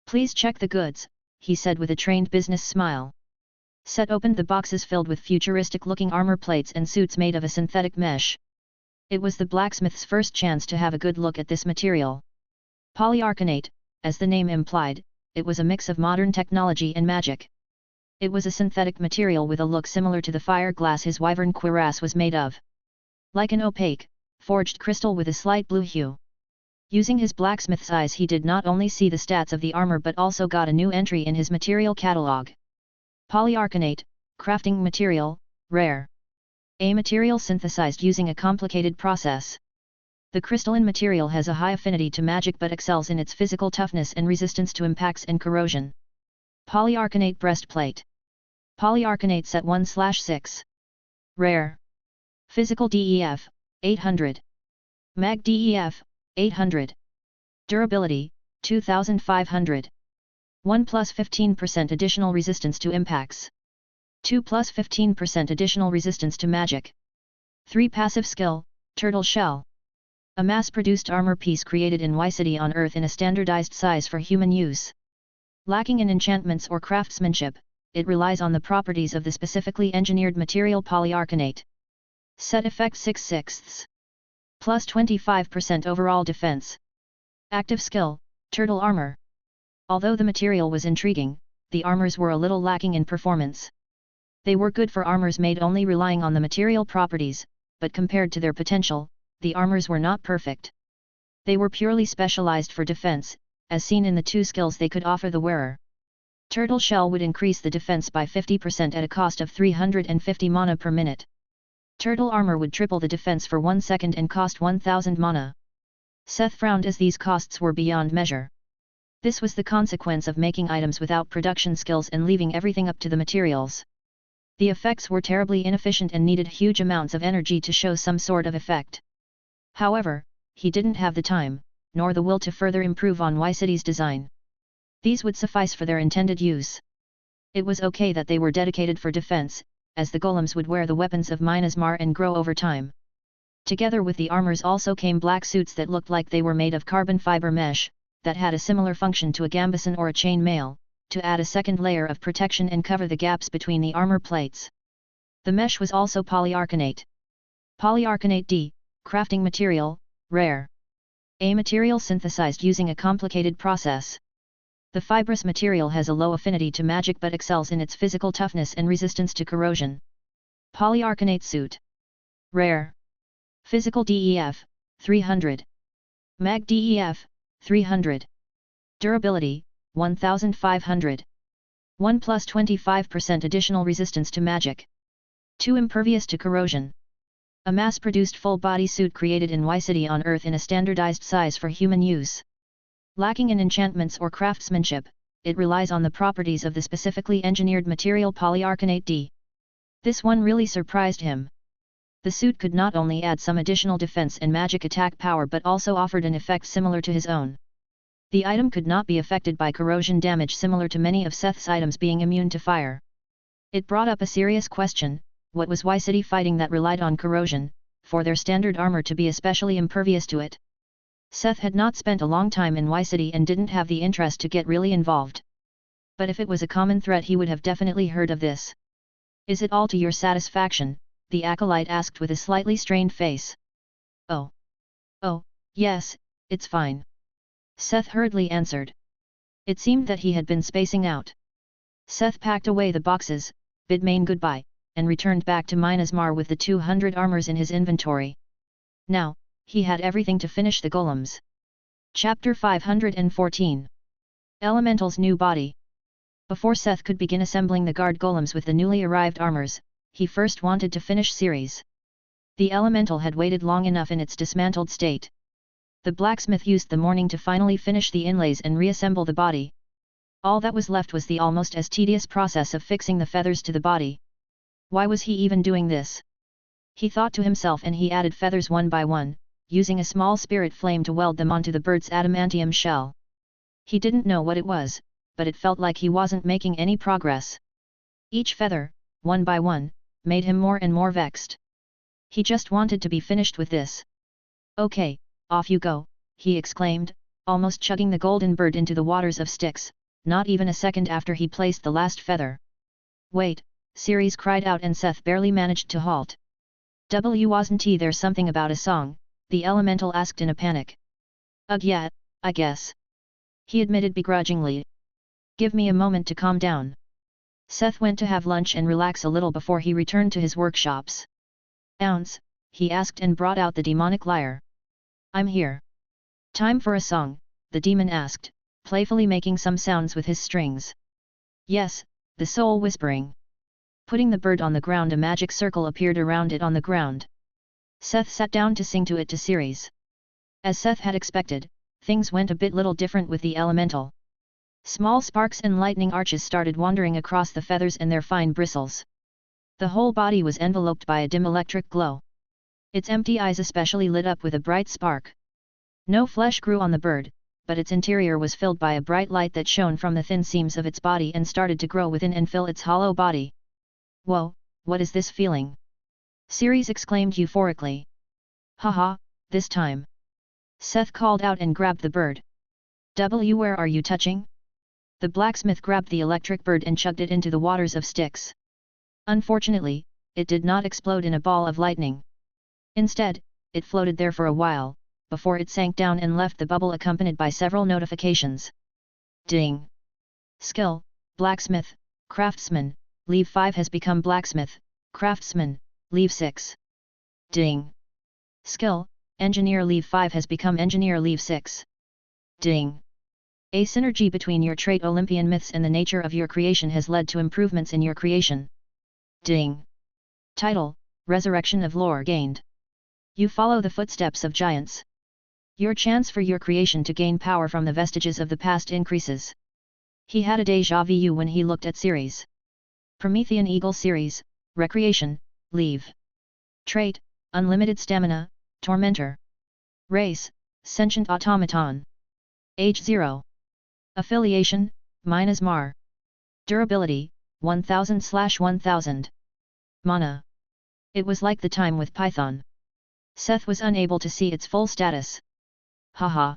"Please check the goods," he said with a trained business smile. Seth opened the boxes filled with futuristic-looking armor plates and suits made of a synthetic mesh. It was the blacksmith's first chance to have a good look at this material. Polyarcanate, as the name implied, it was a mix of modern technology and magic. It was a synthetic material with a look similar to the fire glass his wyvern cuirass was made of. Like an opaque, forged crystal with a slight blue hue. Using his blacksmith's eyes, he did not only see the stats of the armor but also got a new entry in his material catalog. Polyarcanate, Crafting material, rare. A material synthesized using a complicated process. The crystalline material has a high affinity to magic but excels in its physical toughness and resistance to impacts and corrosion. Polyarcanate breastplate. Polyarcanate set 1/6. Rare. Physical DEF, 800. Mag DEF, 800. Durability, 2500. 1 plus 15% additional resistance to impacts. 2 plus 15% additional resistance to magic. 3 passive skill, turtle shell. A mass-produced armor piece created in City on Earth in a standardized size for human use. Lacking in enchantments or craftsmanship, it relies on the properties of the specifically engineered material polyarcanate. Set effect 6/6. Plus 25% overall defense. Active skill, turtle armor. Although the material was intriguing, the armors were a little lacking in performance. They were good for armors made only relying on the material properties, but compared to their potential, the armors were not perfect. They were purely specialized for defense, as seen in the 2 skills they could offer the wearer. Turtle shell would increase the defense by 50% at a cost of 350 mana per minute. Turtle armor would triple the defense for 1 second and cost 1000 mana. Seth frowned as these costs were beyond measure. This was the consequence of making items without production skills and leaving everything up to the materials. The effects were terribly inefficient and needed huge amounts of energy to show some sort of effect. However, he didn't have the time, nor the will to further improve on City's design. These would suffice for their intended use. It was okay that they were dedicated for defense, as the golems would wear the weapons of Min Asar and grow over time. Together with the armors also came black suits that looked like they were made of carbon fiber mesh, that had a similar function to a gambeson or a chain mail, to add a second layer of protection and cover the gaps between the armor plates. The mesh was also polyarcanate. Polyarcanate D, crafting material, rare. A material synthesized using a complicated process. The fibrous material has a low affinity to magic but excels in its physical toughness and resistance to corrosion. Polyarcanate suit. Rare. Physical DEF, 300. Mag DEF, 300. Durability, 1500. 1 plus 25% additional resistance to magic. 2 impervious to corrosion. A mass-produced full-body suit created in City on Earth in a standardized size for human use. Lacking in enchantments or craftsmanship, it relies on the properties of the specifically engineered material polyarcanate D. This one really surprised him. The suit could not only add some additional defense and magic attack power but also offered an effect similar to his own. The item could not be affected by corrosion damage similar to many of Seth's items being immune to fire. It brought up a serious question: what was City fighting that relied on corrosion, for their standard armor to be especially impervious to it? Seth had not spent a long time in City and didn't have the interest to get really involved. But if it was a common threat he would have definitely heard of this. Is it all to your satisfaction? The acolyte asked with a slightly strained face. Oh, yes, it's fine. Seth hurriedly answered. It seemed that he had been spacing out. Seth packed away the boxes, bid Maine goodbye, and returned back to Min Asar with the 200 armors in his inventory. Now, he had everything to finish the golems. Chapter 514. Elemental's new body. Before Seth could begin assembling the guard golems with the newly arrived armors, he first wanted to finish Ceres. The elemental had waited long enough in its dismantled state. The blacksmith used the morning to finally finish the inlays and reassemble the body. All that was left was the almost as tedious process of fixing the feathers to the body. Why was he even doing this? He thought to himself, and he added feathers one by one, using a small spirit flame to weld them onto the bird's adamantium shell. He didn't know what it was, but it felt like he wasn't making any progress. Each feather, one by one, made him more and more vexed. He just wanted to be finished with this. Okay, off you go, he exclaimed, almost chugging the golden bird into the waters of Styx, not even a second after he placed the last feather. Wait, Ceres cried out, and Seth barely managed to halt. Wasn't there something about a song? The elemental asked in a panic. Ugh, yeah, I guess. He admitted begrudgingly. Give me a moment to calm down. Seth went to have lunch and relax a little before he returned to his workshops. Ounce, he asked and brought out the demonic lyre. I'm here. Time for a song, the demon asked, playfully making some sounds with his strings. Yes, the soul whispering. Putting the bird on the ground, a magic circle appeared around it on the ground. Seth sat down to sing to it to Ceres. As Seth had expected, things went a bit little different with the elemental. Small sparks and lightning arches started wandering across the feathers and their fine bristles. The whole body was enveloped by a dim electric glow. Its empty eyes especially lit up with a bright spark. No flesh grew on the bird, but its interior was filled by a bright light that shone from the thin seams of its body and started to grow within and fill its hollow body. "Whoa, what is this feeling?" Ceres exclaimed euphorically. "Haha, this time." Seth called out and grabbed the bird. Where are you touching?" The blacksmith grabbed the electric bird and chugged it into the waters of Styx. Unfortunately, it did not explode in a ball of lightning. Instead, it floated there for a while, before it sank down and left the bubble accompanied by several notifications. Ding! Skill, Blacksmith, Craftsman, Leave 5 has become Blacksmith, Craftsman, Leave 6. Ding! Skill, Engineer Leave 5 has become Engineer Leave 6. Ding! A synergy between your trait Olympian myths and the nature of your creation has led to improvements in your creation. Ding! Title, Resurrection of Lore gained. You follow the footsteps of giants. Your chance for your creation to gain power from the vestiges of the past increases. He had a déjà vu when he looked at Ceres. Promethean Eagle Series, Recreation, Leave. Trait, Unlimited Stamina, Tormentor. Race, Sentient Automaton. Age 0. Affiliation, Minasmar. Durability, 1000/1000. Mana. It was like the time with Python. Seth was unable to see its full status. Haha.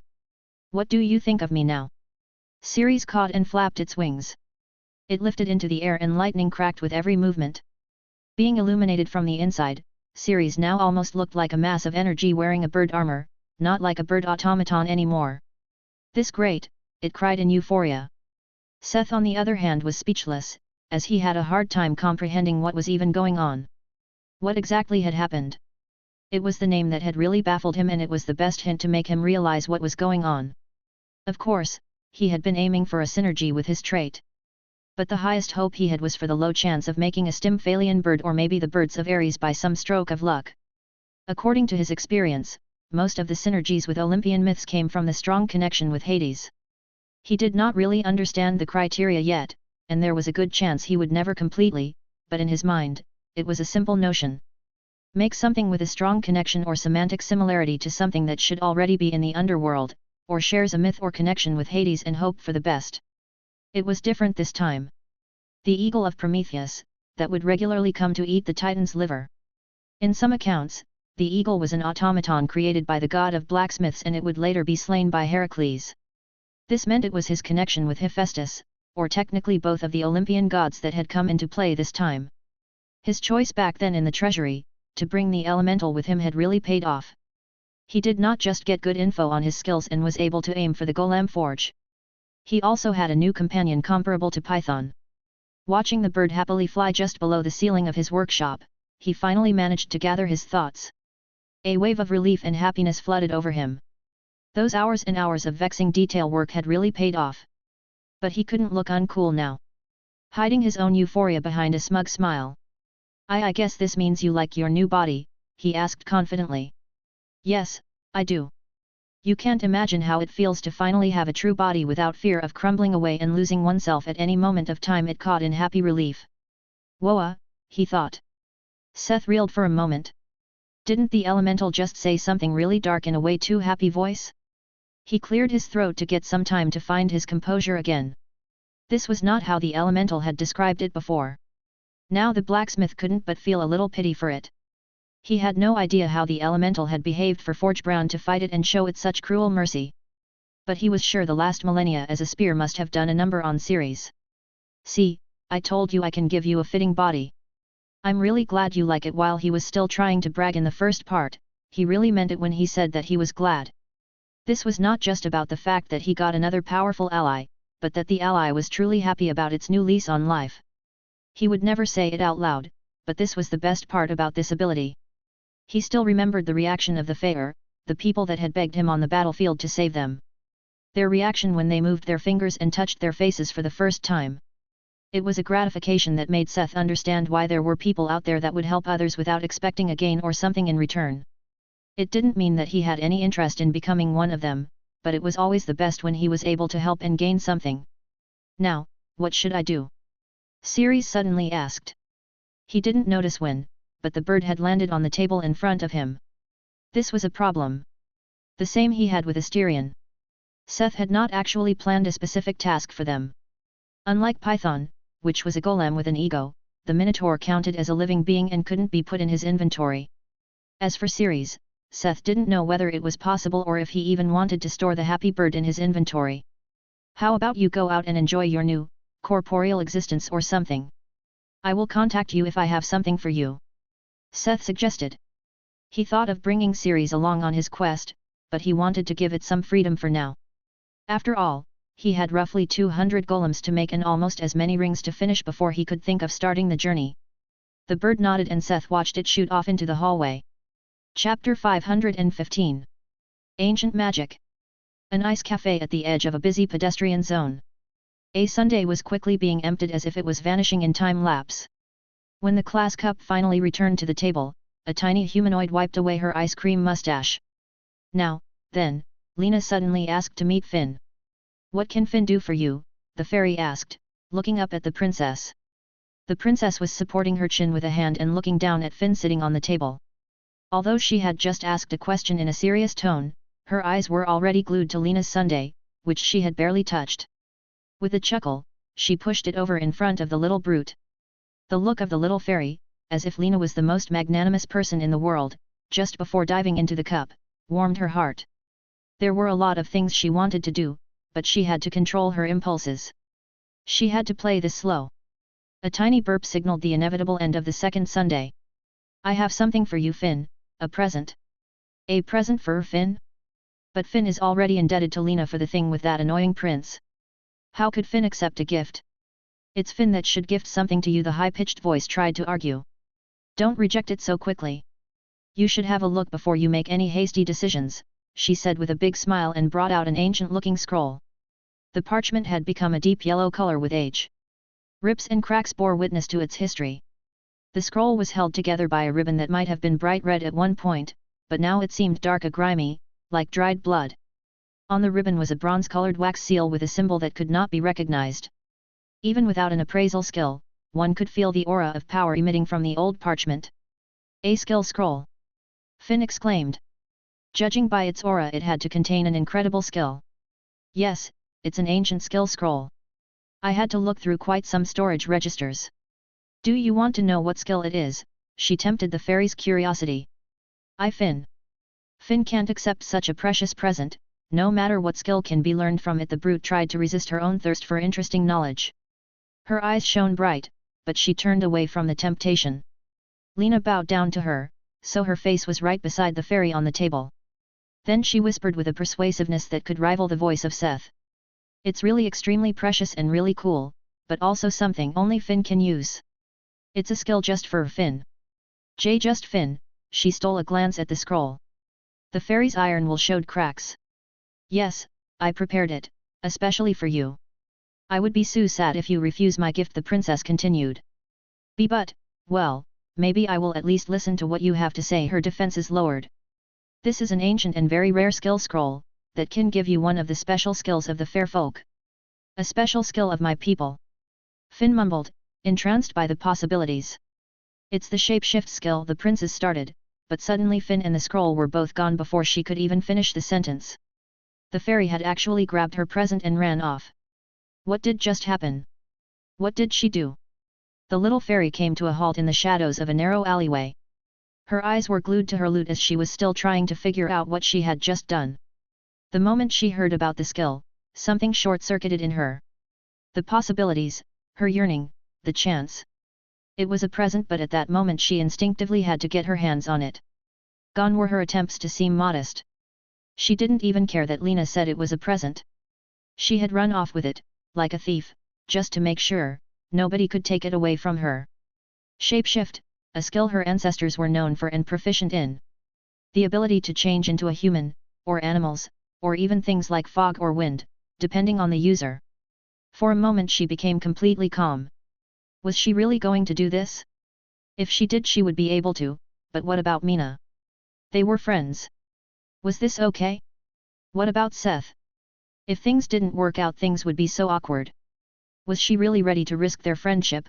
What do you think of me now? Ceres caught and flapped its wings. It lifted into the air and lightning cracked with every movement. Being illuminated from the inside, Ceres now almost looked like a mass of energy wearing a bird armor, not like a bird automaton anymore. This great, it cried in euphoria. Seth on the other hand was speechless, as he had a hard time comprehending what was even going on. What exactly had happened? It was the name that had really baffled him, and it was the best hint to make him realize what was going on. Of course, he had been aiming for a synergy with his trait. But the highest hope he had was for the low chance of making a Stymphalian bird or maybe the birds of Ares by some stroke of luck. According to his experience, most of the synergies with Olympian myths came from the strong connection with Hades. He did not really understand the criteria yet, and there was a good chance he would never completely, but in his mind, it was a simple notion. Make something with a strong connection or semantic similarity to something that should already be in the underworld, or shares a myth or connection with Hades and hope for the best. It was different this time. The eagle of Prometheus, that would regularly come to eat the Titan's liver. In some accounts, the eagle was an automaton created by the god of blacksmiths, and it would later be slain by Heracles. This meant it was his connection with Hephaestus, or technically both of the Olympian gods, that had come into play this time. His choice back then in the treasury, to bring the elemental with him, had really paid off. He did not just get good info on his skills and was able to aim for the Golem forge. He also had a new companion comparable to Python. Watching the bird happily fly just below the ceiling of his workshop, he finally managed to gather his thoughts. A wave of relief and happiness flooded over him. Those hours and hours of vexing detail work had really paid off. But he couldn't look uncool now. Hiding his own euphoria behind a smug smile. I guess this means you like your new body," he asked confidently. "Yes, I do. You can't imagine how it feels to finally have a true body without fear of crumbling away and losing oneself at any moment of time," it caught in happy relief. "Whoa," he thought. Seth reeled for a moment. Didn't the elemental just say something really dark in a way too happy voice? He cleared his throat to get some time to find his composure again. This was not how the elemental had described it before. Now the blacksmith couldn't but feel a little pity for it. He had no idea how the elemental had behaved for Forgebrown to fight it and show it such cruel mercy. But he was sure the last millennia as a spear must have done a number on Ceres. "See, I told you I can give you a fitting body. I'm really glad you like it." While he was still trying to brag in the first part, he really meant it when he said that he was glad. This was not just about the fact that he got another powerful ally, but that the ally was truly happy about its new lease on life. He would never say it out loud, but this was the best part about this ability. He still remembered the reaction of the Faer, the people that had begged him on the battlefield to save them. Their reaction when they moved their fingers and touched their faces for the first time. It was a gratification that made Seth understand why there were people out there that would help others without expecting a gain or something in return. It didn't mean that he had any interest in becoming one of them, but it was always the best when he was able to help and gain something. Now, what should I do? Ceres suddenly asked. He didn't notice when, but the bird had landed on the table in front of him. This was a problem. The same he had with Asterion. Seth had not actually planned a specific task for them. Unlike Python, which was a golem with an ego, the Minotaur counted as a living being and couldn't be put in his inventory. As for Ceres, Seth didn't know whether it was possible or if he even wanted to store the happy bird in his inventory. How about you go out and enjoy your new, corporeal existence or something? I will contact you if I have something for you. Seth suggested. He thought of bringing Ceres along on his quest, but he wanted to give it some freedom for now. After all, he had roughly 200 golems to make and almost as many rings to finish before he could think of starting the journey. The bird nodded and Seth watched it shoot off into the hallway. Chapter 515. Ancient Magic. An ice cafe at the edge of a busy pedestrian zone. A sundae was quickly being emptied as if it was vanishing in time lapse. When the class cup finally returned to the table, a tiny humanoid wiped away her ice cream mustache. Now, then, Lena suddenly asked to meet Finn. What can Finn do for you? The fairy asked, looking up at the princess. The princess was supporting her chin with a hand and looking down at Finn sitting on the table. Although she had just asked a question in a serious tone, her eyes were already glued to Lena's sundae, which she had barely touched. With a chuckle, she pushed it over in front of the little brute. The look of the little fairy, as if Lena was the most magnanimous person in the world, just before diving into the cup, warmed her heart. There were a lot of things she wanted to do, but she had to control her impulses. She had to play this slow. A tiny burp signaled the inevitable end of the second sundae. I have something for you, Finn, a present. A present for Finn? But Finn is already indebted to Lena for the thing with that annoying prince. How could Finn accept a gift? It's Finn that should gift something to you, the high-pitched voice tried to argue. Don't reject it so quickly. You should have a look before you make any hasty decisions, she said with a big smile and brought out an ancient-looking scroll. The parchment had become a deep yellow color with age. Rips and cracks bore witness to its history. The scroll was held together by a ribbon that might have been bright red at one point, but now it seemed dark and grimy, like dried blood. On the ribbon was a bronze-colored wax seal with a symbol that could not be recognized. Even without an appraisal skill, one could feel the aura of power emitting from the old parchment. A skill scroll! Finn exclaimed. Judging by its aura, it had to contain an incredible skill. Yes, it's an ancient skill scroll. I had to look through quite some storage registers. Do you want to know what skill it is? She tempted the fairy's curiosity. Finn can't accept such a precious present, no matter what skill can be learned from it. The brute tried to resist her own thirst for interesting knowledge. Her eyes shone bright, but she turned away from the temptation. Lena bowed down to her, so her face was right beside the fairy on the table. Then she whispered with a persuasiveness that could rival the voice of Seth. It's really extremely precious and really cool, but also something only Finn can use. It's a skill just for Finn. Just Finn. She stole a glance at the scroll. The fairy's iron will showed cracks. Yes, I prepared it, especially for you. I would be so sad if you refuse my gift, the princess continued. But, well, maybe I will at least listen to what you have to say. Her defenses lowered. This is an ancient and very rare skill scroll, that can give you one of the special skills of the fair folk. A special skill of my people. Finn mumbled, entranced by the possibilities. It's the shapeshift skill, the princess started, but suddenly Finn and the scroll were both gone before she could even finish the sentence. The fairy had actually grabbed her present and ran off. What did just happen? What did she do? The little fairy came to a halt in the shadows of a narrow alleyway. Her eyes were glued to her lute as she was still trying to figure out what she had just done. The moment she heard about the skill, something short-circuited in her. The possibilities, her yearning, the chance. It was a present, but at that moment she instinctively had to get her hands on it. Gone were her attempts to seem modest. She didn't even care that Lena said it was a present. She had run off with it, like a thief, just to make sure nobody could take it away from her. Shapeshift, a skill her ancestors were known for and proficient in. The ability to change into a human, or animals, or even things like fog or wind, depending on the user. For a moment she became completely calm. Was she really going to do this? If she did she would be able to, but what about Mina? They were friends. Was this okay? What about Seth? If things didn't work out things would be so awkward. Was she really ready to risk their friendship?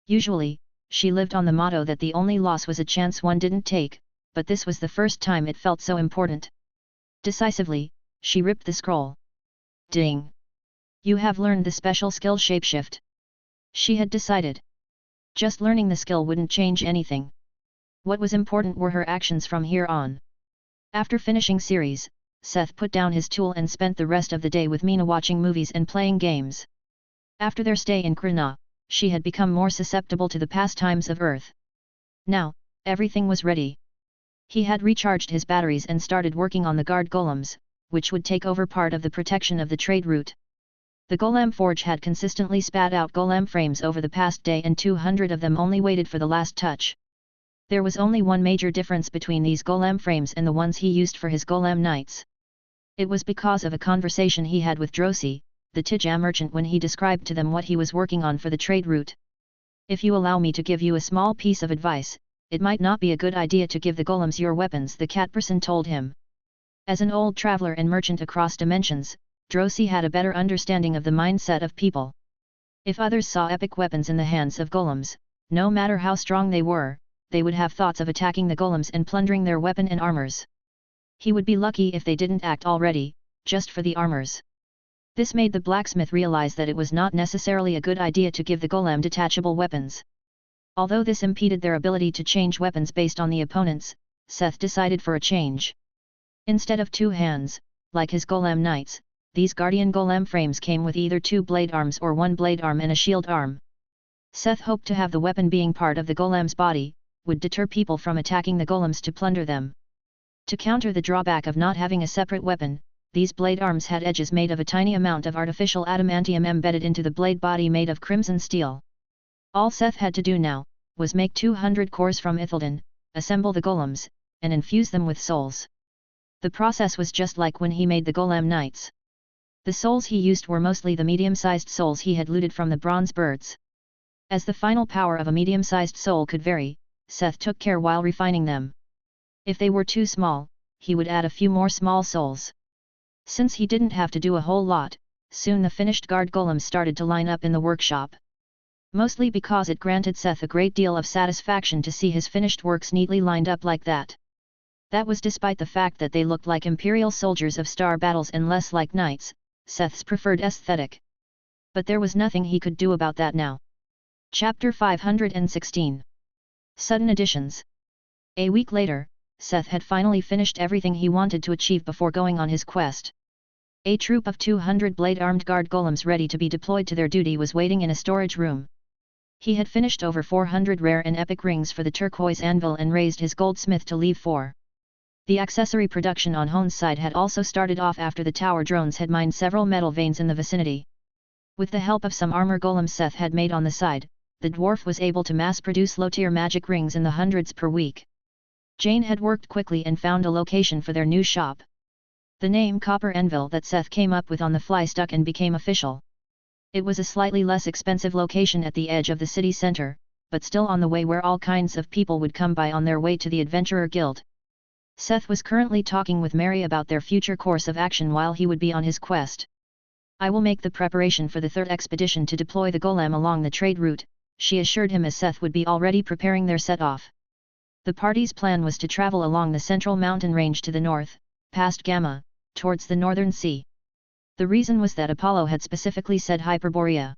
Usually, she lived on the motto that the only loss was a chance one didn't take, but this was the first time it felt so important. Decisively, she ripped the scroll. Ding! You have learned the special skill Shapeshift. She had decided. Just learning the skill wouldn't change anything. What was important were her actions from here on. After finishing series, Seth put down his tool and spent the rest of the day with Mina watching movies and playing games. After their stay in Krina, she had become more susceptible to the pastimes of Earth. Now, everything was ready. He had recharged his batteries and started working on the guard golems, which would take over part of the protection of the trade route. The Golem Forge had consistently spat out golem frames over the past day and 200 of them only waited for the last touch. There was only one major difference between these golem frames and the ones he used for his golem knights. It was because of a conversation he had with Drosy, the Tija merchant, when he described to them what he was working on for the trade route. If you allow me to give you a small piece of advice, it might not be a good idea to give the golems your weapons, the cat person told him. As an old traveler and merchant across dimensions, Drosy had a better understanding of the mindset of people. If others saw epic weapons in the hands of golems, no matter how strong they were, they would have thoughts of attacking the golems and plundering their weapon and armors. He would be lucky if they didn't act already, just for the armors. This made the blacksmith realize that it was not necessarily a good idea to give the golem detachable weapons. Although this impeded their ability to change weapons based on the opponents, Seth decided for a change. Instead of 2 hands, like his golem knights, these guardian golem frames came with either 2 blade arms or 1 blade arm and a shield arm. Seth hoped to have the weapon being part of the golem's body, would deter people from attacking the golems to plunder them. To counter the drawback of not having a separate weapon, these blade arms had edges made of a tiny amount of artificial adamantium embedded into the blade body made of crimson steel. All Seth had to do now, was make 200 cores from Ithildan, assemble the golems, and infuse them with souls. The process was just like when he made the golem knights. The souls he used were mostly the medium-sized souls he had looted from the bronze birds. As the final power of a medium-sized soul could vary, Seth took care while refining them. If they were too small, he would add a few more small souls. Since he didn't have to do a whole lot, soon the finished guard golems started to line up in the workshop. Mostly because it granted Seth a great deal of satisfaction to see his finished works neatly lined up like that. That was despite the fact that they looked like imperial soldiers of star battles and less like knights, Seth's preferred aesthetic. But there was nothing he could do about that now. Chapter 516. Sudden Additions. A week later, Seth had finally finished everything he wanted to achieve before going on his quest. A troop of 200 blade-armed guard golems ready to be deployed to their duty was waiting in a storage room. He had finished over 400 rare and epic rings for the turquoise anvil and raised his goldsmith to leave 4. The accessory production on Hone's side had also started off after the tower drones had mined several metal veins in the vicinity. With the help of some armor golems Seth had made on the side, the dwarf was able to mass-produce low-tier magic rings in the hundreds per week. Jane had worked quickly and found a location for their new shop. The name Copper Anvil that Seth came up with on the fly stuck and became official. It was a slightly less expensive location at the edge of the city center, but still on the way where all kinds of people would come by on their way to the Adventurer Guild. Seth was currently talking with Mary about their future course of action while he would be on his quest. I will make the preparation for the 3rd expedition to deploy the golem along the trade route, she assured him as Seth would be already preparing their set-off. The party's plan was to travel along the central mountain range to the north, past Gamma, towards the northern sea. The reason was that Apollo had specifically said Hyperborea.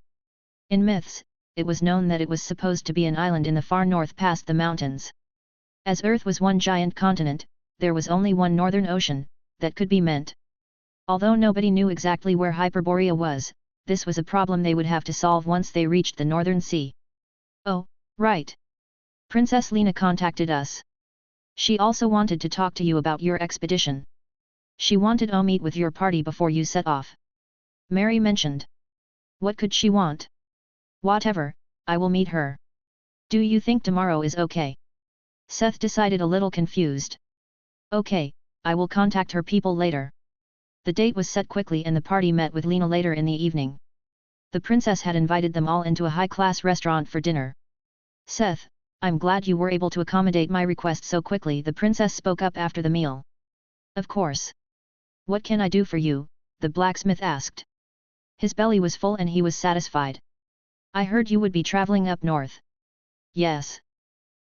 In myths, it was known that it was supposed to be an island in the far north past the mountains. As Earth was one giant continent, there was only one northern ocean that could be meant. Although nobody knew exactly where Hyperborea was, this was a problem they would have to solve once they reached the northern sea. Oh, right. Princess Lena contacted us. She also wanted to talk to you about your expedition. She wanted to meet with your party before you set off. Mary mentioned. What could she want? Whatever, I will meet her. Do you think tomorrow is okay? Seth decided a little confused. Okay, I will contact her people later. The date was set quickly and the party met with Lena later in the evening. The princess had invited them all into a high-class restaurant for dinner. Seth, I'm glad you were able to accommodate my request so quickly, the princess spoke up after the meal. Of course. What can I do for you? The blacksmith asked. His belly was full and he was satisfied. I heard you would be traveling up north. Yes.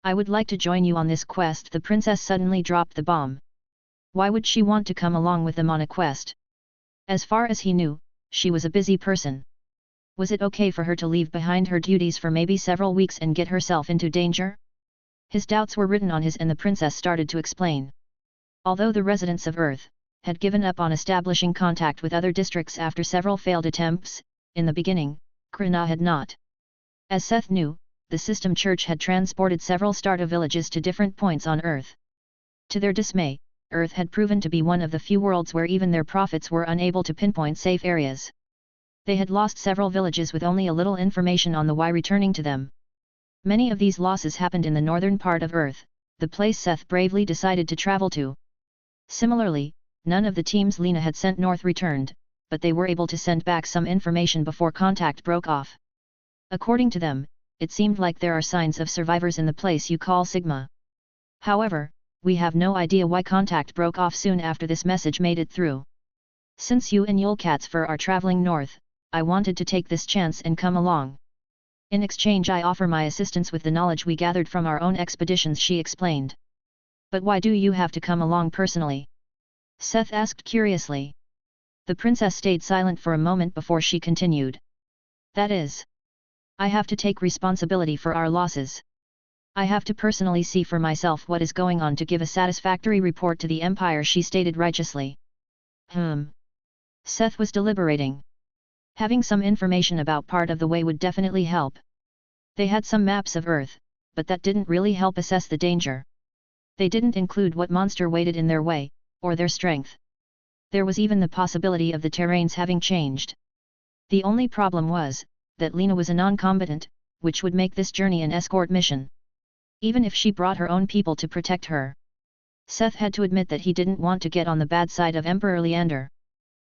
I would like to join you on this quest. The princess suddenly dropped the bomb. Why would she want to come along with them on a quest? As far as he knew, she was a busy person. Was it okay for her to leave behind her duties for maybe several weeks and get herself into danger? His doubts were written on his, and the princess started to explain. Although the residents of Earth had given up on establishing contact with other districts after several failed attempts, in the beginning, Krina had not. As Seth knew, the system church had transported several starter villages to different points on Earth. To their dismay, Earth had proven to be one of the few worlds where even their prophets were unable to pinpoint safe areas. They had lost several villages with only a little information on the why returning to them. Many of these losses happened in the northern part of Earth, the place Seth bravely decided to travel to. Similarly, none of the teams Lena had sent north returned, but they were able to send back some information before contact broke off. According to them, it seemed like there are signs of survivors in the place you call Sigma. However, we have no idea why contact broke off soon after this message made it through. Since you and Yulkatsfur are traveling north, I wanted to take this chance and come along. In exchange I offer my assistance with the knowledge we gathered from our own expeditions, she explained. But why do you have to come along personally? Seth asked curiously. The princess stayed silent for a moment before she continued. That is. I have to take responsibility for our losses. I have to personally see for myself what is going on to give a satisfactory report to the Empire, she stated righteously. Seth was deliberating. Having some information about part of the way would definitely help. They had some maps of Earth, but that didn't really help assess the danger. They didn't include what monster waited in their way, or their strength. There was even the possibility of the terrains having changed. The only problem was, that Lena was a non-combatant, which would make this journey an escort mission. Even if she brought her own people to protect her. Seth had to admit that he didn't want to get on the bad side of Emperor Leander.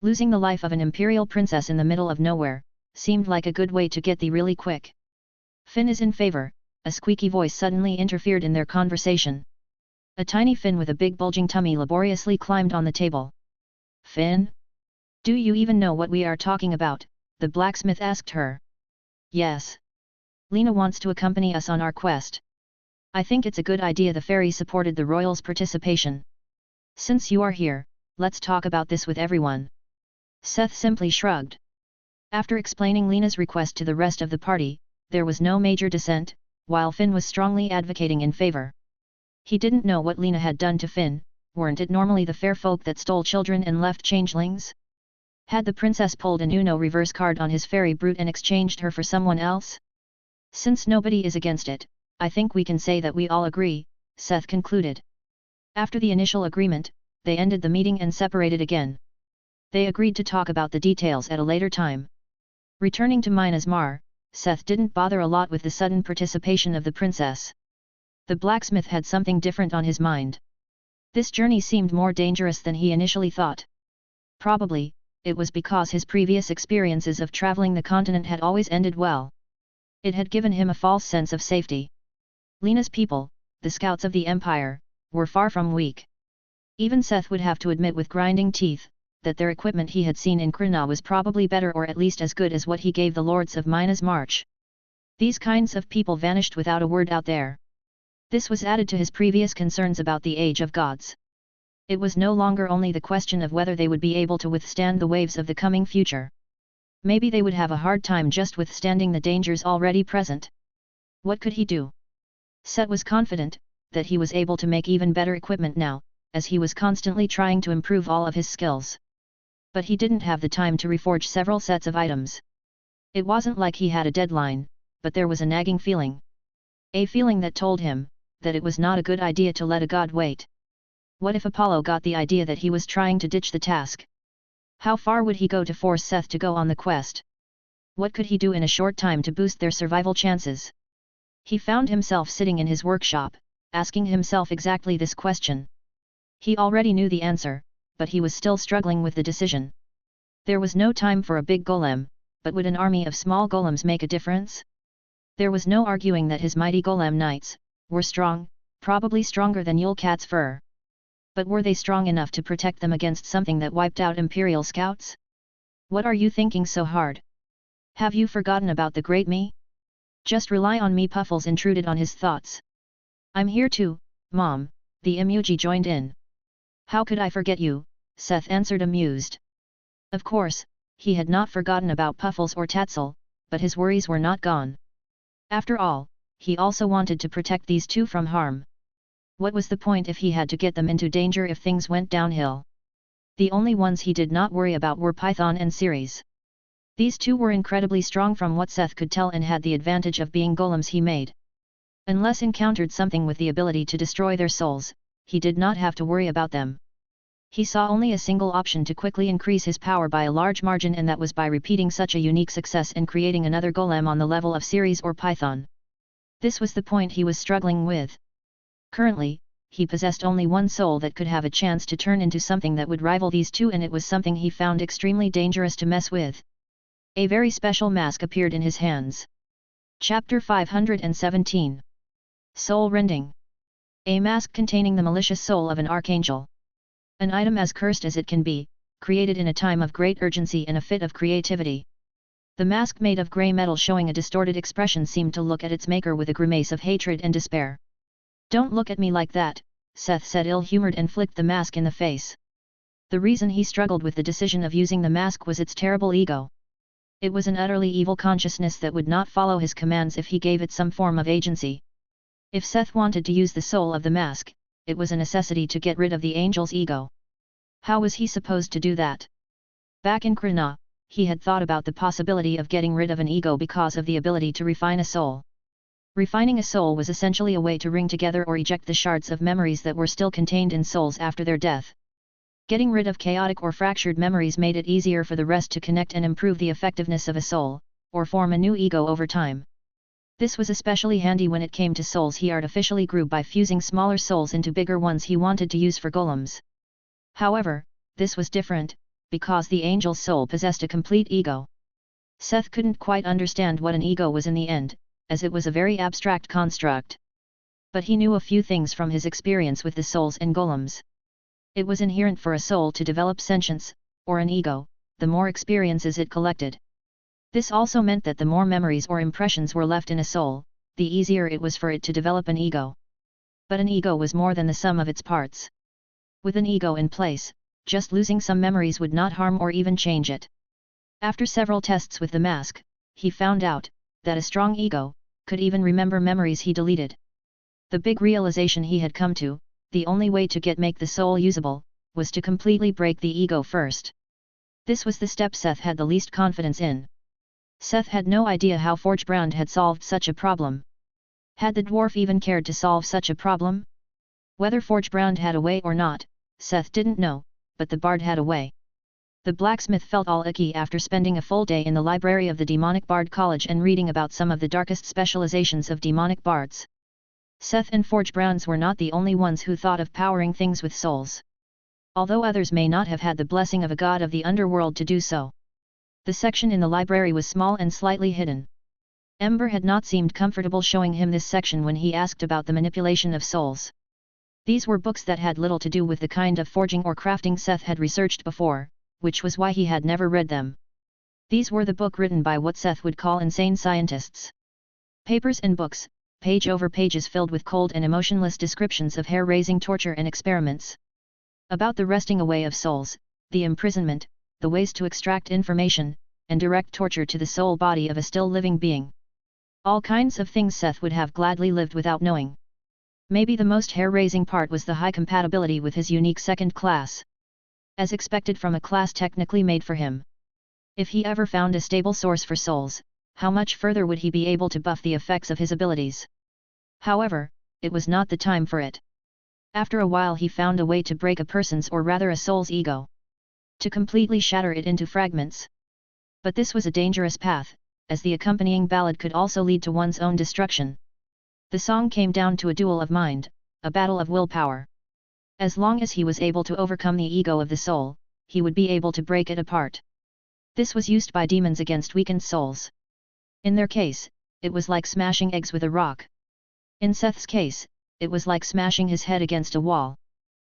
Losing the life of an imperial princess in the middle of nowhere, seemed like a good way to get the really quick. Finn is in favor, a squeaky voice suddenly interfered in their conversation. A tiny Finn with a big bulging tummy laboriously climbed on the table. Finn? Do you even know what we are talking about? The blacksmith asked her. Yes. Lena wants to accompany us on our quest. I think it's a good idea. The fairy supported the royals' participation. Since you are here, let's talk about this with everyone. Seth simply shrugged. After explaining Lena's request to the rest of the party, there was no major dissent, while Finn was strongly advocating in favor. He didn't know what Lena had done to Finn. Weren't it normally the fair folk that stole children and left changelings? Had the princess pulled an Uno reverse card on his fairy brute and exchanged her for someone else? Since nobody is against it, I think we can say that we all agree, Seth concluded. After the initial agreement, they ended the meeting and separated again. They agreed to talk about the details at a later time. Returning to Min Asar, Seth didn't bother a lot with the sudden participation of the princess. The blacksmith had something different on his mind. This journey seemed more dangerous than he initially thought. Probably, it was because his previous experiences of traveling the continent had always ended well. It had given him a false sense of safety. Lena's people, the scouts of the Empire, were far from weak. Even Seth would have to admit with grinding teeth, that their equipment he had seen in Krina was probably better or at least as good as what he gave the lords of Min Asar. These kinds of people vanished without a word out there. This was added to his previous concerns about the age of gods. It was no longer only the question of whether they would be able to withstand the waves of the coming future. Maybe they would have a hard time just withstanding the dangers already present. What could he do? Seth was confident that he was able to make even better equipment now, as he was constantly trying to improve all of his skills. But he didn't have the time to reforge several sets of items. It wasn't like he had a deadline, but there was a nagging feeling. A feeling that told him that it was not a good idea to let a god wait. What if Apollo got the idea that he was trying to ditch the task? How far would he go to force Seth to go on the quest? What could he do in a short time to boost their survival chances? He found himself sitting in his workshop, asking himself exactly this question. He already knew the answer, but he was still struggling with the decision. There was no time for a big golem, but would an army of small golems make a difference? There was no arguing that his mighty golem knights were strong, probably stronger than Yulkat's fur. But were they strong enough to protect them against something that wiped out Imperial scouts? What are you thinking so hard? Have you forgotten about the great me? Just rely on me. Puffles intruded on his thoughts. I'm here too, Mom, the Imuji joined in. How could I forget you? Seth answered amused. Of course, he had not forgotten about Puffles or Tatzel, but his worries were not gone. After all, he also wanted to protect these two from harm. What was the point if he had to get them into danger if things went downhill? The only ones he did not worry about were Python and Ceres. These two were incredibly strong from what Seth could tell and had the advantage of being golems he made. Unless encountered something with the ability to destroy their souls, he did not have to worry about them. He saw only a single option to quickly increase his power by a large margin, and that was by repeating such a unique success and creating another golem on the level of Ceres or Python. This was the point he was struggling with. Currently, he possessed only one soul that could have a chance to turn into something that would rival these two, and it was something he found extremely dangerous to mess with. A very special mask appeared in his hands. Chapter 517. Soul Rending. A mask containing the malicious soul of an archangel. An item as cursed as it can be, created in a time of great urgency and a fit of creativity. The mask, made of grey metal showing a distorted expression, seemed to look at its maker with a grimace of hatred and despair. Don't look at me like that, Seth said, ill-humored, and flicked the mask in the face. The reason he struggled with the decision of using the mask was its terrible ego. It was an utterly evil consciousness that would not follow his commands if he gave it some form of agency. If Seth wanted to use the soul of the mask, it was a necessity to get rid of the angel's ego. How was he supposed to do that? Back in Krina, he had thought about the possibility of getting rid of an ego because of the ability to refine a soul. Refining a soul was essentially a way to ring together or eject the shards of memories that were still contained in souls after their death. Getting rid of chaotic or fractured memories made it easier for the rest to connect and improve the effectiveness of a soul, or form a new ego over time. This was especially handy when it came to souls he artificially grew by fusing smaller souls into bigger ones he wanted to use for golems. However, this was different, because the angel's soul possessed a complete ego. Seth couldn't quite understand what an ego was in the end, as it was a very abstract construct. But he knew a few things from his experience with the souls and golems. It was inherent for a soul to develop sentience, or an ego, the more experiences it collected. This also meant that the more memories or impressions were left in a soul, the easier it was for it to develop an ego. But an ego was more than the sum of its parts. With an ego in place, just losing some memories would not harm or even change it. After several tests with the mask, he found out that a strong ego could even remember memories he deleted. The big realization he had come to: the only way to make the soul usable, was to completely break the ego first. This was the step Seth had the least confidence in. Seth had no idea how Forgebrand had solved such a problem. Had the dwarf even cared to solve such a problem? Whether Forgebrand had a way or not, Seth didn't know, but the bard had a way. The blacksmith felt all icky after spending a full day in the library of the Demonic Bard College and reading about some of the darkest specializations of demonic bards. Seth and Forgebrands were not the only ones who thought of powering things with souls. Although others may not have had the blessing of a god of the underworld to do so. The section in the library was small and slightly hidden. Ember had not seemed comfortable showing him this section when he asked about the manipulation of souls. These were books that had little to do with the kind of forging or crafting Seth had researched before, which was why he had never read them. These were the book written by what Seth would call insane scientists. Papers and books, page over pages filled with cold and emotionless descriptions of hair-raising torture and experiments. About the wresting away of souls, the imprisonment, the ways to extract information, and direct torture to the soul body of a still living being. All kinds of things Seth would have gladly lived without knowing. Maybe the most hair-raising part was the high compatibility with his unique second class. As expected from a class technically made for him. If he ever found a stable source for souls, how much further would he be able to buff the effects of his abilities? However, it was not the time for it. After a while he found a way to break a person's, or rather a soul's, ego. To completely shatter it into fragments. But this was a dangerous path, as the accompanying ballad could also lead to one's own destruction. The song came down to a duel of mind, a battle of willpower. As long as he was able to overcome the ego of the soul, he would be able to break it apart. This was used by demons against weakened souls. In their case, it was like smashing eggs with a rock. In Seth's case, it was like smashing his head against a wall.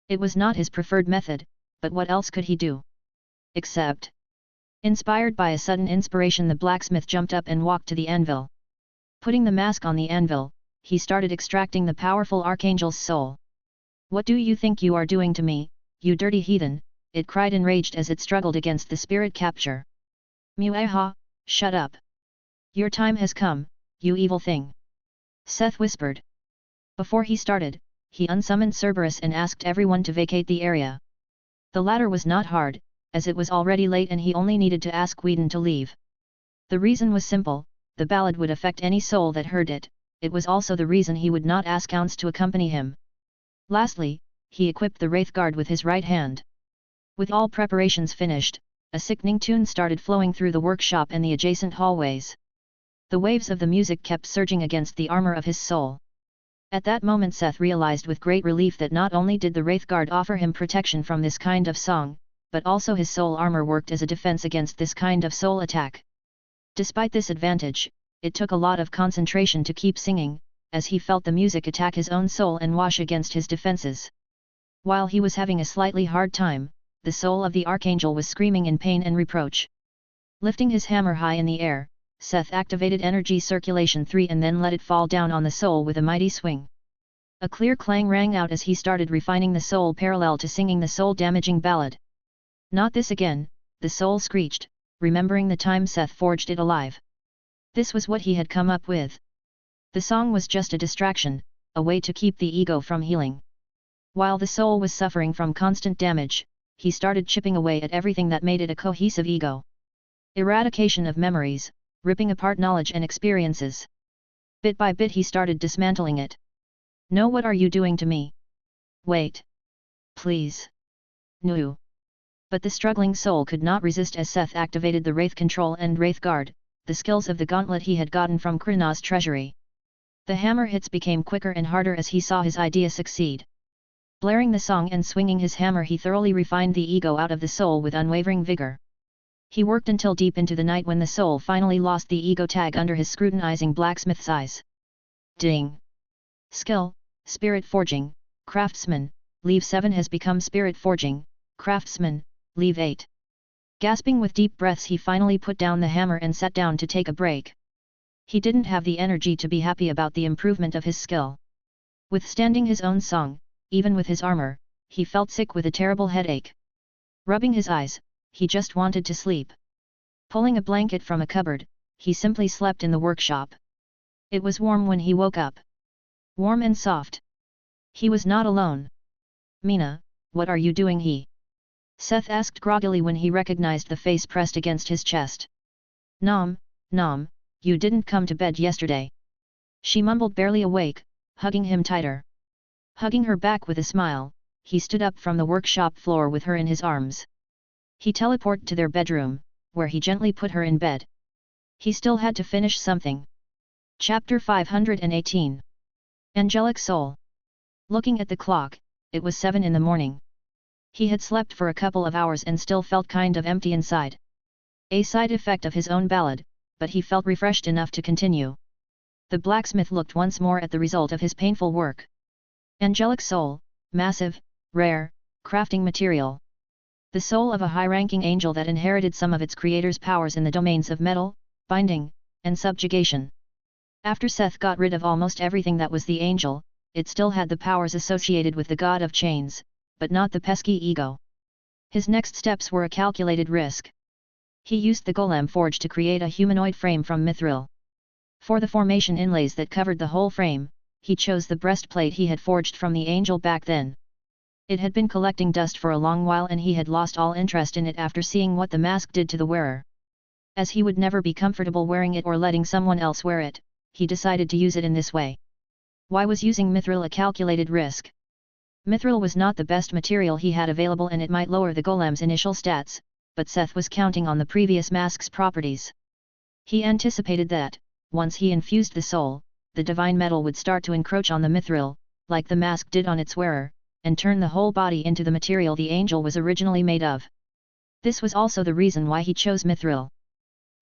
It was not his preferred method, but what else could he do? Except... Inspired by a sudden inspiration, the blacksmith jumped up and walked to the anvil. Putting the mask on the anvil, he started extracting the powerful archangel's soul. "What do you think you are doing to me, you dirty heathen?" it cried enraged as it struggled against the spirit capture. "Muaha, shut up. Your time has come, you evil thing," Seth whispered. Before he started, he unsummoned Cerberus and asked everyone to vacate the area. The latter was not hard, as it was already late and he only needed to ask Whedon to leave. The reason was simple: the ballad would affect any soul that heard it. It was also the reason he would not ask Ounce to accompany him. Lastly, he equipped the Wraith Guard with his right hand. With all preparations finished, a sickening tune started flowing through the workshop and the adjacent hallways. The waves of the music kept surging against the armor of his soul. At that moment Seth realized with great relief that not only did the Wraith Guard offer him protection from this kind of song, but also his soul armor worked as a defense against this kind of soul attack. Despite this advantage, it took a lot of concentration to keep singing, as he felt the music attack his own soul and wash against his defenses. While he was having a slightly hard time, the soul of the Archangel was screaming in pain and reproach. Lifting his hammer high in the air, Seth activated Energy Circulation 3 and then let it fall down on the soul with a mighty swing. A clear clang rang out as he started refining the soul parallel to singing the soul-damaging ballad. "Not this again," the soul screeched, remembering the time Seth forged it alive. This was what he had come up with. The song was just a distraction, a way to keep the ego from healing. While the soul was suffering from constant damage, he started chipping away at everything that made it a cohesive ego. Eradication of memories, ripping apart knowledge and experiences. Bit by bit he started dismantling it. "No, what are you doing to me? Wait. Please. No." But the struggling soul could not resist as Seth activated the Wraith Control and Wraith Guard, the skills of the gauntlet he had gotten from Krina's treasury. The hammer hits became quicker and harder as he saw his idea succeed. Blaring the song and swinging his hammer, he thoroughly refined the ego out of the soul with unwavering vigor. He worked until deep into the night when the soul finally lost the ego tag under his scrutinizing blacksmith's eyes. Ding! Skill, Spirit Forging, Craftsman, Leave 7 has become Spirit Forging, Craftsman, Leave 8. Gasping with deep breaths, he finally put down the hammer and sat down to take a break. He didn't have the energy to be happy about the improvement of his skill. Withstanding his own song, even with his armor, he felt sick with a terrible headache. Rubbing his eyes, he just wanted to sleep. Pulling a blanket from a cupboard, he simply slept in the workshop. It was warm when he woke up. Warm and soft. He was not alone. "Mina, what are you doing here?" Seth asked groggily when he recognized the face pressed against his chest. Nom, you didn't come to bed yesterday." She mumbled, barely awake, hugging him tighter. Hugging her back with a smile, he stood up from the workshop floor with her in his arms. He teleported to their bedroom, where he gently put her in bed. He still had to finish something. Chapter 518. Angelic Soul. Looking at the clock, it was 7 in the morning. He had slept for a couple of hours and still felt kind of empty inside. A side effect of his own ballad, but he felt refreshed enough to continue. The blacksmith looked once more at the result of his painful work. Angelic Soul, massive, rare, crafting material. The soul of a high-ranking angel that inherited some of its creator's powers in the domains of metal, binding, and subjugation. After Seth got rid of almost everything that was the angel, it still had the powers associated with the god of chains, but not the pesky ego. His next steps were a calculated risk. He used the golem forge to create a humanoid frame from mithril. For the formation inlays that covered the whole frame, he chose the breastplate he had forged from the angel back then. It had been collecting dust for a long while and he had lost all interest in it after seeing what the mask did to the wearer. As he would never be comfortable wearing it or letting someone else wear it, he decided to use it in this way. Why was using mithril a calculated risk? Mithril was not the best material he had available and it might lower the golem's initial stats, but Seth was counting on the previous mask's properties. He anticipated that, once he infused the soul, the divine metal would start to encroach on the mithril, like the mask did on its wearer, and turn the whole body into the material the angel was originally made of. This was also the reason why he chose Mithril.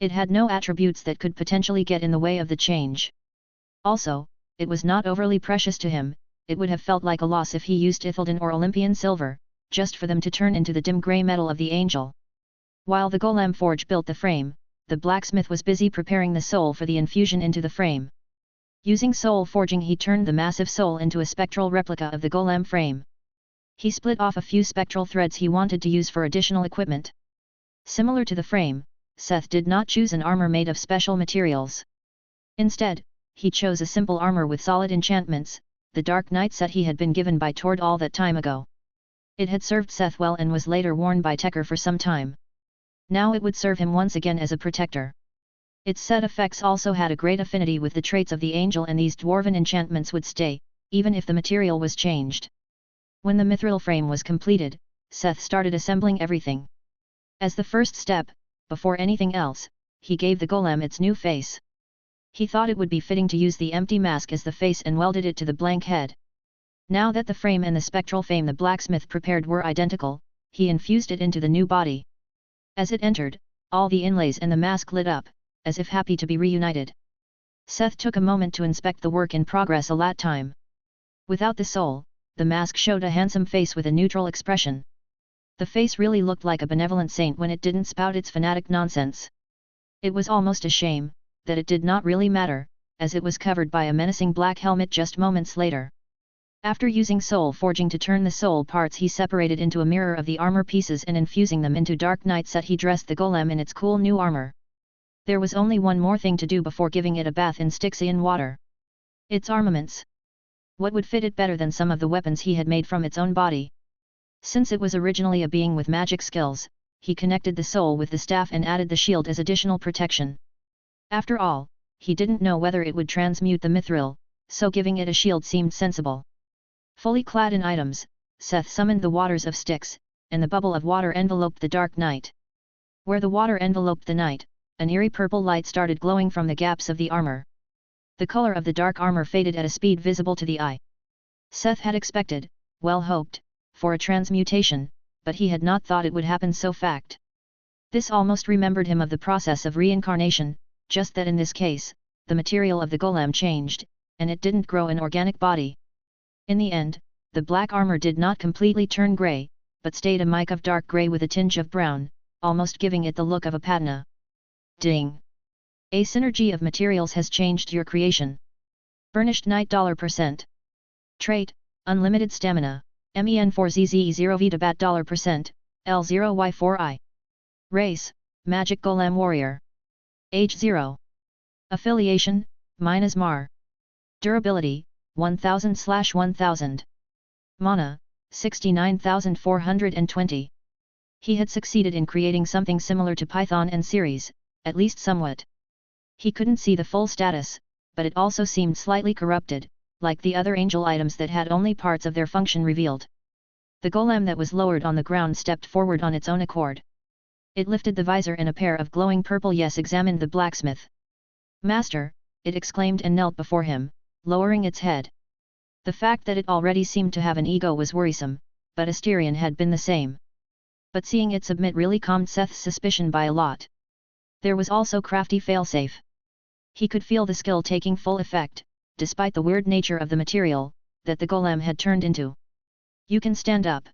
It had no attributes that could potentially get in the way of the change. Also, it was not overly precious to him. It would have felt like a loss if he used Ithildan or Olympian silver, just for them to turn into the dim grey metal of the angel. While the golem forge built the frame, the blacksmith was busy preparing the soul for the infusion into the frame. Using soul forging, he turned the massive soul into a spectral replica of the golem frame. He split off a few spectral threads he wanted to use for additional equipment. Similar to the frame, Seth did not choose an armor made of special materials. Instead, he chose a simple armor with solid enchantments, the Dark Knight set he had been given by Tord all that time ago. It had served Seth well and was later worn by Tekker for some time. Now it would serve him once again as a protector. Its set effects also had a great affinity with the traits of the angel, and these dwarven enchantments would stay, even if the material was changed. When the mithril frame was completed, Seth started assembling everything. As the first step, before anything else, he gave the golem its new face. He thought it would be fitting to use the empty mask as the face and welded it to the blank head. Now that the frame and the spectral frame the blacksmith prepared were identical, he infused it into the new body. As it entered, all the inlays and the mask lit up, as if happy to be reunited. Seth took a moment to inspect the work in progress a lat time. Without the soul, the mask showed a handsome face with a neutral expression. The face really looked like a benevolent saint when it didn't spout its fanatic nonsense. It was almost a shame that it did not really matter, as it was covered by a menacing black helmet just moments later. After using soul forging to turn the soul parts, he separated into a mirror of the armor pieces and infusing them into Dark Knight set, he dressed the golem in its cool new armor. There was only one more thing to do before giving it a bath in Styxian water. Its armaments. What would fit it better than some of the weapons he had made from its own body? Since it was originally a being with magic skills, he connected the soul with the staff and added the shield as additional protection. After all, he didn't know whether it would transmute the mithril, so giving it a shield seemed sensible. Fully clad in items, Seth summoned the waters of Styx, and the bubble of water enveloped the Dark Knight. Where the water enveloped the knight, an eerie purple light started glowing from the gaps of the armor. The color of the dark armor faded at a speed visible to the eye. Seth had expected, well hoped, for a transmutation, but he had not thought it would happen so fast. This almost remembered him of the process of reincarnation, just that in this case, the material of the golem changed, and it didn't grow an organic body. In the end, the black armor did not completely turn grey, but stayed a mica of dark grey with a tinge of brown, almost giving it the look of a patina. Ding! A synergy of materials has changed your creation. Burnished Knight $%. Trait, Unlimited Stamina, MEN4ZZE0V to bat $%, L0Y4I. Race, Magic Golem Warrior. Age 0. Affiliation, Min Asar. Durability, 1000/1000. Mana, 69,420. He had succeeded in creating something similar to Python and Ceres, at least somewhat. He couldn't see the full status, but it also seemed slightly corrupted, like the other angel items that had only parts of their function revealed. The golem that was lowered on the ground stepped forward on its own accord. It lifted the visor and a pair of glowing purple yes examined the blacksmith. "Master," it exclaimed and knelt before him, lowering its head. The fact that it already seemed to have an ego was worrisome, but Asterion had been the same. But seeing it submit really calmed Seth's suspicion by a lot. There was also crafty failsafe. He could feel the skill taking full effect, despite the weird nature of the material that the golem had turned into. "You can stand up.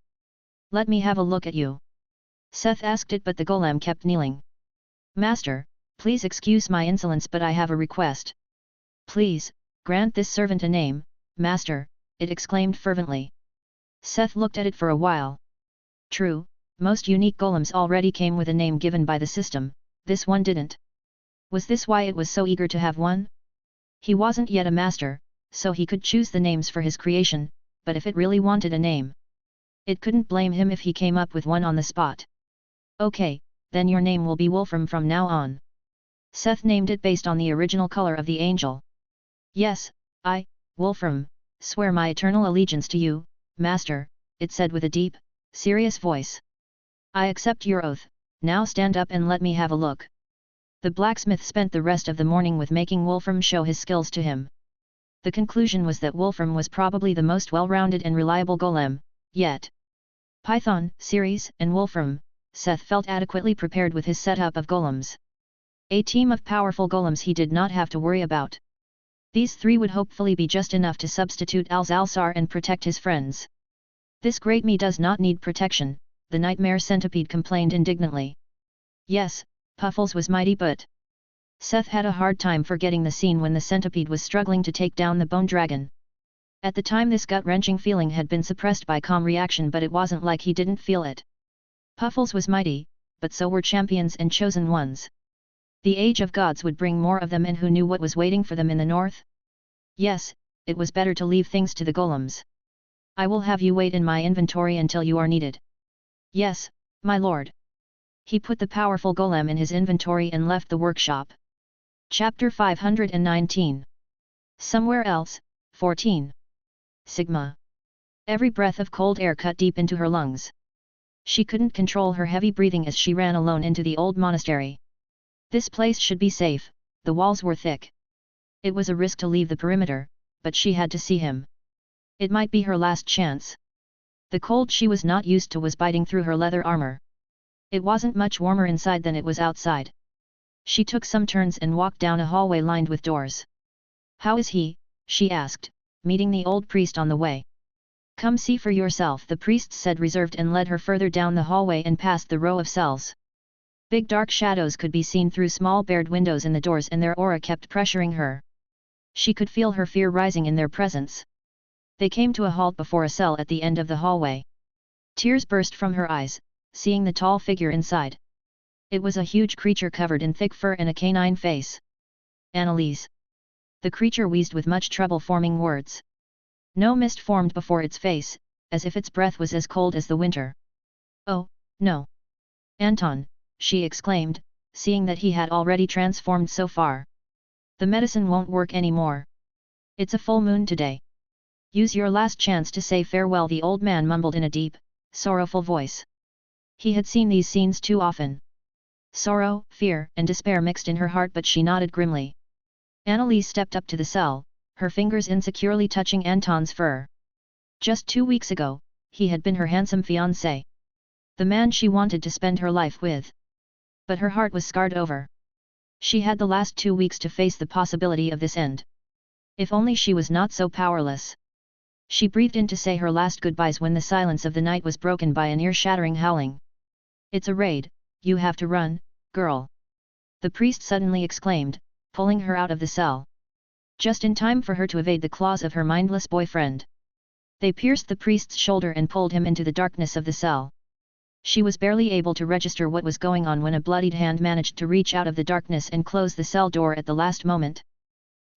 Let me have a look at you." Seth asked it, but the golem kept kneeling. "Master, please excuse my insolence, but I have a request." "Please, grant this servant a name, Master," it exclaimed fervently. Seth looked at it for a while. True, most unique golems already came with a name given by the system, this one didn't. Was this why it was so eager to have one? He wasn't yet a master, so he could choose the names for his creation, but if it really wanted a name, it couldn't blame him if he came up with one on the spot. "Okay, then your name will be Wolfram from now on." Seth named it based on the original color of the angel. "Yes, I, Wolfram, swear my eternal allegiance to you, Master," it said with a deep, serious voice. "I accept your oath, now stand up and let me have a look." The blacksmith spent the rest of the morning with making Wolfram show his skills to him. The conclusion was that Wolfram was probably the most well-rounded and reliable golem, yet. Python, Ceres, and Wolfram, Seth felt adequately prepared with his setup of golems. A team of powerful golems he did not have to worry about. These 3 would hopefully be just enough to substitute Alzalsar and protect his friends. This great me does not need protection, the nightmare centipede complained indignantly. Yes, Puffles was mighty, but Seth had a hard time forgetting the scene when the centipede was struggling to take down the bone dragon. At the time this gut-wrenching feeling had been suppressed by calm reaction, but it wasn't like he didn't feel it. Puffles was mighty, but so were champions and chosen ones. The age of gods would bring more of them, and who knew what was waiting for them in the north? Yes, it was better to leave things to the golems. I will have you wait in my inventory until you are needed. Yes, my lord. He put the powerful golem in his inventory and left the workshop. Chapter 519. Somewhere else, 14. Sigma. Every breath of cold air cut deep into her lungs. She couldn't control her heavy breathing as she ran alone into the old monastery. This place should be safe, the walls were thick. It was a risk to leave the perimeter, but she had to see him. It might be her last chance. The cold she was not used to was biting through her leather armor. It wasn't much warmer inside than it was outside. She took some turns and walked down a hallway lined with doors. How is he? She asked, meeting the old priest on the way. Come see for yourself, the priest said, reserved, and led her further down the hallway and past the row of cells. Big dark shadows could be seen through small barred windows in the doors, and their aura kept pressuring her. She could feel her fear rising in their presence. They came to a halt before a cell at the end of the hallway. Tears burst from her eyes, seeing the tall figure inside. It was a huge creature covered in thick fur and a canine face. Annalise. The creature wheezed with much trouble, forming words. No mist formed before its face, as if its breath was as cold as the winter. Oh, no. Anton, she exclaimed, seeing that he had already transformed so far. The medicine won't work anymore. It's a full moon today. Use your last chance to say farewell, the old man mumbled in a deep, sorrowful voice. He had seen these scenes too often. Sorrow, fear, and despair mixed in her heart, but she nodded grimly. Annalise stepped up to the cell, her fingers insecurely touching Anton's fur. Just 2 weeks ago, he had been her handsome fiancé. The man she wanted to spend her life with. But her heart was scarred over. She had the last 2 weeks to face the possibility of this end. If only she was not so powerless. She breathed in to say her last goodbyes when the silence of the night was broken by an ear-shattering howling. It's a raid, you have to run, girl. The priest suddenly exclaimed, pulling her out of the cell. Just in time for her to evade the claws of her mindless boyfriend. They pierced the priest's shoulder and pulled him into the darkness of the cell. She was barely able to register what was going on when a bloodied hand managed to reach out of the darkness and close the cell door at the last moment.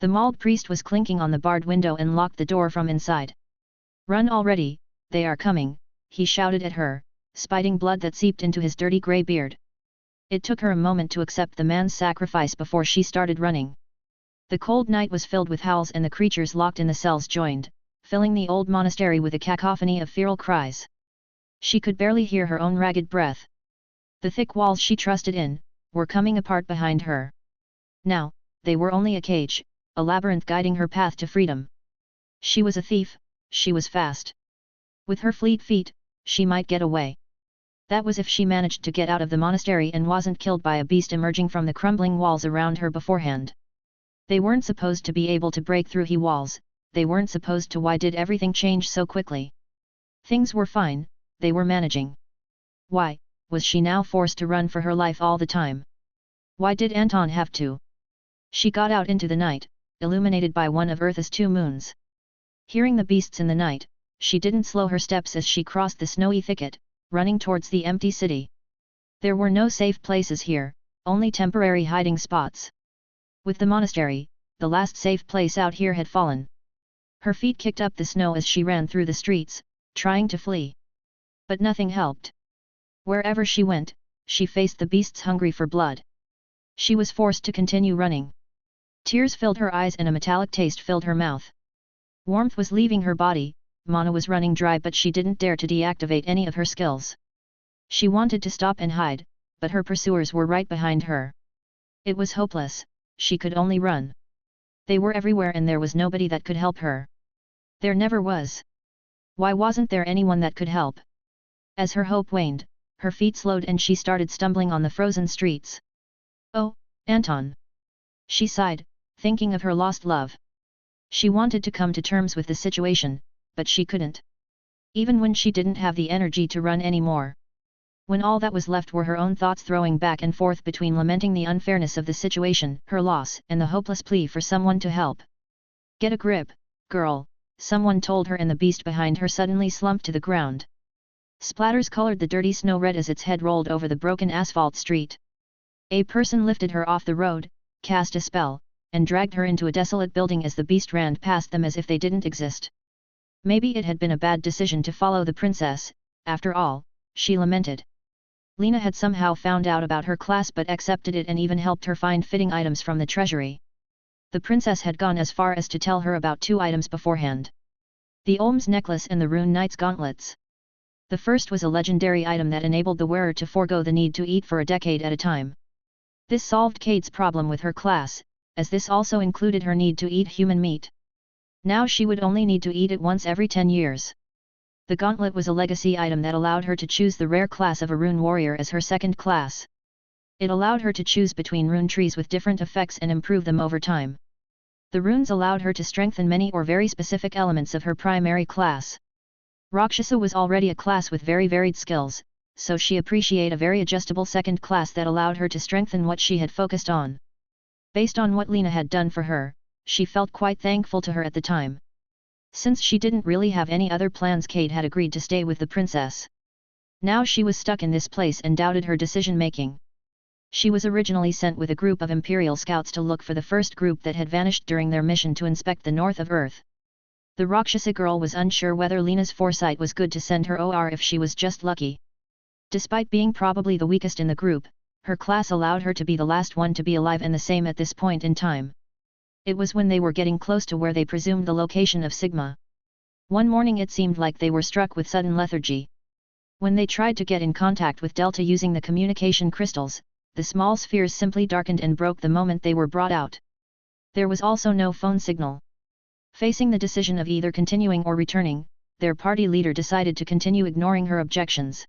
The mauled priest was clinking on the barred window and locked the door from inside. Run already, they are coming, he shouted at her, spiting blood that seeped into his dirty grey beard. It took her a moment to accept the man's sacrifice before she started running. The cold night was filled with howls, and the creatures locked in the cells joined, filling the old monastery with a cacophony of feral cries. She could barely hear her own ragged breath. The thick walls she trusted in were coming apart behind her. Now, they were only a cage, a labyrinth guiding her path to freedom. She was a thief, she was fast. With her fleet feet, she might get away. That was if she managed to get out of the monastery and wasn't killed by a beast emerging from the crumbling walls around her beforehand. They weren't supposed to be able to break through walls, they weren't supposed to. Why did everything change so quickly? Things were fine, they were managing. Why was she now forced to run for her life all the time? Why did Anton have to? She got out into the night, illuminated by one of Earth's 2 moons. Hearing the beasts in the night, she didn't slow her steps as she crossed the snowy thicket, running towards the empty city. There were no safe places here, only temporary hiding spots. With the monastery, the last safe place out here had fallen. Her feet kicked up the snow as she ran through the streets, trying to flee. But nothing helped. Wherever she went, she faced the beasts hungry for blood. She was forced to continue running. Tears filled her eyes and a metallic taste filled her mouth. Warmth was leaving her body, mana was running dry, but she didn't dare to deactivate any of her skills. She wanted to stop and hide, but her pursuers were right behind her. It was hopeless, she could only run. They were everywhere and there was nobody that could help her. There never was. Why wasn't there anyone that could help? As her hope waned, Her feet slowed and she started stumbling on the frozen streets. Oh, Anton! She sighed, thinking of her lost love. She wanted to come to terms with the situation, but she couldn't. Even when she didn't have the energy to run anymore. When all that was left were her own thoughts throwing back and forth between lamenting the unfairness of the situation, her loss, and the hopeless plea for someone to help. Get a grip, girl, someone told her, and the beast behind her suddenly slumped to the ground. Splatters colored the dirty snow red as its head rolled over the broken asphalt street. A person lifted her off the road, cast a spell, and dragged her into a desolate building as the beast ran past them as if they didn't exist. Maybe it had been a bad decision to follow the princess, after all, she lamented. Lena had somehow found out about her class but accepted it and even helped her find fitting items from the treasury. The princess had gone as far as to tell her about 2 items beforehand. The Olm's necklace and the Rune Knight's gauntlets. The first was a legendary item that enabled the wearer to forego the need to eat for a decade at a time. This solved Kate's problem with her class, as this also included her need to eat human meat. Now she would only need to eat it once every 10 years. The gauntlet was a legacy item that allowed her to choose the rare class of a rune warrior as her second class. It allowed her to choose between rune trees with different effects and improve them over time. The runes allowed her to strengthen many or very specific elements of her primary class. Rakshasa was already a class with very varied skills, so she appreciated a very adjustable second class that allowed her to strengthen what she had focused on. Based on what Lena had done for her, she felt quite thankful to her at the time. Since she didn't really have any other plans, Kate had agreed to stay with the princess. Now she was stuck in this place and doubted her decision-making. She was originally sent with a group of Imperial scouts to look for the first group that had vanished during their mission to inspect the north of Earth. The Rakshasa girl was unsure whether Lena's foresight was good to send her or if she was just lucky. Despite being probably the weakest in the group, her class allowed her to be the last one to be alive and the same at this point in time. It was when they were getting close to where they presumed the location of Sigma. One morning it seemed like they were struck with sudden lethargy. When they tried to get in contact with Delta using the communication crystals, the small spheres simply darkened and broke the moment they were brought out. There was also no phone signal. Facing the decision of either continuing or returning, their party leader decided to continue, ignoring her objections.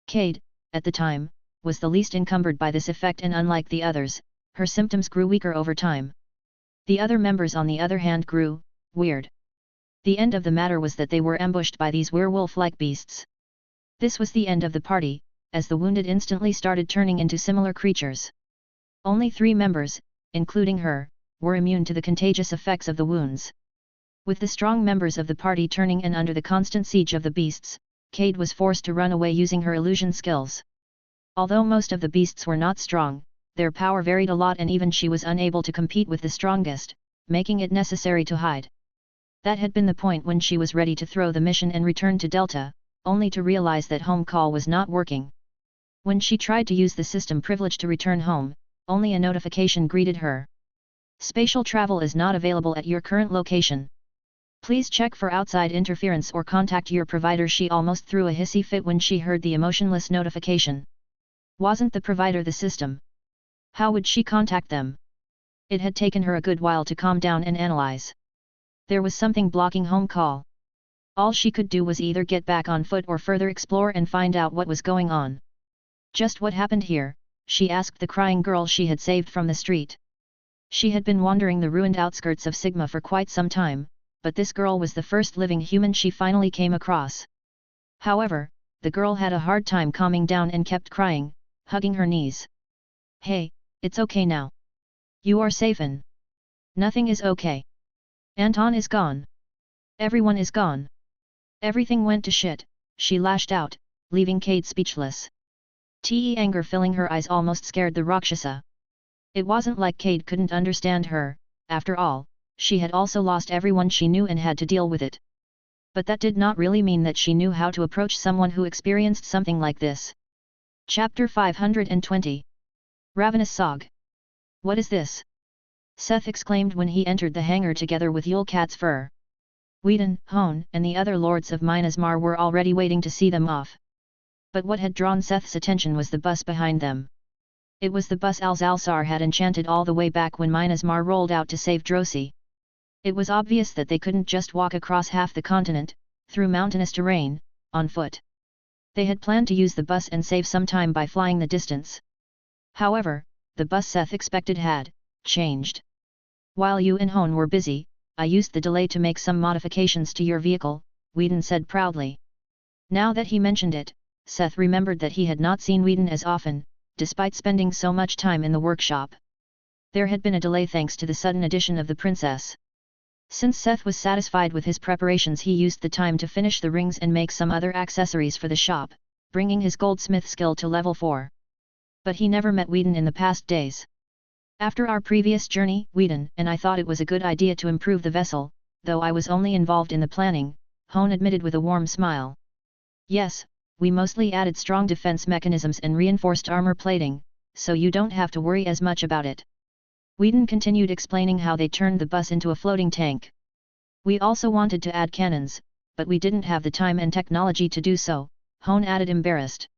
Cade, at the time, was the least encumbered by this effect, and unlike the others, her symptoms grew weaker over time. The other members on the other hand grew weird. The end of the matter was that they were ambushed by these werewolf-like beasts. This was the end of the party, as the wounded instantly started turning into similar creatures. Only 3 members, including her, were immune to the contagious effects of the wounds. With the strong members of the party turning and under the constant siege of the beasts, Cade was forced to run away using her illusion skills. Although most of the beasts were not strong, their power varied a lot and even she was unable to compete with the strongest, making it necessary to hide. That had been the point when she was ready to throw the mission and return to Delta, only to realize that home call was not working. When she tried to use the system privilege to return home, only a notification greeted her. Spatial travel is not available at your current location. Please check for outside interference or contact your provider. She almost threw a hissy fit when she heard the emotionless notification. Wasn't the provider the system? How would she contact them? It had taken her a good while to calm down and analyze. There was something blocking home call. All she could do was either get back on foot or further explore and find out what was going on. Just what happened here? She asked the crying girl she had saved from the street. She had been wandering the ruined outskirts of Sigma for quite some time, but this girl was the first living human she finally came across. However, the girl had a hard time calming down and kept crying, hugging her knees. Hey, it's okay now. You are safe and... Nothing is okay. Anton is gone. Everyone is gone. Everything went to shit, she lashed out, leaving Cade speechless. Anger filling her eyes almost scared the Rakshasa. It wasn't like Cade couldn't understand her, after all, she had also lost everyone she knew and had to deal with it. But that did not really mean that she knew how to approach someone who experienced something like this. Chapter 520. Ravenous Sog. What is this? Seth exclaimed when he entered the hangar together with Yule Cat's fur. Whedon, Hone, and the other lords of Min Asar were already waiting to see them off. But what had drawn Seth's attention was the bus behind them. It was the bus Alzalsar had enchanted all the way back when Min Asar rolled out to save Drosi. It was obvious that they couldn't just walk across half the continent, through mountainous terrain, on foot. They had planned to use the bus and save some time by flying the distance. However, the bus Seth expected had changed. While you and Hone were busy, I used the delay to make some modifications to your vehicle, Whedon said proudly. Now that he mentioned it, Seth remembered that he had not seen Whedon as often, despite spending so much time in the workshop. There had been a delay thanks to the sudden addition of the princess. Since Seth was satisfied with his preparations, he used the time to finish the rings and make some other accessories for the shop, bringing his goldsmith skill to level 4. But he never met Whedon in the past days. After our previous journey, Whedon and I thought it was a good idea to improve the vessel, though I was only involved in the planning, Hone admitted with a warm smile. Yes, we mostly added strong defense mechanisms and reinforced armor plating, so you don't have to worry as much about it. Whedon continued explaining how they turned the bus into a floating tank. We also wanted to add cannons, but we didn't have the time and technology to do so, Hone added embarrassed.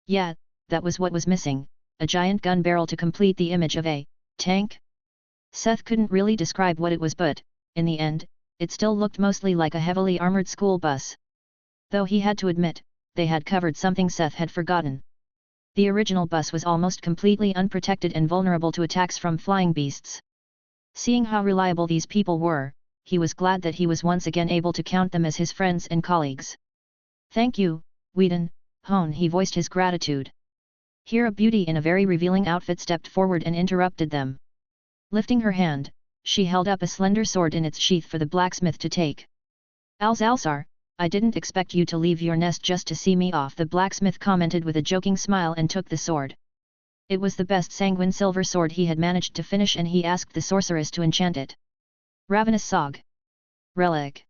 Yeah, that was what was missing, a giant gun barrel to complete the image of a tank? Seth couldn't really describe what it was, but, in the end, it still looked mostly like a heavily armored school bus. Though he had to admit, they had covered something Seth had forgotten. The original bus was almost completely unprotected and vulnerable to attacks from flying beasts. Seeing how reliable these people were, he was glad that he was once again able to count them as his friends and colleagues. Thank you, Whedon, Hone, he voiced his gratitude. Here a beauty in a very revealing outfit stepped forward and interrupted them. Lifting her hand, she held up a slender sword in its sheath for the blacksmith to take. Alzalsar, I didn't expect you to leave your nest just to see me off, the blacksmith commented with a joking smile and took the sword. It was the best sanguine silver sword he had managed to finish, and he asked the sorceress to enchant it. Ravenous Sog. Relic.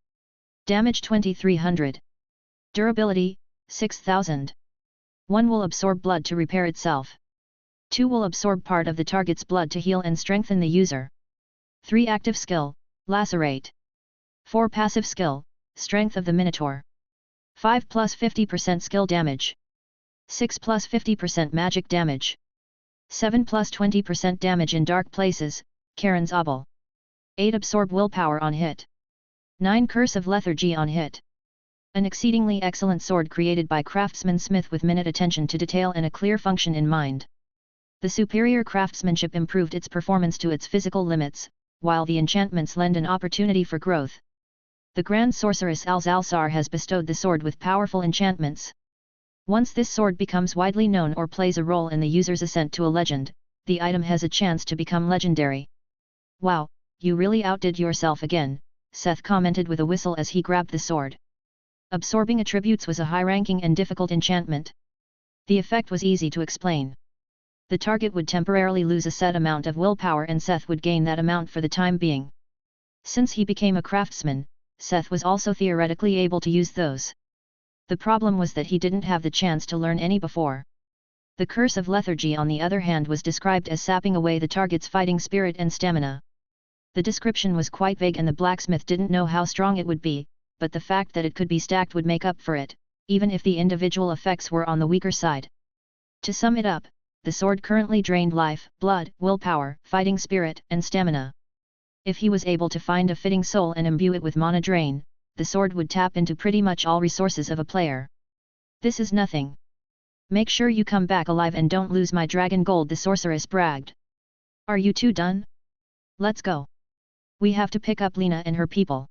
Damage 2300. Durability, 6000. 1 will absorb blood to repair itself. 2 will absorb part of the target's blood to heal and strengthen the user. 3 active skill, Lacerate. 4 passive skill, Strength of the Minotaur. 5 plus 50% skill damage. 6 plus 50% magic damage. 7 plus 20% damage in dark places, Karen's Obel. 8 absorb willpower on hit. 9 curse of lethargy on hit. An exceedingly excellent sword created by craftsman Smith with minute attention to detail and a clear function in mind. The superior craftsmanship improved its performance to its physical limits, while the enchantments lend an opportunity for growth. The Grand Sorceress Alzalsar has bestowed the sword with powerful enchantments. Once this sword becomes widely known or plays a role in the user's ascent to a legend, the item has a chance to become legendary. Wow, you really outdid yourself again, Seth commented with a whistle as he grabbed the sword. Absorbing attributes was a high-ranking and difficult enchantment. The effect was easy to explain. The target would temporarily lose a set amount of willpower and Seth would gain that amount for the time being. Since he became a craftsman, Seth was also theoretically able to use those. The problem was that he didn't have the chance to learn any before. The Curse of Lethargy, on the other hand, was described as sapping away the target's fighting spirit and stamina. The description was quite vague and the blacksmith didn't know how strong it would be, but the fact that it could be stacked would make up for it, even if the individual effects were on the weaker side. To sum it up, the sword currently drained life, blood, willpower, fighting spirit, and stamina. If he was able to find a fitting soul and imbue it with mana drain, the sword would tap into pretty much all resources of a player. This is nothing. Make sure you come back alive and don't lose my dragon gold, the sorceress bragged. Are you two done? Let's go. We have to pick up Lena and her people.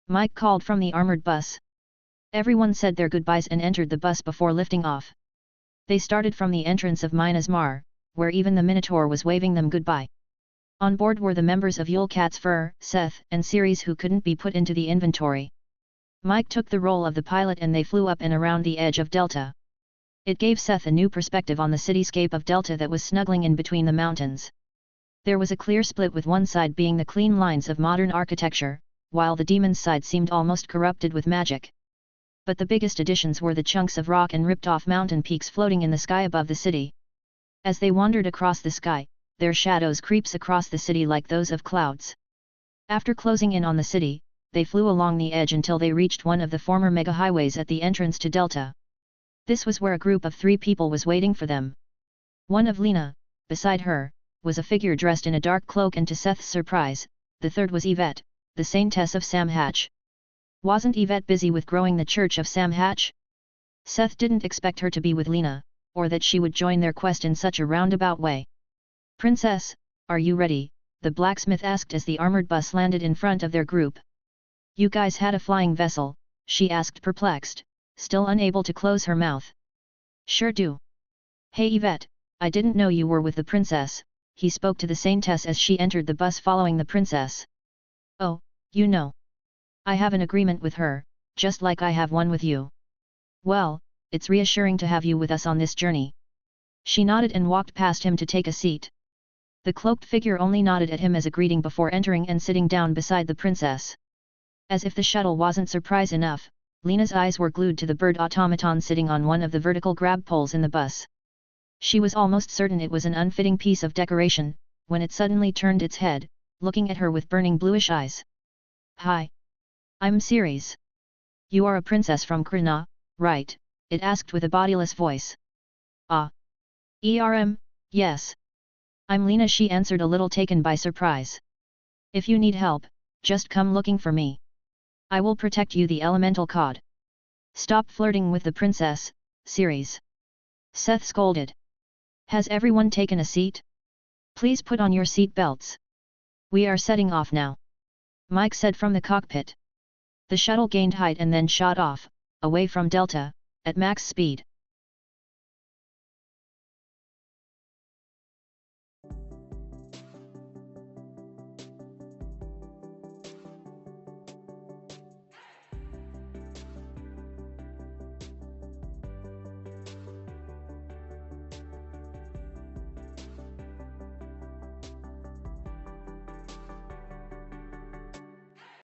Mike called from the armored bus. Everyone said their goodbyes and entered the bus before lifting off. They started from the entrance of Min Asar, where even the Minotaur was waving them goodbye. On board were the members of Yulecat's Fur, Seth, and Ceres, who couldn't be put into the inventory. Mike took the role of the pilot and they flew up and around the edge of Delta. It gave Seth a new perspective on the cityscape of Delta that was snuggling in between the mountains. There was a clear split, with one side being the clean lines of modern architecture, while the demon's side seemed almost corrupted with magic. But the biggest additions were the chunks of rock and ripped-off mountain peaks floating in the sky above the city. As they wandered across the sky, their shadows creeps across the city like those of clouds. After closing in on the city, they flew along the edge until they reached one of the former mega highways at the entrance to Delta. This was where a group of 3 people was waiting for them. One of Lena, beside her, was a figure dressed in a dark cloak, and to Seth's surprise, the third was Yvette, the saintess of Sam Hatch. Wasn't Yvette busy with growing the Church of Sam Hatch? Seth didn't expect her to be with Lena, or that she would join their quest in such a roundabout way. "Princess, are you ready?" the blacksmith asked as the armored bus landed in front of their group. "You guys had a flying vessel?" she asked perplexed, still unable to close her mouth. "Sure do. Hey Yvette, I didn't know you were with the princess," he spoke to the saintess as she entered the bus following the princess. "Oh, you know. I have an agreement with her, just like I have one with you." "Well, it's reassuring to have you with us on this journey." She nodded and walked past him to take a seat. The cloaked figure only nodded at him as a greeting before entering and sitting down beside the princess. As if the shuttle wasn't surprise enough, Lena's eyes were glued to the bird automaton sitting on one of the vertical grab poles in the bus. She was almost certain it was an unfitting piece of decoration, when it suddenly turned its head, looking at her with burning bluish eyes. "Hi. I'm Ceres. You are a princess from Krina, right?" it asked with a bodiless voice. "Ah. Yes. I'm Lena," she answered, a little taken by surprise. "If you need help, just come looking for me. I will protect you, the elemental cod." "Stop flirting with the princess, Ceres," Seth scolded. "Has everyone taken a seat? Please put on your seat belts. We are setting off now," Mike said from the cockpit. The shuttle gained height and then shot off, away from Delta, at max speed.